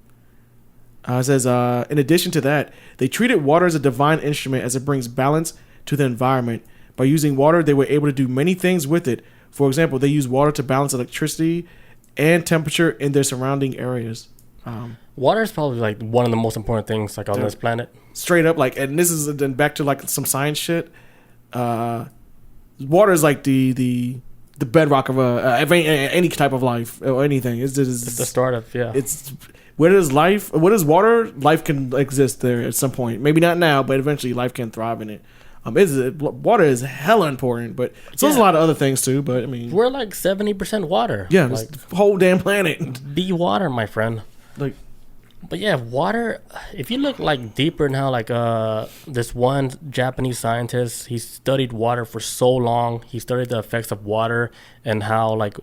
says, in addition to that, they treated water as a divine instrument as it brings balance to the environment. By using water, they were able to do many things with it. For example, they use water to balance electricity and temperature in their surrounding areas. Water is probably like one of the most important things like on this planet. Straight up, like, and this is then back to like some science shit. Water is like the bedrock of any type of life or anything. It's the start of It's where does water? Life can exist there at some point. Maybe not now, but eventually life can thrive in it. Water is hella important, but there's a lot of other things too. But I mean, we're like 70% water. Yeah, like, the whole damn planet. Be water, my friend. Like, but yeah, water. If you look like deeper now, like this one Japanese scientist, he studied water for so long. He studied the effects of water and how like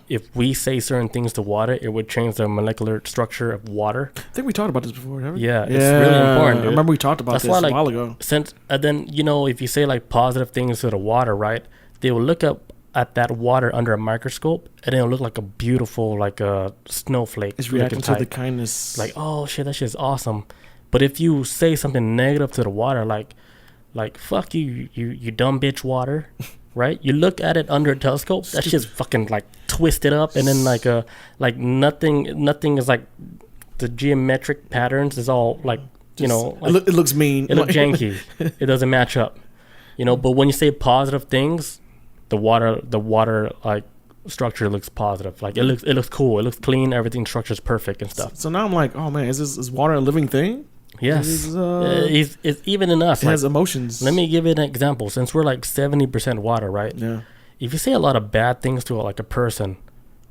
if we say certain things to water, it would change the molecular structure of water. I think we talked about this before, haven't we? Yeah, it's really important, dude. I remember we talked about this a while ago. Since then, if you say like positive things to the water, right? They will look up at that water under a microscope, and it'll look like a beautiful, like a snowflake. It's reacting to the kindness. Like, oh shit, that shit's awesome. But if you say something negative to the water, like fuck you dumb bitch water, right? You look at it under a telescope, that shit's fucking like twisted up, and then like nothing is like the geometric patterns is all like it looks mean. It looks janky. It doesn't match up, But when you say positive things, the water like structure looks positive. Like it looks cool. It looks clean. Everything structure's perfect and stuff. So now I'm like, oh man, is water a living thing? Yes, it's even in us. It has emotions. Let me give you an example. Since we're like 70% water, right? Yeah. If you say a lot of bad things to like a person,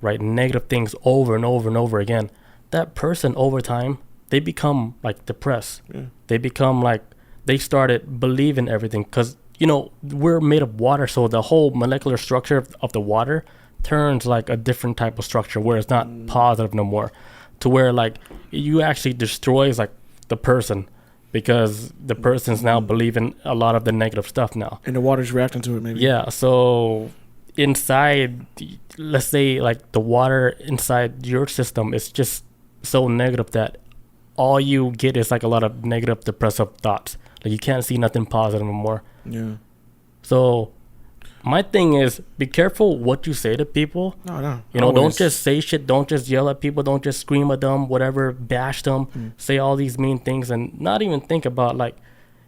right, negative things over and over and over again, that person over time they become like depressed. Yeah. They become like they started believing everything because we're made of water, so the whole molecular structure of the water turns like a different type of structure where it's not positive no more, to where like you actually destroys like the person because the person's now believing a lot of the negative stuff now, and the water's reacting to it maybe. Yeah, so inside, let's say like the water inside your system is just so negative that all you get is like a lot of negative depressive thoughts. Like you can't see nothing positive anymore. Yeah. So my thing is, be careful what you say to people. No. You know, don't just say shit. Don't just yell at people. Don't just scream at them, whatever, bash them, say all these mean things, and not even think about, like,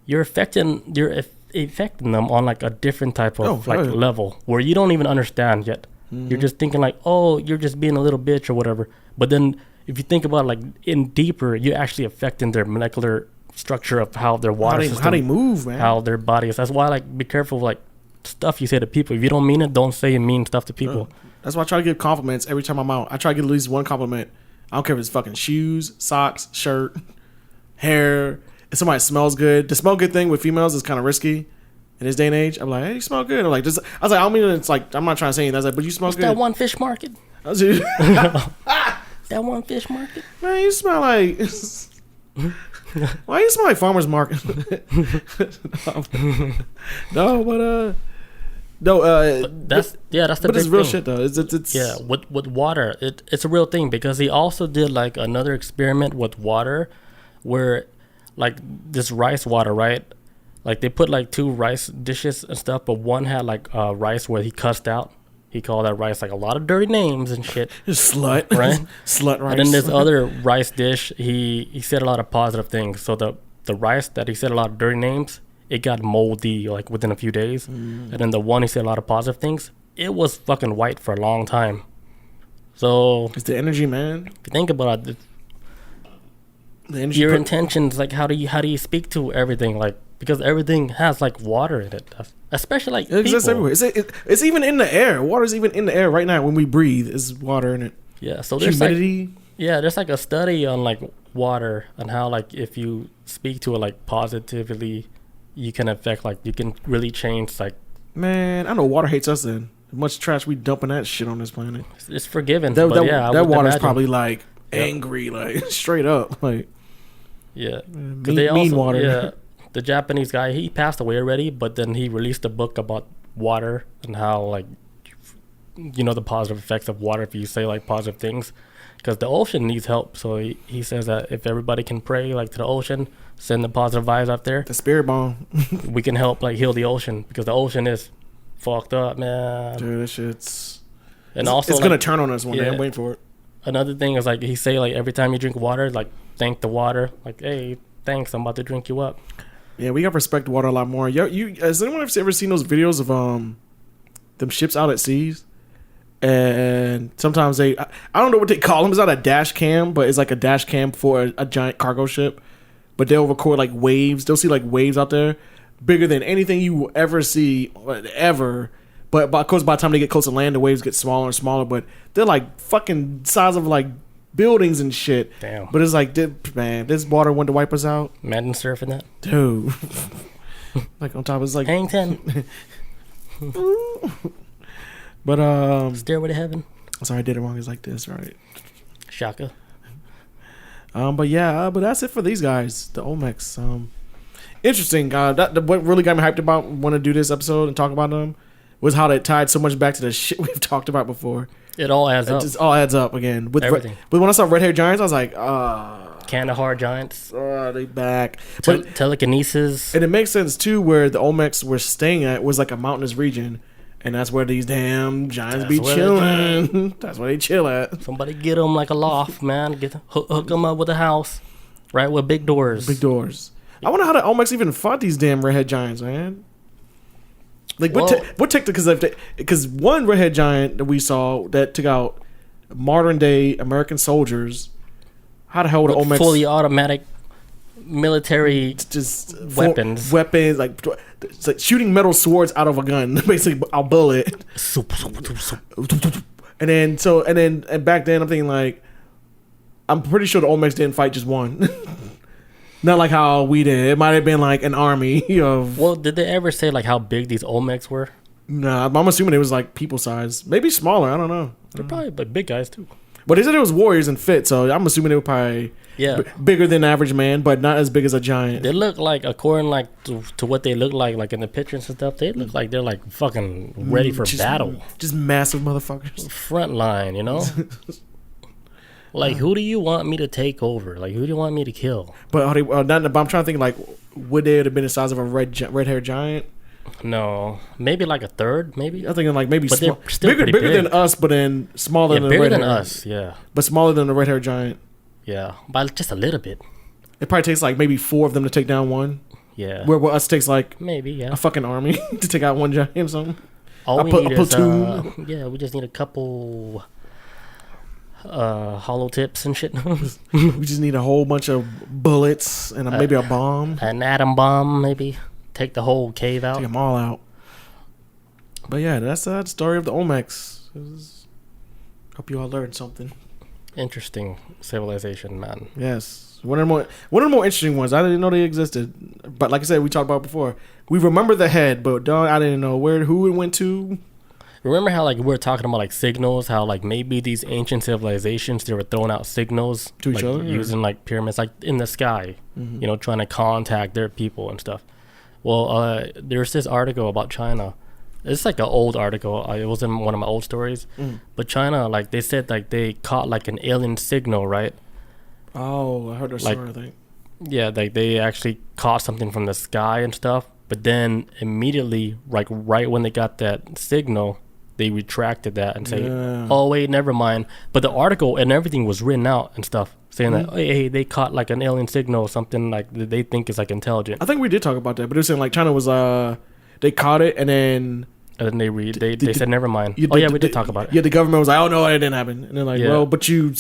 you're affecting them on, like, a different type of level where you don't even understand yet. You're just thinking, like, oh, you're just being a little bitch or whatever. But then if you think about it, like, in deeper, you're actually affecting their molecular structure of how their water system, how they move, man, how their body is. That's why, like, be careful, like, stuff you say to people. If you don't mean it, don't say mean stuff to people. That's why I try to give compliments every time I'm out. I try to get at least one compliment. I don't care if it's fucking shoes, socks, shirt, hair. If somebody smells good, the smell good thing with females is kind of risky in this day and age. I'm like, hey, you smell good. I'm like, I was like, I don't mean it's like, I'm not trying to say anything. I was like, but you smell good. That one fish market. That one fish market. Man, you smell like. Why you smell like farmer's market? That's the but big it's real thing. Shit though. It's yeah, with water, it's a real thing, because he also did, like, another experiment with water, where, like, this rice water, right? Like, they put, like, 2 rice dishes and stuff, but one had, like, rice where he cussed out. He called that rice, like, a lot of dirty names and shit. Slut, right? Slut rice. And then this other rice dish, he said a lot of positive things. So the rice that he said a lot of dirty names, it got moldy, like, within a few days. And then the one he said a lot of positive things, it was fucking white for a long time. So it's the energy, man. If you think about it, the energy your intentions, like, how do you speak to everything, like, because everything has, like, water in it, especially, like, it exists everywhere. It's even in the air. Water's even in the air right now when we breathe. Is water in it? Yeah. So there's humidity. Like, there's, like, a study on, like, water and how, like, if you speak to it, like, positively, you can affect, like, you can really change, like. Man, I know water hates us then. Much trash we dumping that shit on this planet. It's forgiven. That water's imagine. Probably, like, angry, like, straight up, like. Yeah. Mean water. Yeah. The Japanese guy, he passed away already, but then he released a book about water and how, like, you know, the positive effects of water if you say, like, positive things, because the ocean needs help. So he says that if everybody can pray, like, to the ocean, send the positive vibes out there, the spirit bomb, we can help, like, heal the ocean, because the ocean is fucked up, man. Dude, that shit's also it's gonna turn on us one day. I'm waiting for it. Another thing is, like, he say, like, every time you drink water, like, thank the water, like, hey, thanks, I'm about to drink you up. Yeah, we gotta respect water a lot more. Has anyone ever seen those videos of them ships out at seas? And sometimes I don't know what they call them. It's not a dash cam, but it's like a dash cam for a giant cargo ship. But they'll record, like, waves. They'll see, like, waves out there bigger than anything you will ever see ever. But of course, by the time they get close to land, the waves get smaller and smaller. But they're like fucking size of, like, buildings and shit. Damn. But it's like, man, this water wanted to wipe us out. Imagine surfing that. Dude. Like, on top, it's like. Hang 10. But, Stairway to Heaven. Sorry, I did it wrong. It's like this, right? Shaka. But yeah, but that's it for these guys. The Olmecs. Interesting. What really got me hyped about want to do this episode and talk about them was how they tied so much back to the shit we've talked about before. It all adds up. It just all adds up again. With everything. But when I saw Red Hair Giants, I was like, Kandahar Giants. They back. Telekinesis. And it makes sense, too, where the Olmecs were staying at was like a mountainous region. And that's where these damn giants be chilling. That's where they chill at. Somebody get them like a loft, man. Hook them up with a house. Right, with big doors. Big doors. I wonder how the Olmecs even fought these damn redhead giants, man. Like, what technique? Because one redhead giant that we saw that took out modern day American soldiers. How the hell would the Olmecs fully automatic military weapons? Weapons like it's like shooting metal swords out of a gun, basically a bullet. And then back then I'm thinking like, I'm pretty sure the Olmecs didn't fight just one. Not like how we did. It might have been like an army of. Well, did they ever say like how big these Olmecs were? Nah, I'm assuming it was like people size, maybe smaller. I don't know. They're probably like big guys too. But they said it was warriors and fit, so I'm assuming they were probably bigger than average man, but not as big as a giant. They look like, according like to what they look like in the pictures and stuff, they look like they're like fucking ready for battle. Just massive motherfuckers. Front line, you know. Like, who do you want me to take over? Like, who do you want me to kill? But I'm trying to think, like, would they have been the size of a red hair giant? No, maybe like a third, maybe. I'm thinking like maybe But they're still bigger, pretty bigger big. than us, but then smaller Yeah, than the bigger red than hair, us. Yeah, but smaller than the red hair giant. yeah, by just a little bit. It probably takes like maybe 4 of them to take down one. Yeah, Where us takes like maybe. Yeah. a fucking army to take out one giant or something. All a we pl- need a is platoon. yeah, we just need a couple hollow tips and shit. We just need a whole bunch of bullets and maybe a bomb. An atom bomb, maybe. Take the whole cave out. Take them all out. But yeah, that's the story of the Olmecs. Hope you all learned something. Interesting civilization, man. Yes, one of the more interesting ones. I didn't know they existed, but like I said, we talked about before. We remember the head, but dog, I didn't know who it went to. Remember how like we were talking about like signals, how like maybe these ancient civilizations they were throwing out signals To each like, other? using like pyramids like in the sky, Mhm. you know, trying to contact their people and stuff. Well, there's this article about China. It's like an old article. It was in one of my old stories. Mm. But China, like they said, like they caught like an alien signal, right? Oh, I heard that Like- story. I think. Yeah, like they actually caught something from the sky and stuff. But then immediately, like right when they got that signal, they retracted that and say, Yeah. "Oh wait, never mind." But the article and everything was written out and stuff, saying that, Mhm. hey, they caught like an alien signal, something like that they think is like intelligent. I think we did talk about that, but it was saying like China was they caught it and then And then they did- said, "Never mind." you Oh yeah, did- we did did- talk about it. Yeah, the government was like, "Oh no, it didn't happen," and they're like, Yeah. "Well, but you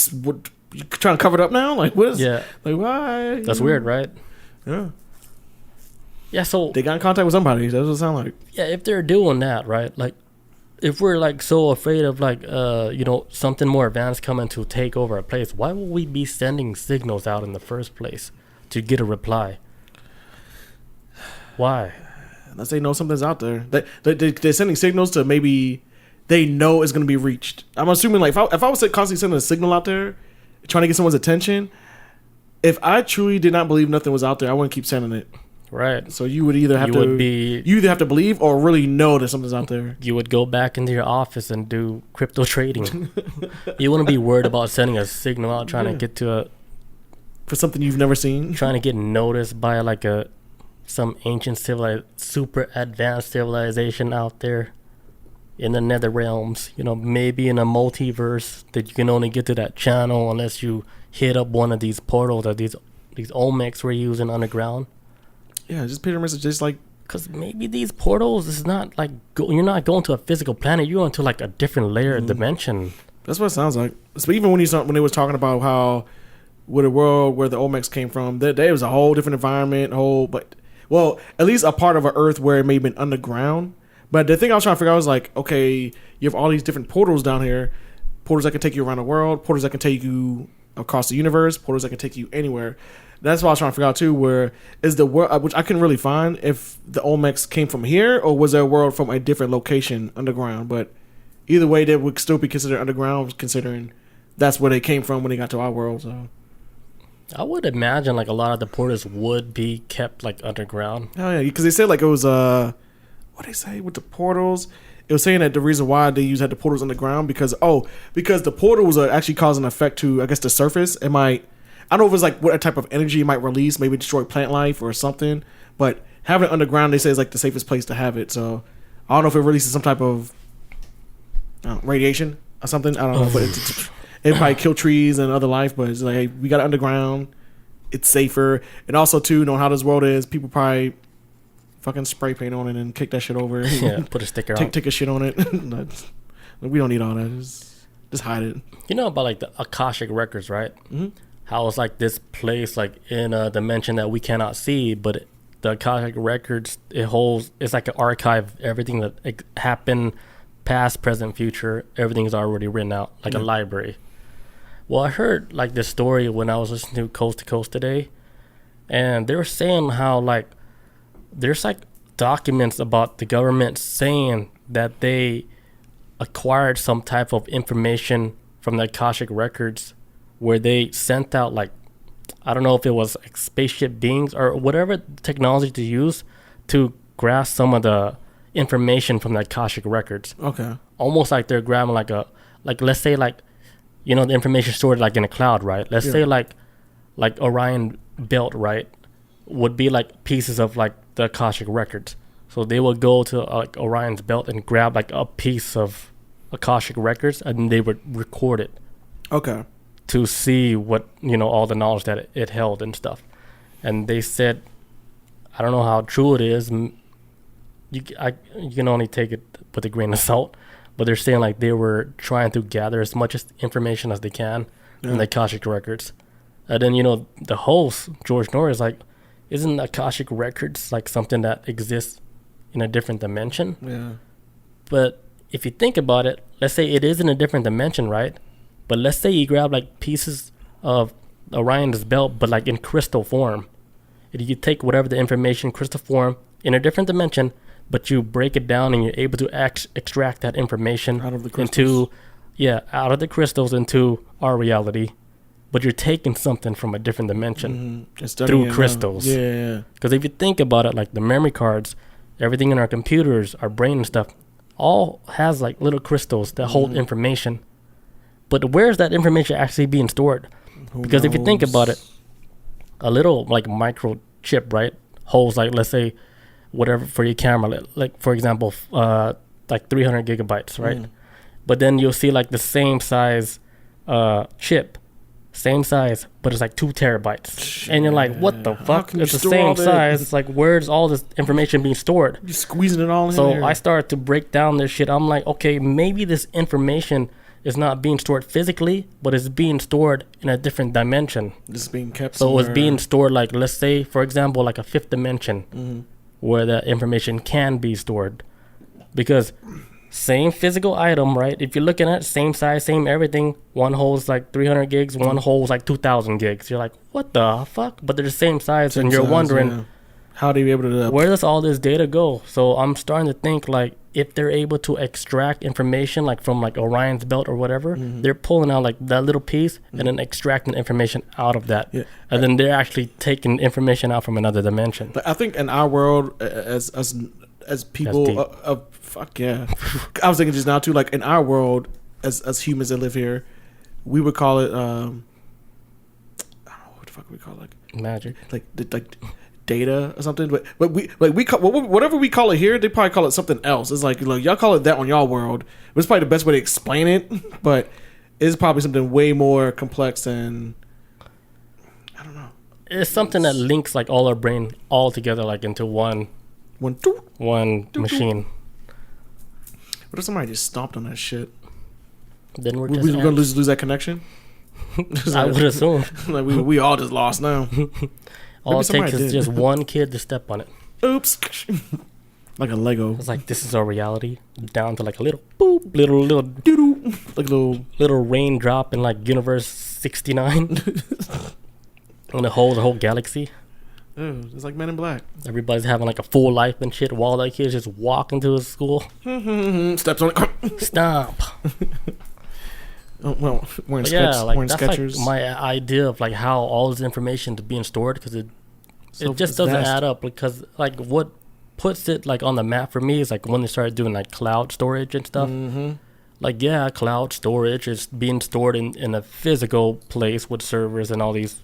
trying to cover it up now? Like what is? Yeah, Like why? that's weird, right? Yeah, Yeah, so they got in contact with somebody. That's what it sounds like. yeah, if they're doing that, right? Like, if we're like so afraid of like you know something more advanced coming to take over a place, why would we be sending signals out in the first place to get a reply? Why? Unless they know something's out there. They're sending signals to maybe they know it's going to be reached. I'm assuming like if I was constantly sending a signal out there, trying to get someone's attention, if I truly did not believe nothing was out there, I wouldn't keep sending it. Right? So you would either have You you either have to believe or really know that something's out there. you would go back into your office and do crypto trading. You wouldn't be worried about sending a signal out trying Yeah. to get to For something you've never seen. trying to get noticed by like some ancient super advanced civilization out there in the nether realms, you know, maybe in a multiverse that you can only get to that channel unless you hit up one of these portals that these Olmecs were using underground. Yeah, just pyramids are just like Because maybe these portals is not like you're not going to a physical planet, you're going to like a different layer dimension. that's what it sounds like. So even when they was talking about how with a world where the Olmecs came from, there was a whole different environment, well, at least a part of our Earth where it may have been underground. But the thing I was trying to figure out was like, okay, you have all these different portals down here, portals that can take you around the world, portals that can take you across the universe, portals that can take you anywhere. That's what I was trying to figure out too. Where is the world? Which I couldn't really find if the Olmecs came from here or was there a world from a different location underground. But either way, they would still be considered underground, considering that's where they came from when they got to our world. So, I would imagine like a lot of the portals would be kept like underground. oh yeah, because they said like it was what they say with the portals. It was saying that the reason why they had the portals underground because the portals are actually causing an effect to I guess the surface. It might. I don't know if it's like what type of energy it might release, maybe destroy plant life or something. But having it underground, they say is like the safest place to have it. So I don't know if it releases some type of radiation or something. I don't know, but it probably kill trees and other life. But it's like hey, we got it underground. It's safer, and also too, knowing how this world is, people probably fucking spray paint on it and kick that shit over. Yeah, put a sticker on. take a shit on it. We don't need all that. Just hide it. You know about like the Akashic records, right? Mhm. How it's like this place like in a dimension that we cannot see, but the Akashic records it's like an archive of everything that happened, past, present, future. Everything is already written out like a library. Well, I heard like this story when I was listening to Coast to Coast today, and they were saying how like there's like documents about the government saying that they acquired some type of information from the Akashic records where they sent out like I don't know if it was like spaceship beings or whatever technology to use to grasp some of the information from the Akashic records. Okay. Almost like they're grabbing like let's say like you know the information stored like in a cloud, right? Let's say like Orion belt, right? Would be like pieces of like the Akashic records. So they would go to like Orion's belt and grab like a piece of Akashic records, and they would record it. Okay. To see what, all the knowledge that it held and stuff. And they said, I don't know how true it is. You can only take it with a grain of salt, but they're saying like they were trying to gather as much information as they can in the Akashic records. And then, the host, George Norris, is like, isn't Akashic records like something that exists in a different dimension? Yeah. But if you think about it, let's say it is in a different dimension, right? But let's say you grab like pieces of Orion's belt, but like in crystal form. You take whatever the information, crystal form, in a different dimension, but you break it down and you're able to extract that information out of the crystals. Out of the crystals into our reality. But you're taking something from a different dimension through crystals. Yeah. Because if you think about it, like the memory cards, everything in our computers, our brain and stuff, all has like little crystals that hold information. But where's that information actually being stored? Because if you think about it, a little like microchip, right, holds like, let's say, whatever for your camera, like for example, like 300 gigabytes, right? But then you'll see like the same size chip, same size, but it's like 2 terabytes. And you're like, what the fuck? It's the same size. It's like, where's all this information being stored? You're squeezing it all in so there. I started to break down this shit. I'm like, okay, maybe this information is not being stored physically, but it's being stored in a different dimension. It's being kept so somewhere. It's being stored like, let's say, for example, like a 5th dimension where that information can be stored. Because same physical item, right? If you're looking at same size, same everything, one holds like 300 gigs, one holds like 2,000 gigs. You're like, what the fuck? But they're the same size, and you're wondering, how do you be able to... where does all this data go? So I'm starting to think like, if they're able to extract information like from like Orion's belt or whatever, they're pulling out like that little piece and then extracting information out of that. Yeah. And then they're actually taking information out from another dimension. But I think in our world, as people, fuck yeah. I was thinking just now too, like in our world, as humans that live here, we would call it, I don't know, what the fuck we call it? Like magic. Like data or something, but we call, whatever we call it here, they probably call it something else. It's like y'all call it that on y'all world. It's probably the best way to explain it, but it's probably something way more complex than, I don't know. It's something that links like all our brain all together, like into one machine. What if somebody just stomped on that shit? Then we're gonna lose that connection. I would assume. Like we all just lost now. All it takes is just one kid to step on it. Oops. Like a Lego. It's like, this is our reality. Down to like a little boop, little doo-doo. Like a little raindrop in like universe 69. And the whole galaxy. Oh, it's like Men in Black. Everybody's having like a full life and shit while that kid's just walking to his school. Steps on it. Stomp. Oh, well, wearing that's Skechers. Like my idea of like how all this information is being stored, because it just doesn't add up. Because like what puts it like on the map for me is like when they started doing like cloud storage and stuff. Like cloud storage is being stored in a physical place with servers and all these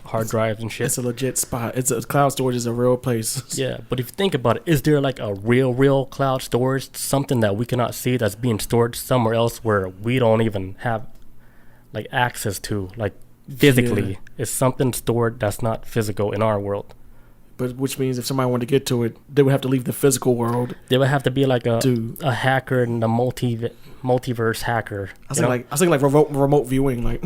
hard drives and shit. It's a legit spot. Cloud storage is a real place. Yeah, but if you think about it, is there like a real cloud storage, something that we cannot see that's being stored somewhere else where we don't even have like access to, like physically? Yeah. Is something stored that's not physical in our world? But which means if somebody wanted to get to it, they would have to leave the physical world. They would have to be like a hacker and a multiverse hacker. I was thinking like remote viewing, like.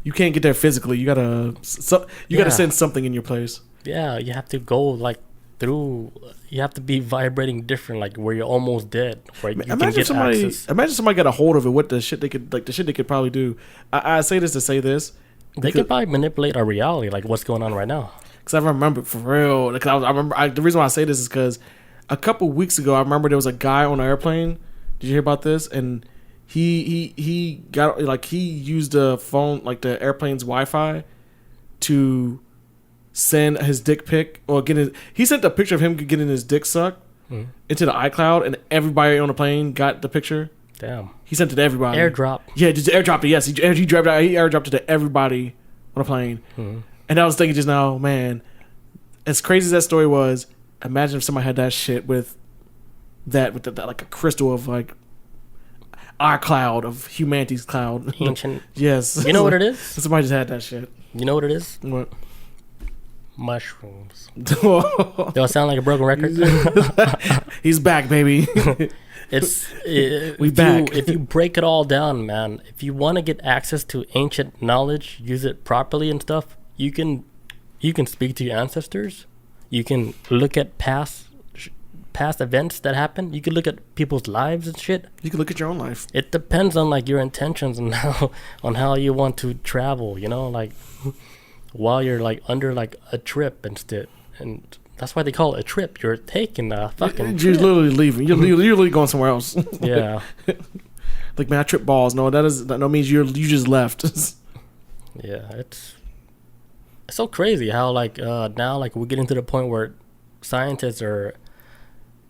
You can't get there physically. You gotta send something in your place. Yeah, you have to go like through. You have to be vibrating different, like where you're almost dead. Right? Imagine somebody got a hold of it. What the shit they could probably do. I say this to say this. They could probably manipulate our reality, like what's going on right now. Because I remember for real. The reason why I say this is because a couple weeks ago, I remember there was a guy on an airplane. Did you hear about this? And he got like he used the phone, like the airplane's Wi-Fi, to send his dick pic or he sent a picture of him getting his dick sucked into the iCloud, and everybody on the plane got the picture. Damn. He sent it to everybody. Airdrop. Yeah, just airdropped it. Yes, he airdropped it to everybody on the plane. And I was thinking just now, man, as crazy as that story was, Imagine if somebody had that shit with that like a crystal of like our cloud of humanity's cloud. Ancient. Yes. You know what it is? Somebody just had that shit. You know what it is? What? Mushrooms. Do I sound like a broken record? He's back, baby. Back. If you break it all down, man, if you want to get access to ancient knowledge, use it properly and stuff, you can speak to your ancestors. You can look at past events that happen. You can look at people's lives and shit. You can look at your own life. It depends on like your intentions and how you want to travel, you know, like while you're like under like a trip and that's why they call it a trip. You're taking a fucking You're trip. literally leaving. You're literally going somewhere else. Yeah. Like, man, I trip balls. No, that means you just left. Yeah, it's so crazy how like now like we're getting to the point where scientists are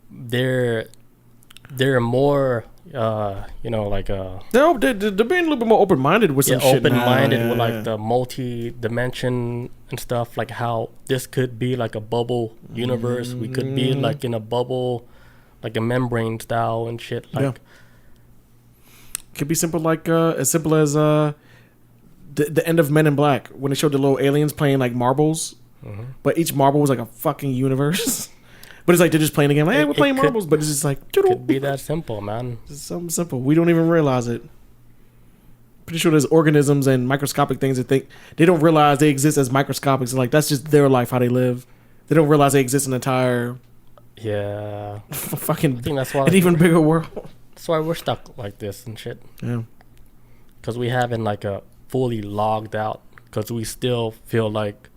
they're more you know like they're being a little bit more open-minded with some shit now. Open-minded with like the multi-dimension and stuff, like how this could be like a bubble universe. We could be like in a bubble, like a membrane style and shit. Like could be simple, like as simple as the end of Men in Black when they showed the little aliens playing like marbles, but each marble was like a fucking universe. But it's like they're just playing a game. Like, hey, we're playing marbles, but it's just like could be that simple, man. It's something simple. We don't even realize it. Pretty sure there's organisms and microscopic things that they don't realize they exist as microscopic. So like that's just their life, how they live. They don't realize they exist in an entire fucking I think that's why an even bigger world. That's why we're stuck like this and shit. Yeah, because we haven't like a fully logged out. Because we still feel like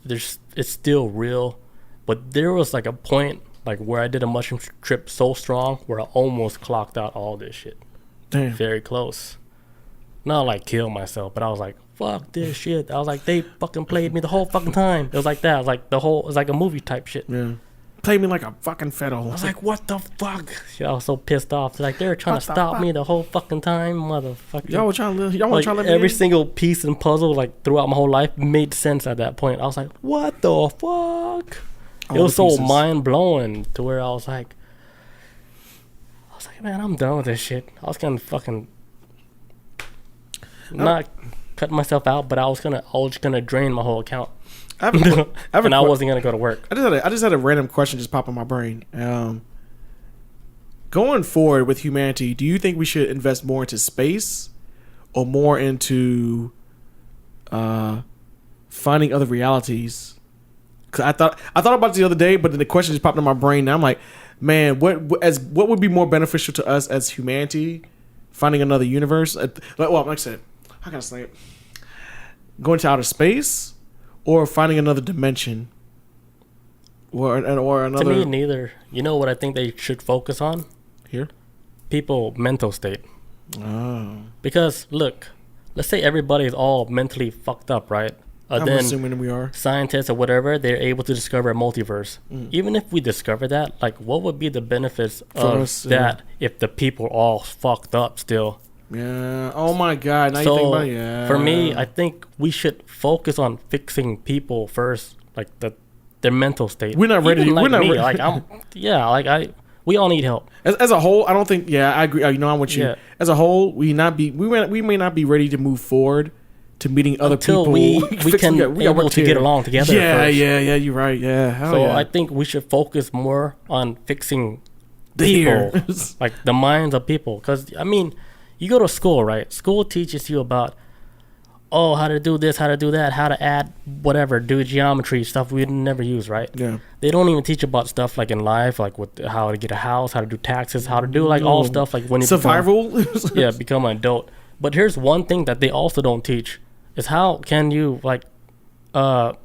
it's still real. But there was like a point like where I did a mushroom trip so strong where I almost clocked out all this shit. Damn. Very close. Not like kill myself, but I was like, fuck this shit. I was like, they fucking played me the whole fucking time. It was like that. It was like a movie type shit. Yeah. Played me like a fucking fiddle. I was like, what the fuck? I was so pissed off. Like they were trying to stop me the whole fucking time, motherfucker. Y'all want to let me every in? single piece and puzzle like throughout my whole life made sense at that point. I was like, what the fuck? It was so mind blowing to where I was like, man, I'm done with this shit. I was gonna fucking not cut myself out, but I was just gonna drain my whole account. I wasn't gonna go to work. I just had a random question just pop in my brain. Going forward with humanity, do you think we should invest more into space or more into finding other realities? Cause I thought about it the other day, but then the question just popped in my brain. Now I'm like, man, what would be more beneficial to us as humanity? Finding another universe? Like I said, how can I say it? Going to outer space or finding another dimension? Or another. To me, neither. You know what I think they should focus on? Here? People mental state. Oh. Because look, let's say everybody's all mentally fucked up, right? I'm then assuming we are. Scientists or whatever, they're able to discover a multiverse. Even if we discover that, like, what would be the benefits of that if the people are all fucked up still? Yeah. Oh my God. Now you think about it. For me, I think we should focus on fixing people first, like their mental state. We're not ready. Even we're not ready. Like we all need help. As a whole, I don't think. Yeah, I agree. You know, I'm with you. Yeah. As a whole, we may not be ready to move forward to meeting other until people. we can be able to get along together. Yeah, you're right. Yeah. So I think we should focus more on fixing people, like the minds of people. Because I mean, you go to school, right? School teaches you about how to do this, how to do that, how to add whatever, do geometry stuff we never use, right? Yeah. They don't even teach about stuff like in life, like with how to get a house, how to do taxes, how to do like all stuff like when you become an adult. But here's one thing that they also don't teach is how can you like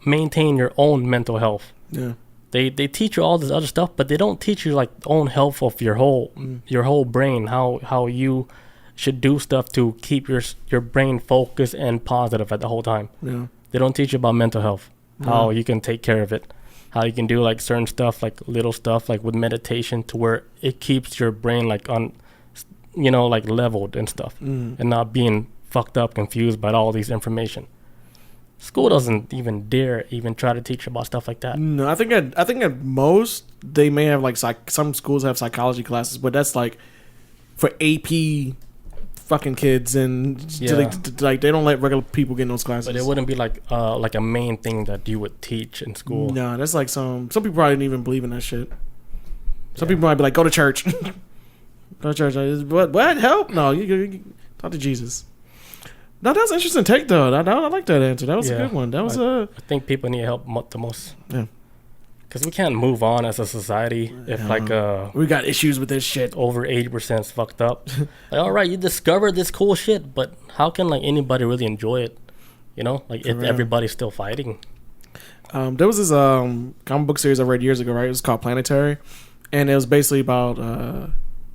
maintain your own mental health. Yeah. They teach you all this other stuff, but they don't teach you like the own health of your whole brain, how you should do stuff to keep your brain focused and positive at the whole time. Yeah. They don't teach you about mental health, how you can take care of it, how you can do like certain stuff, like little stuff like with meditation to where it keeps your brain like on, like leveled and stuff and not being fucked up, confused by all these information. School doesn't even dare even try to teach about stuff like that. No, I think at most they may have like some schools have psychology classes, but that's like for AP fucking kids, and like they don't let regular people get in those classes. But it wouldn't be like a main thing that you would teach in school. No, that's like some people probably didn't even believe in that shit. Some people might be like, go to church. Go to church. What? Help? No, you talk to Jesus. No, that's an interesting take though. I like that answer. That was a good one. That was I think people need help the most. Yeah. Because we can't move on as a society if we got issues with this shit. Over 80% is fucked up. Like, all right, you discovered this cool shit, but how can like anybody really enjoy it? You know, like if everybody's still fighting. There was this comic book series I read years ago, right? It was called Planetary, and it was basically about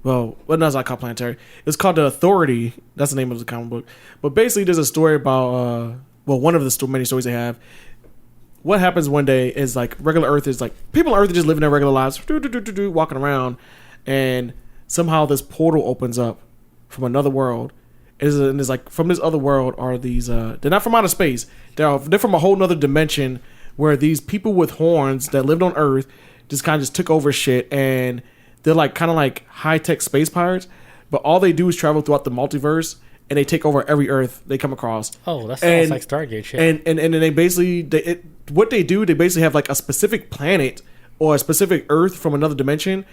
no, it's not called Planetary. It's called The Authority. That's the name of the comic book. But basically, there's a story about one of the many stories they have. What happens one day is like regular Earth is like people on Earth are just living their regular lives, walking around, and somehow this portal opens up from another world. And it's like from this other world are these they're not from outer space. They're from a whole nother dimension where these people with horns that lived on Earth just took over shit, and they're like kind of like high tech space pirates, but all they do is travel throughout the multiverse. And they take over every Earth they come across. Oh, that sounds like Stargate shit. And they basically what they do, they basically have like a specific planet or a specific Earth from another dimension.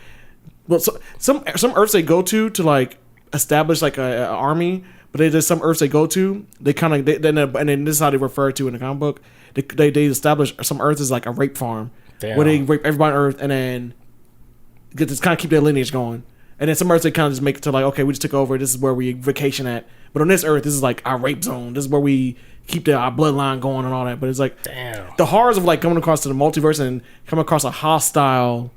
Well, so, some Earths they go to like establish like a army, but there's some Earths they go to, and then this is how they refer to in the comic book. They establish some Earths as like a rape farm. Damn. Where they rape everybody on Earth and then just kind of keep their lineage going. And then some Earths they kind of just make it to like, okay, we just took over. This is where we vacation at. But on this Earth, this is like our rape zone. This is where we keep our bloodline going and all that. But it's like the horrors of like coming across to the multiverse and coming across a hostile,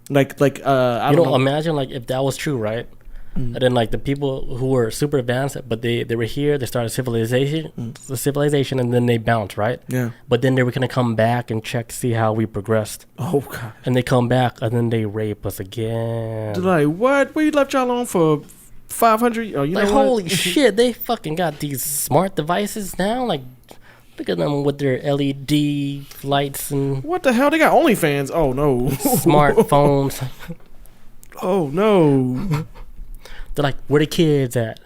I don't know. Imagine like if that was true, right? And then like the people who were super advanced, but they were here, they started the civilization, and then they bounced, right? Yeah. But then they were gonna come back and check, see how we progressed. Oh god. And they come back and then they rape us again. They're like, what? We left y'all alone for 500? Oh, you like know holy shit! They fucking got these smart devices now. Like, look at them with their LED lights and what the hell? They got OnlyFans. Oh no. Smartphones. Oh no. They're like, where the kids at?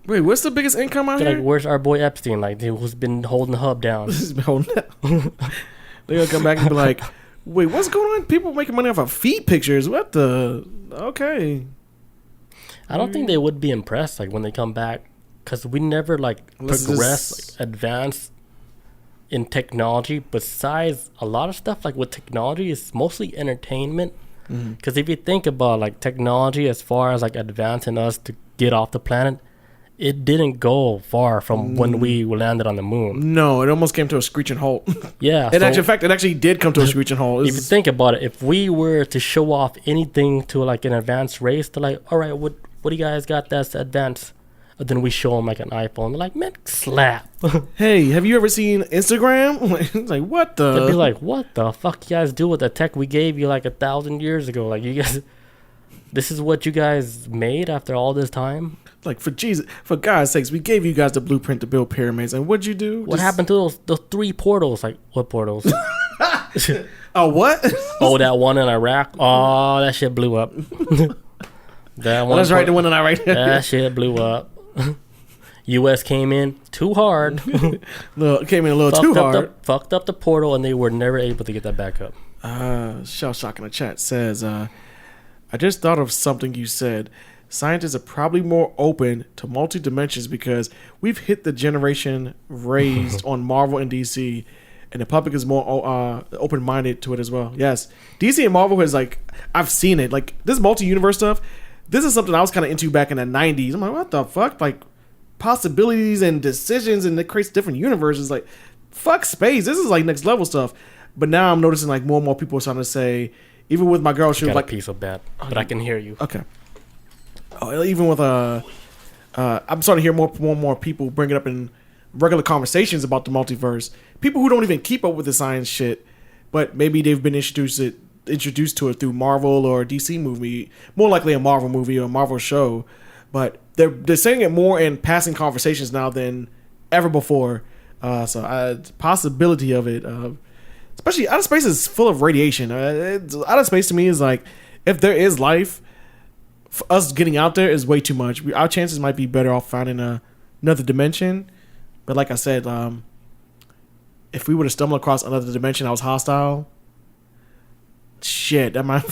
Wait, what's the biggest income out here? Like, where's our boy Epstein? Like, who's been holding the hub down? He's been holding it. They're gonna come back and be like, wait, what's going on? People making money off of feet pictures. What the? Okay. I don't think they would be impressed like when they come back, because we never like progress, like, advance in technology. Besides a lot of stuff like with technology is mostly entertainment. Because if you think about like technology as far as like advancing us to get off the planet, it didn't go far from when we landed on the moon. No, it almost came to a screeching halt. Yeah. In fact, it actually did come to a screeching halt. If you think about it, if we were to show off anything to like an advanced race, they're like, all right, what do you guys got that's advanced? And then we show them like an iPhone. They're like, man, slap. Hey, have you ever seen Instagram? It's like, what the? They'd be like, what the fuck you guys do with the tech we gave you like 1,000 years ago? Like, you guys, this is what you guys made after all this time? Like, for God's sakes, we gave you guys the blueprint to build pyramids, and what'd you do? What happened to those 3 portals? Like, what portals? Oh, what? Oh, that one in Iraq? Oh, that shit blew up. That one. That's right, the one in Iraq. That shit blew up. U.S. came in too hard. Came in a little too hard. Fucked up the portal, and they were never able to get that back up. Shell Shock in the chat says, I just thought of something you said. Scientists are probably more open to multi-dimensions because we've hit the generation raised on Marvel and DC, and the public is more open-minded to it as well. Yes. DC and Marvel is like, I've seen it. Like, this multi-universe stuff, this is something I was kind of into back in the 90s. I'm like, what the fuck? Like, possibilities and decisions, and it creates different universes. Like, fuck space. This is like next level stuff. But now I'm noticing like more and more people are starting to say, even with my girl, she was like, a piece of that, but I can hear you. Okay. Oh, even with I'm starting to hear more and more people bring it up in regular conversations about the multiverse. People who don't even keep up with the science shit, but maybe they've been introduced to it through Marvel or DC movie, more likely a Marvel movie or a Marvel show. But they're saying it more in passing conversations now than ever before. Possibility of it, especially outer space is full of radiation. Outer space to me is like, if there is life, for us getting out there is way too much. Our chances might be better off finding another dimension. But like I said, if we were to stumble across another dimension that was hostile, shit, that might.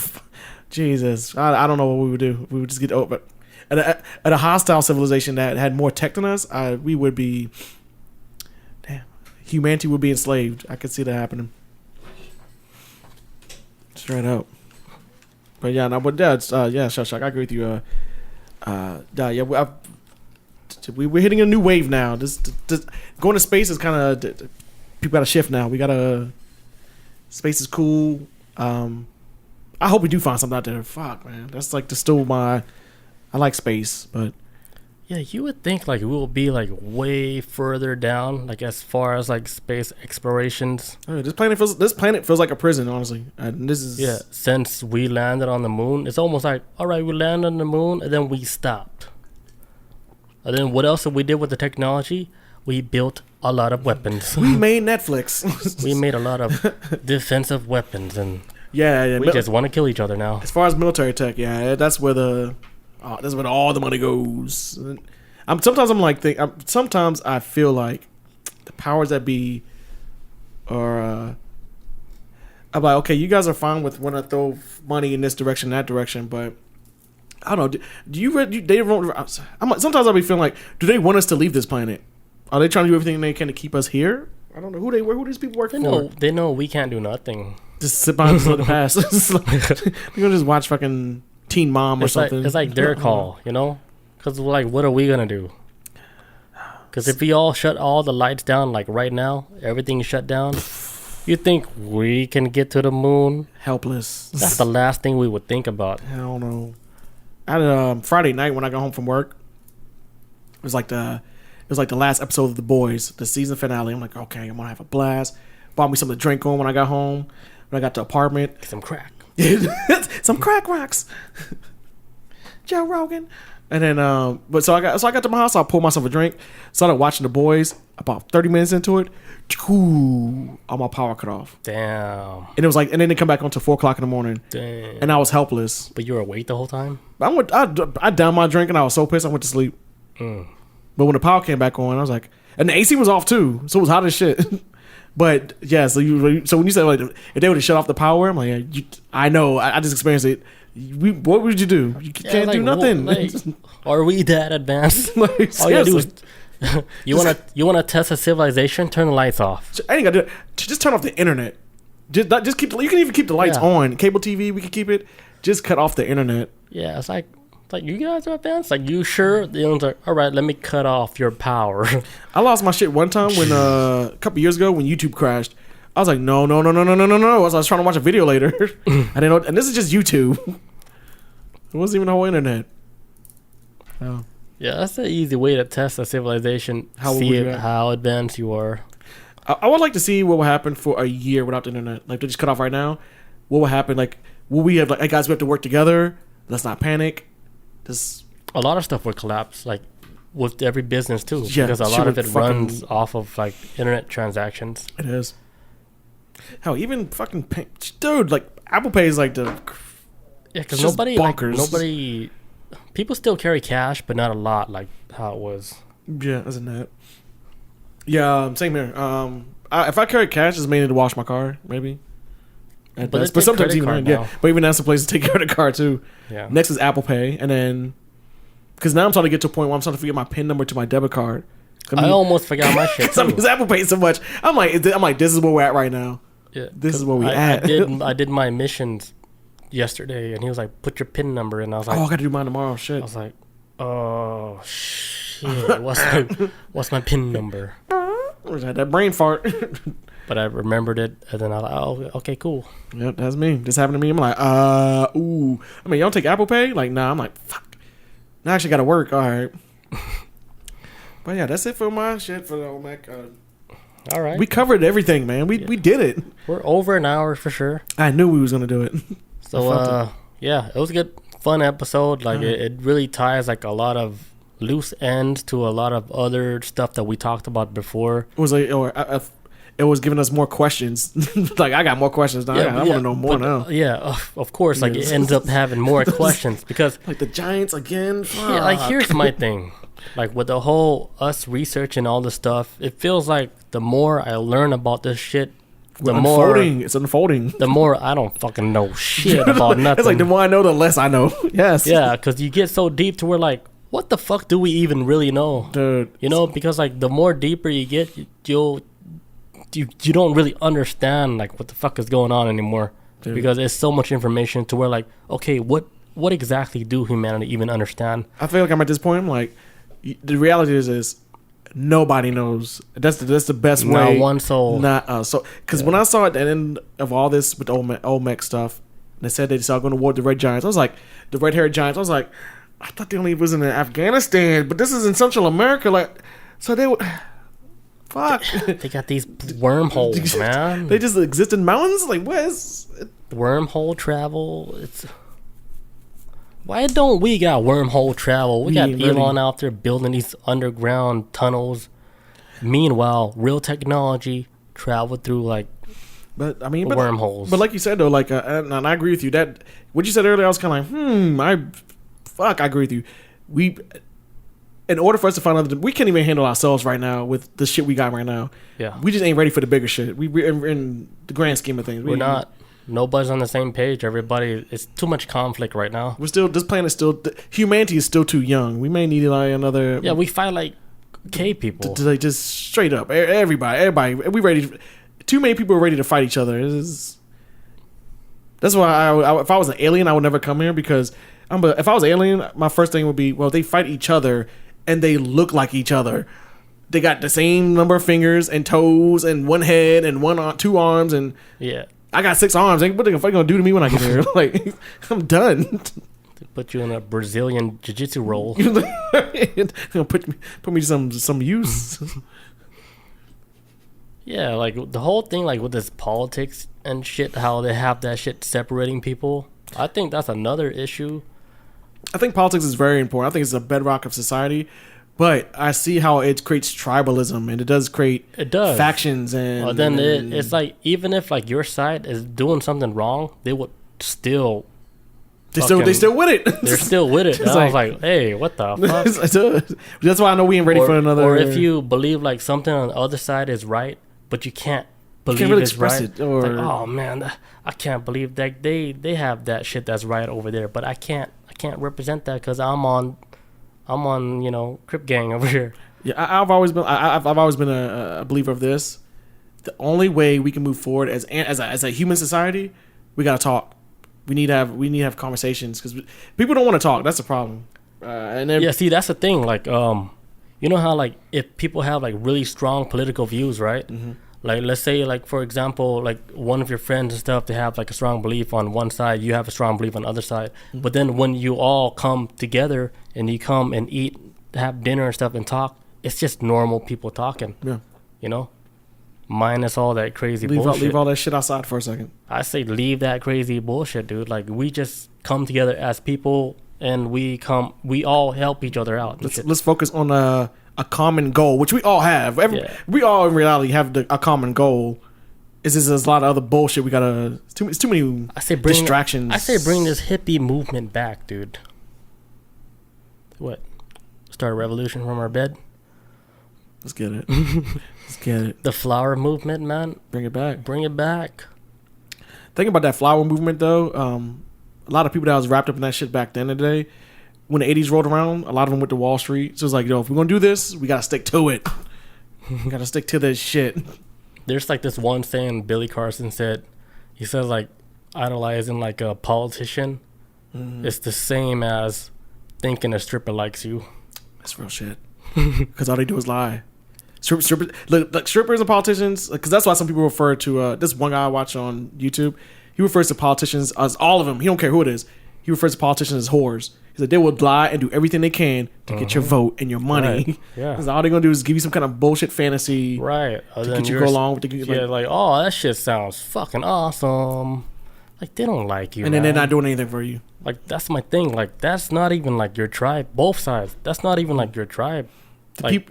Jesus, I don't know what we would do. We would just get over. At a hostile civilization that had more tech than us, we would be. Damn, humanity would be enslaved. I could see that happening. Straight up. But yeah, no, but that's yeah, Shock. I agree with you. Yeah, we're hitting a new wave now. This going to space is kind of people got to shift now. We gotta. Space is cool. I hope we do find something out there. Fuck, man, that's like still my. I like space, but yeah, you would think like we will be like way further down, like as far as like space explorations. This planet feels like a prison, honestly. And this is since we landed on the moon, it's almost like, all right, we landed on the moon and then we stopped. And then what else we did with the technology? We built a lot of weapons. We made Netflix. We made a lot of defensive weapons, and yeah. We just want to kill each other now. As far as military tech, yeah, that's where all the money goes. Sometimes I feel like the powers that be are. I'm like, okay, you guys are fine with when I throw money in this direction, that direction, but I don't know. Sometimes I'll be feeling like, do they want us to leave this planet? Are they trying to do everything they can to keep us here? I don't know who these people work for. They know we can't do nothing. Just sit behind the past. They're gonna just watch fucking Teen Mom or something. It's like their call, you know? Because like, what are we gonna do? Because if we all shut all the lights down, like right now, everything's shut down. You think we can get to the moon? Helpless. That's the last thing we would think about. Hell no. I had Friday night when I got home from work. It was like the last episode of The Boys, the season finale. I'm like, okay, I'm gonna have a blast. Bought me something to drink on when I got home. When I got to the apartment, some crack, some crack rocks. Joe Rogan. And then, so I got to my house. I pulled myself a drink. Started watching The Boys. About 30 minutes into it, all my power cut off. Damn. And it was like, and then they come back on to 4:00 in the morning. Damn. And I was helpless. But you were awake the whole time. I downed my drink and I was so pissed I went to sleep. But when the power came back on, I was like, and the AC was off too, so it was hot as shit. But yeah, so when you said like if they would have shut off the power, I'm like, yeah, I know, I just experienced it. What would you do? You can't do nothing. Are we that advanced? All you do is you want to test a civilization? Turn the lights off. I ain't gotta do it. Just turn off the internet. Just keep. You can even keep the lights on. Cable TV, we can keep it. Just cut off the internet. Yeah, it's like you guys are advanced. Like, you sure? The owner's like, all right, let me cut off your power. I lost my shit one time when a couple years ago when YouTube crashed. I was like, no. I was trying to watch a video later. I didn't know, and this is just YouTube. It wasn't even the whole internet. Oh. Yeah, that's an easy way to test a civilization. How advanced you are. I would like to see what will happen for a year without the internet. Like, they just cut off right now. What will happen? Like, will we have like, hey guys, we have to work together. Let's not panic. A lot of stuff would collapse, like with every business too, yeah, because a lot of it runs off of like internet transactions. It is. Hell, even fucking dude, like Apple Pay is like the because nobody people still carry cash, but not a lot like how it was. Yeah, isn't that? Yeah, same here. If I carry cash, it's mainly to wash my car, maybe. But sometimes even but even that's a place to take care of the car too. Yeah. Next is Apple Pay, and then because now I'm starting to get to a point where I'm starting to forget my PIN number to my debit card. I almost forgot my shit too. Because Apple Pay so much, I'm like, this is where we're at right now. Yeah, this is where we at. I did my missions yesterday, and he was like, "Put your PIN number," and I was like, "Oh, I got to do mine tomorrow." Shit. I was like, "Oh shit, what's my PIN number?" I had that brain fart. But I remembered it, and then I was like, "Oh, okay, cool." Yep, that's me. This happened to me. I'm like, ooh. I mean, y'all take Apple Pay? Like, nah. I'm like, fuck. Now I actually got to work. All right. But yeah, that's it for my shit for the Olmec. All right. We covered everything, man. We did it. We're over an hour for sure. I knew we was gonna do it. So yeah, it was a good, fun episode. Like it really ties like a lot of loose ends to a lot of other stuff that we talked about before. It was like, it was giving us more questions. Like, I got more questions now. I want to know more now. Yeah, of course. Like, it ends up having more questions because, like, the Giants again. Fuck. Yeah, like, here's my thing. Like, with the whole us researching all this stuff, it feels like the more I learn about this shit, the more it's unfolding. The more I don't fucking know shit about nothing. It's like the more I know, the less I know. Yes. Yeah, because you get so deep to where, like, what the fuck do we even really know? Dude. You know, because, like, the more deeper you get, you don't really understand, like, what the fuck is going on anymore. Dude. Because there's so much information to where, like, okay, what exactly do humanity even understand? I feel like I'm at this point, I'm like, the reality is nobody knows. That's the best way. Not one soul. Not so. Because when I saw at the end of all this with Olmec stuff, they said they saw going to war with the Red Giants. I was like, the red-haired Giants. I was like, I thought they only was in Afghanistan, but this is in Central America. Like, so they would. Fuck. They got these wormholes, man. They just exist in mountains. Like, what is wormhole travel? It's. Why don't we got wormhole travel? We got Elon out there building these underground tunnels. Meanwhile, real technology traveled through like wormholes. But like you said though, like and I agree with you. That what you said earlier, I was kind of like, I agree with you. In order for us to find out, we can't even handle ourselves right now with the shit we got right now. Yeah, we just ain't ready for the bigger shit. We're in the grand scheme of things. We're not. Nobody's on the same page. Everybody, it's too much conflict right now. This planet humanity is still too young. We may need like another. Yeah, we fight like cave people. Like just straight up, everybody. We ready. Too many people are ready to fight each other. That's why if I was an alien, I would never come here because if I was an alien, my first thing would be, well, they fight each other and they look like each other. They got the same number of fingers and toes and one head and two arms and yeah. I got 6 arms. What are they gonna do to me when I get here? Like, I'm done. They put you in a Brazilian jiu-jitsu role. Gonna put me some use. Yeah, like the whole thing, like with this politics and shit, how they have that shit separating people. I think that's another issue. I think politics is very important. I think it's a bedrock of society. But I see how it creates tribalism, and it does create factions, and well, then it's like even if like your side is doing something wrong, they would still. They still with it. They're still with it. I was like, hey, what the fuck? That's why I know we ain't ready for another. Or if you believe like something on the other side is right, but you can't believe it's right. It's like, oh man, I can't believe that they have that shit that's right over there, but I can't represent that because I'm on Crip Gang over here. Yeah, I've always been a believer of this. The only way we can move forward as a human society, we gotta talk. We need to have conversations because people don't want to talk. That's the problem. See, that's the thing. Like, you know how like if people have like really strong political views, right? Mm-hmm. Like, let's say, like for example, like one of your friends and stuff, they have like a strong belief on one side, you have a strong belief on the other side. Mm-hmm. But then when you all come together and you come and eat, have dinner and stuff and talk, it's just normal people talking. Yeah. You know? Minus all that crazy bullshit. Leave all that shit outside for a second. I say leave that crazy bullshit, dude. Like, we just come together as people and we all help each other out. Let's focus on a common goal, which we all have. We all in reality have a common goal. It's just there's a lot of other bullshit. It's too many distractions. I say bring this hippie movement back, dude. What? Start a revolution from our bed? Let's get it. Let's get it. The flower movement, man. Bring it back. Bring it back. Think about that flower movement, though. A lot of people that was wrapped up in that shit back then today, when the 80s rolled around, a lot of them went to Wall Street. So it's like, if we're going to do this, we got to stick to it. We got to stick to this shit. There's like this one saying Billy Carson said. He says like idolizing like a politician is the same as thinking a stripper likes you. That's real shit. Because all they do is lie. Strippers and politicians, because that's why some people refer to this one guy I watch on YouTube. He refers to politicians as all of them. He don't care who it is. He refers to politicians as whores. He said they will lie and do everything they can to get your vote and your money. Right. Yeah. Because all they're gonna do is give you some kind of bullshit fantasy, right? To get you go along with the like, oh, that shit sounds fucking awesome. Like, they don't like you, and then man. they're not doing anything for you. Like, that's my thing. Like, that's not even like your tribe. Both sides. That's not even like your tribe. The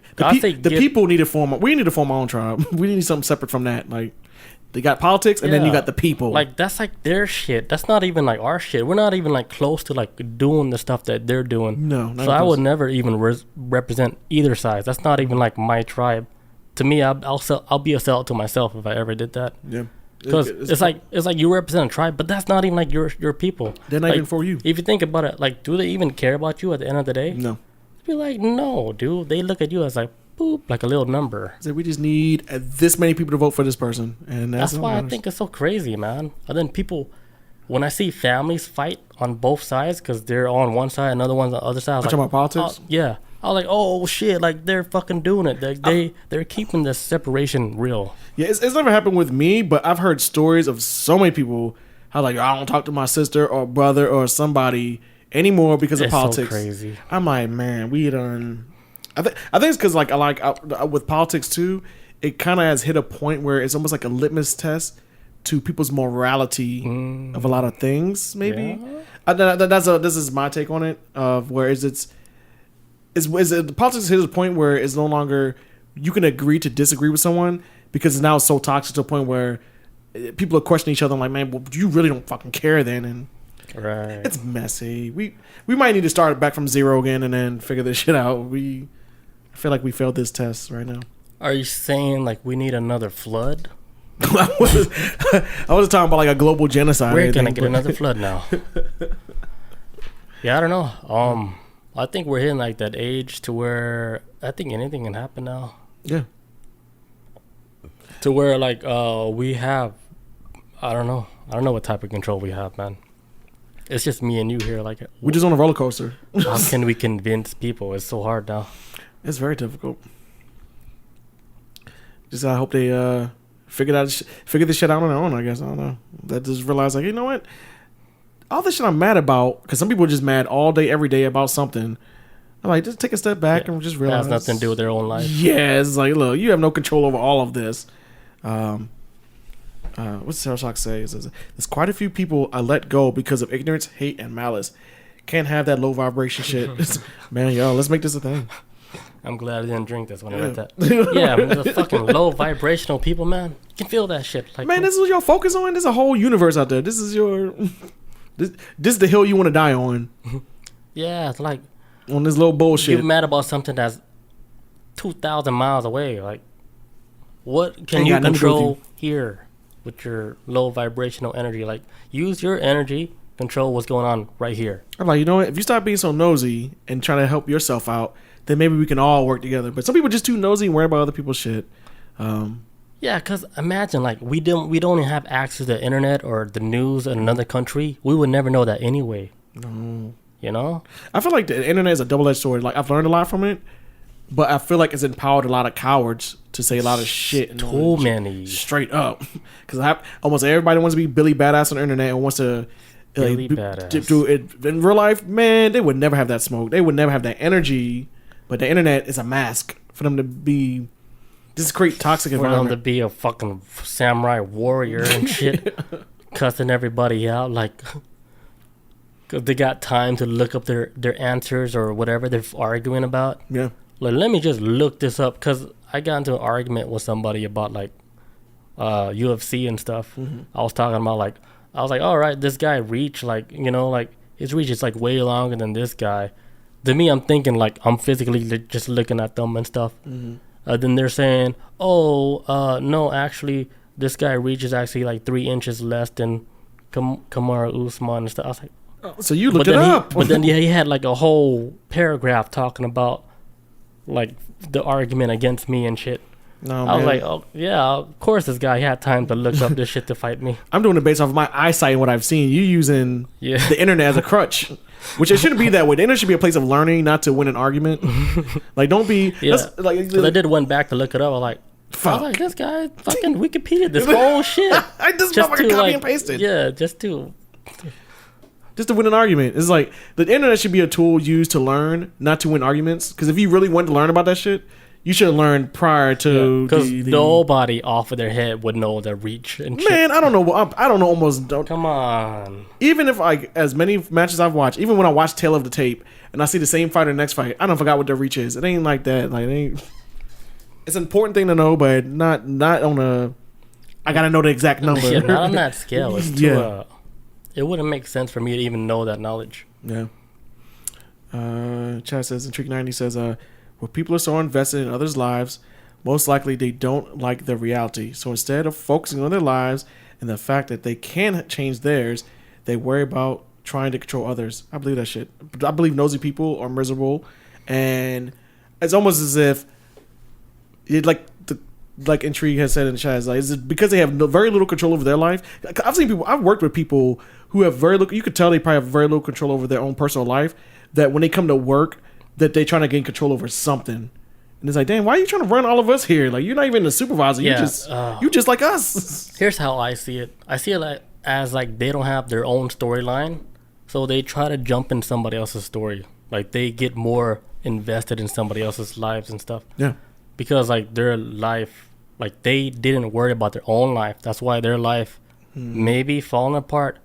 people need to form. We need to form our own tribe. We need something separate from that. Like, they got politics, and then you got the people. Like, that's like their shit. That's not even like our shit. We're not even like close to like doing the stuff that they're doing. No, so I would never even represent either side. That's not even like my tribe. To me, I'll be a sell to myself if I ever did that. Yeah. Because it's like you represent a tribe, but that's not even like your people. They're not like, even for you. If you think about it, like, do they even care about you at the end of the day? No. Be like, no, dude. They look at you as like, boop, like a little number. So we just need this many people to vote for this person, and that's why I think it's so crazy, man. And then people, when I see families fight on both sides because they're on one side, another one's on the other side. Talking about politics? Yeah. I was like, oh shit, like they're fucking doing it. They're keeping the separation real. Yeah, it's never happened with me, but I've heard stories of so many people how like I don't talk to my sister or brother or somebody anymore because of politics. So crazy. I'm like, man, we done. I think it's because like with politics too, it kind of has hit a point where it's almost like a litmus test to people's morality of a lot of things. Maybe this is my take on it. Of where politics hit a point where it's no longer you can agree to disagree with someone because it's now so toxic to a point where people are questioning each other. I'm like, man, well, you really don't fucking care then, and right, it's messy. We might need to start back from zero again and then figure this shit out. I feel like we failed this test right now. Are you saying like we need another flood? I was talking about like a global genocide. We're gonna get another flood now. Yeah, I don't know. I think we're hitting like that age to where I think anything can happen now. Yeah. To where like we have, I don't know what type of control we have, man. It's just me and you here. Like we're just on a roller coaster. How can we convince people? It's so hard now. It's very difficult. Just I hope they figure this shit out on their own. I guess I don't know. That just realize like, you know what, all this shit I'm mad about, because some people are just mad all day every day about something. I'm like, just take a step back and just realize it has nothing to do with their own life. Yeah, it's like, look, you have no control over all of this. What's Sarah Shock say? It says, there's quite a few people I let go because of ignorance, hate, and malice. Can't have that low vibration shit. Man, y'all, let's make this a thing. I'm glad I didn't drink this when I read that. Yeah, the fucking low vibrational people, man. You can feel that shit. Like, man, this is what y'all focus on. There's a whole universe out there. This is this is the hill you want to die on. Yeah, it's like on this little bullshit. You're mad about something that's 2,000 miles away. Like, what can you control here with your low vibrational energy? Like, use your energy, control what's going on right here. I'm like, you know what? If you stop being so nosy and trying to help yourself out, then maybe we can all work together. But some people are just too nosy and worry about other people's shit. Yeah, because imagine, like, we don't even have access to the internet or the news in another country. We would never know that anyway. No. You know? I feel like the internet is a double-edged sword. Like, I've learned a lot from it, but I feel like it's empowered a lot of cowards to say a lot of shit. Too many. Straight up. Because almost everybody wants to be Billy Badass on the internet and wants to do it. In real life, man, they would never have that smoke. They would never have that energy. But the internet is a mask for them to be... Just create toxic environment. For them to be a fucking samurai warrior and shit. Cussing everybody out, like... Because they got time to look up their answers or whatever they're arguing about. Yeah. Like, let me just look this up. Because I got into an argument with somebody about, like, UFC and stuff. Mm-hmm. I was talking about, like... I was like, all right, this guy reach, like, you know, like... His reach is, like, way longer than this guy. To me, I'm thinking, like, I'm physically just looking at them and stuff. Mm-hmm. Then they're saying, no, actually, this guy reach is actually, like, 3 inches less than Kamaru Usman and stuff. I was like... So you looked it up. But then he had like a whole paragraph talking about like the argument against me and shit. No, I was like, oh yeah, of course this guy had time to look up this shit to fight me. I'm doing it based off of my eyesight and what I've seen. You using the internet as a crutch, which it shouldn't be that way. The internet should be a place of learning, not to win an argument. Like, don't be. Yeah. Like, I went back to look it up. I was like, this guy fucking Wikipedia this whole shit. I just fucking copy and pasted. Yeah, just to win an argument. It's like the internet should be a tool used to learn, not to win arguments. Because if you really want to learn about that shit, you should learn prior to because nobody off of their head would know the reach and shit. Man, I don't know. I don't know. Almost don't. Come on. Even if as many matches I've watched, even when I watch tail of the tape and I see the same fighter next fight, I don't forgot what their reach is. It ain't like that. Like it ain't. It's an important thing to know, but not on a. I gotta know the exact number. Yeah, not on that scale. It's too. It wouldn't make sense for me to even know that knowledge. Yeah. Chad says, and Trick 90 says, where people are so invested in others' lives, most likely they don't like their reality. So instead of focusing on their lives and the fact that they can change theirs, they worry about trying to control others. I believe that shit. I believe nosy people are miserable, and it's almost as if it like Intrigue has said in the chat, is like, is it because they have very little control over their life? I've worked with people who have very little, you could tell they probably have very little control over their own personal life, that when they come to work, that they're trying to gain control over something. And it's like, damn, why are you trying to run all of us here? Like, you're not even the supervisor. Yeah, you just like us. Here's how I see it. I see it as like they don't have their own storyline, so they try to jump in somebody else's story. Like, they get more invested in somebody else's lives and stuff. Yeah. Because, like, their life, like, they didn't worry about their own life. That's why their life maybe falling apart.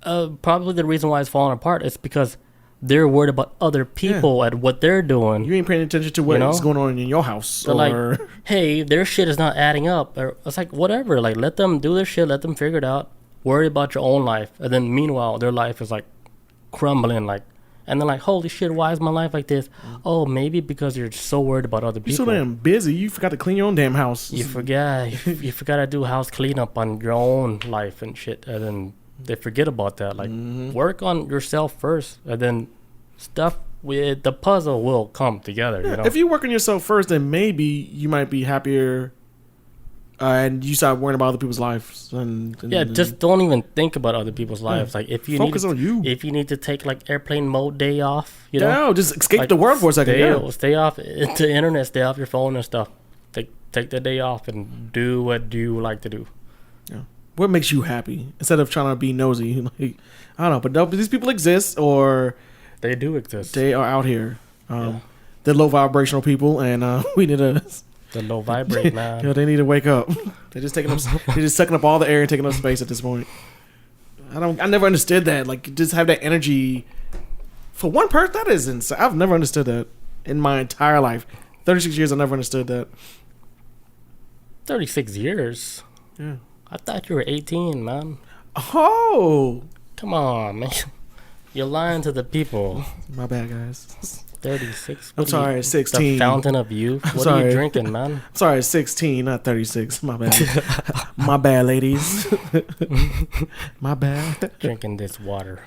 Probably the reason why it's falling apart is because they're worried about other people and what they're doing. You ain't paying attention to what's going on in your house. So like, hey, their shit is not adding up. Or it's like, whatever. Like, let them do their shit. Let them figure it out. Worry about your own life. And then meanwhile, their life is like crumbling. Like, and they're like, holy shit, why is my life like this? Oh, maybe because you're so worried about other people. You're so damn busy. You forgot to clean your own damn house. You forgot to do house cleanup on your own life and shit. And then they forget about that. Like, work on yourself first, and then stuff with the puzzle will come together. Yeah, you know? If you work on yourself first, then maybe you might be happier, and you start worrying about other people's lives. And just don't even think about other people's lives. Like, if you focus on you. If you need to take like airplane mode day off, you know, just escape the world for a second. Stay off the internet. Stay off your phone and stuff. Take the day off and do what you like to do. Yeah. What makes you happy instead of trying to be nosy? Like, I don't know, but these people exist, or they do exist. They are out here. They're low vibrational people, and we need to. The low vibrate, man. They need to wake up. They're just sucking up all the air and taking up space at this point. I never understood that. Like, just have that energy for one person. That is insane. I've never understood that in my entire life. 36 years, I never understood that. 36 years. Yeah. I thought you were 18, man. Oh, come on, man. You're lying to the people. My bad, guys. 36. I'm sorry, 16. The fountain of youth. What are you drinking, man? I'm sorry, 16, not 36. My bad. My bad, ladies. My bad. Drinking this water.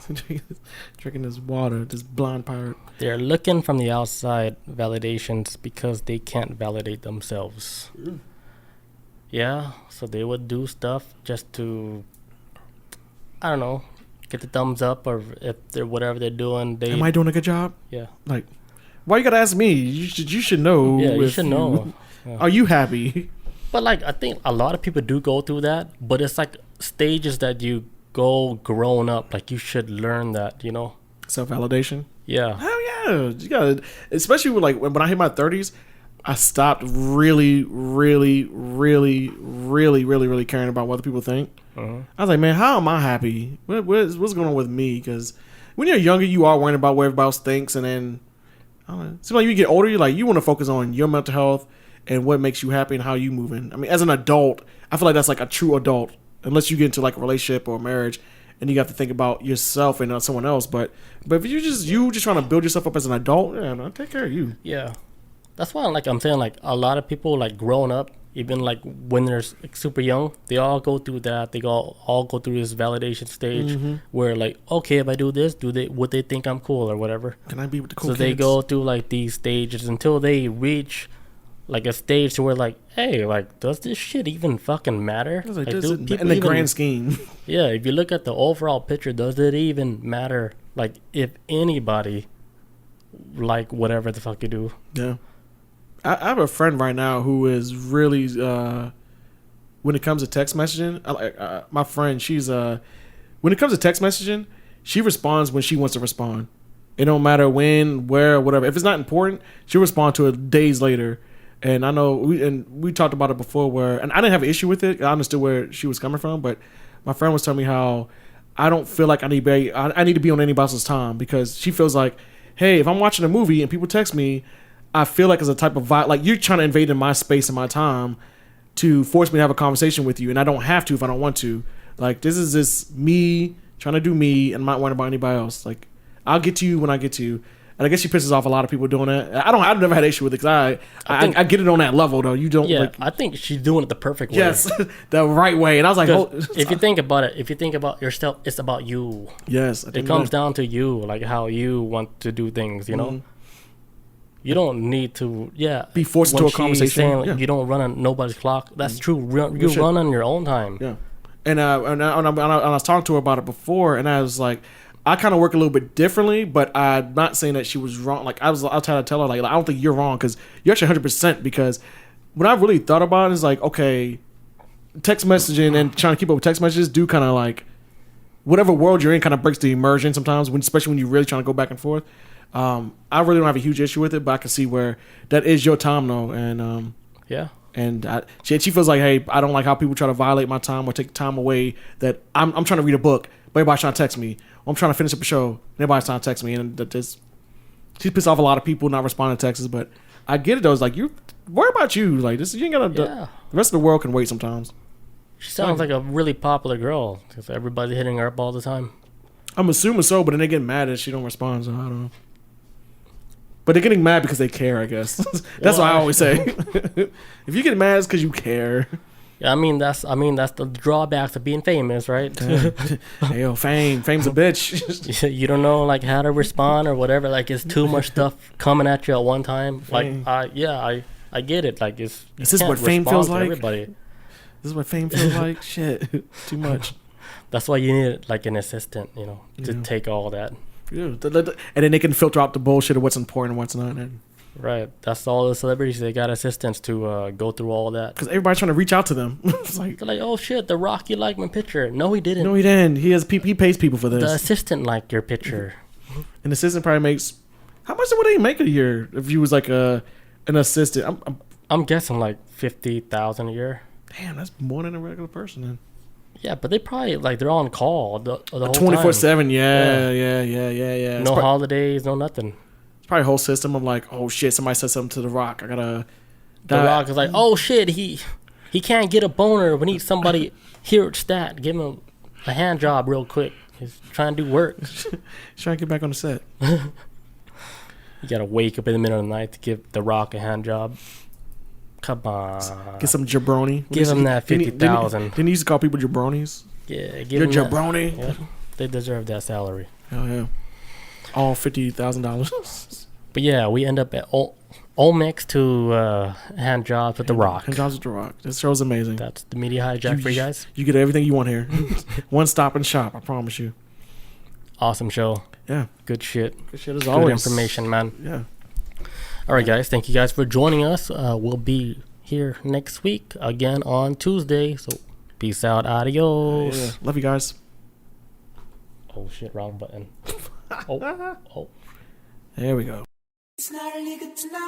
Drinking this water, this blonde pirate. They're looking from the outside validations because they can't validate themselves. Yeah, so they would do stuff just to, I don't know, get the thumbs up, or if they're whatever they're doing. Am I doing a good job? Yeah. Like, why you gotta ask me? You should know. Yeah, you should know. Yeah. Are you happy? But like, I think a lot of people do go through that, but it's like stages that you go growing up. Like, you should learn that, you know. Self-validation. Yeah. Hell yeah, you gotta. Especially with, like, when I hit my 30s. I stopped really caring about what other people think. I was like, man, how am I happy? What's going on with me? Because when you're younger, you are worrying about what everybody else thinks, and then I don't know. It seems like you get older, you want to focus on your mental health and what makes you happy and how you moving. I mean, as an adult, I feel like that's like a true adult, unless you get into like a relationship or a marriage, and you have to think about yourself and not someone else. But if you just trying to build yourself up as an adult, yeah, man, take care of you. Yeah. That's why, like, I'm saying, like, a lot of people, like, growing up, even, like, when they're like, super young, they all go through that. They all go through this validation stage where, like, okay, if I do this, would they think I'm cool or whatever? Can I be with the cool kids? They go through, like, these stages until they reach, like, a stage to where, like, hey, like, does this shit even fucking matter? Like, in the grand scheme. Yeah, if you look at the overall picture, does it even matter? Like, if anybody, like, whatever the fuck you do. Yeah. I have a friend right now who is really, when it comes to text messaging, my friend, she's, when it comes to text messaging, she responds when she wants to respond. It don't matter when, where, whatever. If it's not important, she'll respond to it days later. And I know we talked about it before and I didn't have an issue with it. I understood where she was coming from, but my friend was telling me how I don't feel like I need to be on anybody else's time, because she feels like, hey, if I'm watching a movie and people text me, I feel like it's a type of vibe, like you're trying to invade in my space and my time to force me to have a conversation with you, and I don't have to if I don't want to. Like, this is just me trying to do me, and I'm not worrying about anybody else. Like, I'll get to you when I get to you. And I guess she pisses off a lot of people doing that. I've never had an issue with it, because I get it on that level, though. You don't. Yeah, like, I think she's doing it the perfect way. Yes, the right way. And I was like, if you think about it, if you think about yourself, it's about you. Yes, it comes down to you, like how you want to do things. You know, you don't need to. Yeah, be forced into a conversation. Saying, like, you don't run on nobody's clock. That's true. You run on your own time. Yeah, and I was talking to her about it before, and I was like, I kind of work a little bit differently, but I'm not saying that she was wrong. Like, I'll try to tell her, like, I don't think you're wrong, because you're actually 100%. Because when I really thought about it, it's like, okay, text messaging and trying to keep up with text messages do kind of like, whatever world you're in kind of breaks the immersion sometimes, especially when you're really trying to go back and forth. I really don't have a huge issue with it, but I can see where that is your time, though. And yeah. And she feels like, hey, I don't like how people try to violate my time or take time away that I'm trying to read a book, but everybody's trying to text me. I'm trying to finish up a show, and everybody's trying to text me, and she's pissed off a lot of people not responding to texts. But I get it, though. It's like, you worry about you. Like, this, you ain't gotta. The rest of the world can wait sometimes. She sounds like a really popular girl, because everybody's hitting her up all the time. I'm assuming so, but then they get mad that she don't respond. So I don't know. But they're getting mad because they care, I guess. That's what I always say. If you get mad, it's because you care. Yeah, I mean that's the drawbacks of being famous, right? Hey, yo, fame's a bitch. You don't know like how to respond or whatever. Like, it's too much stuff coming at you at one time. Fame. Like, I get it. Like, is this what fame feels like? Everybody. This is what fame feels like. Shit, too much. That's why you need like an assistant, to take all that. Yeah, and then they can filter out the bullshit of what's important and what's not. Right. That's all the celebrities. They got assistants to go through all that. Because everybody's trying to reach out to them. It's like, they're like, oh shit, The Rock, you like my picture. No, he didn't. No, he didn't. He pays people for this. The assistant liked your picture. An assistant probably makes... How much would they make a year if you was like an assistant? I'm guessing like $50,000 a year. Damn, that's more than a regular person then. Yeah, but they probably they're on call the whole 24/7. Yeah. No holidays, no nothing. Probably a whole system of like, oh shit, somebody said something to The Rock. I gotta. The Rock is like, oh shit, he can't get a boner. We need somebody here at Stat. Give him a hand job real quick. He's trying to do work. He's trying to get back on the set. You gotta wake up in the middle of the night to give The Rock a hand job. Come on. Get some jabroni. Give him that 50,000. Didn't you used to call people jabronis? Yeah, give them jabroni. Yeah, they deserve that salary. Hell yeah. All $50,000. But yeah, we end up at Olmec to hand jobs with The Rock. Hand jobs with The Rock. This show's amazing. That's the media hijack for you guys. You get everything you want here. One stop and shop, I promise you. Awesome show. Yeah. Good shit. Good shit as always. Good information, man. Yeah. All right, guys. Thank you guys for joining us. We'll be here next week again on Tuesday. So peace out. Adios. Yeah. Love you guys. Oh, shit. Wrong button. Oh. There we go. It's not really good to know.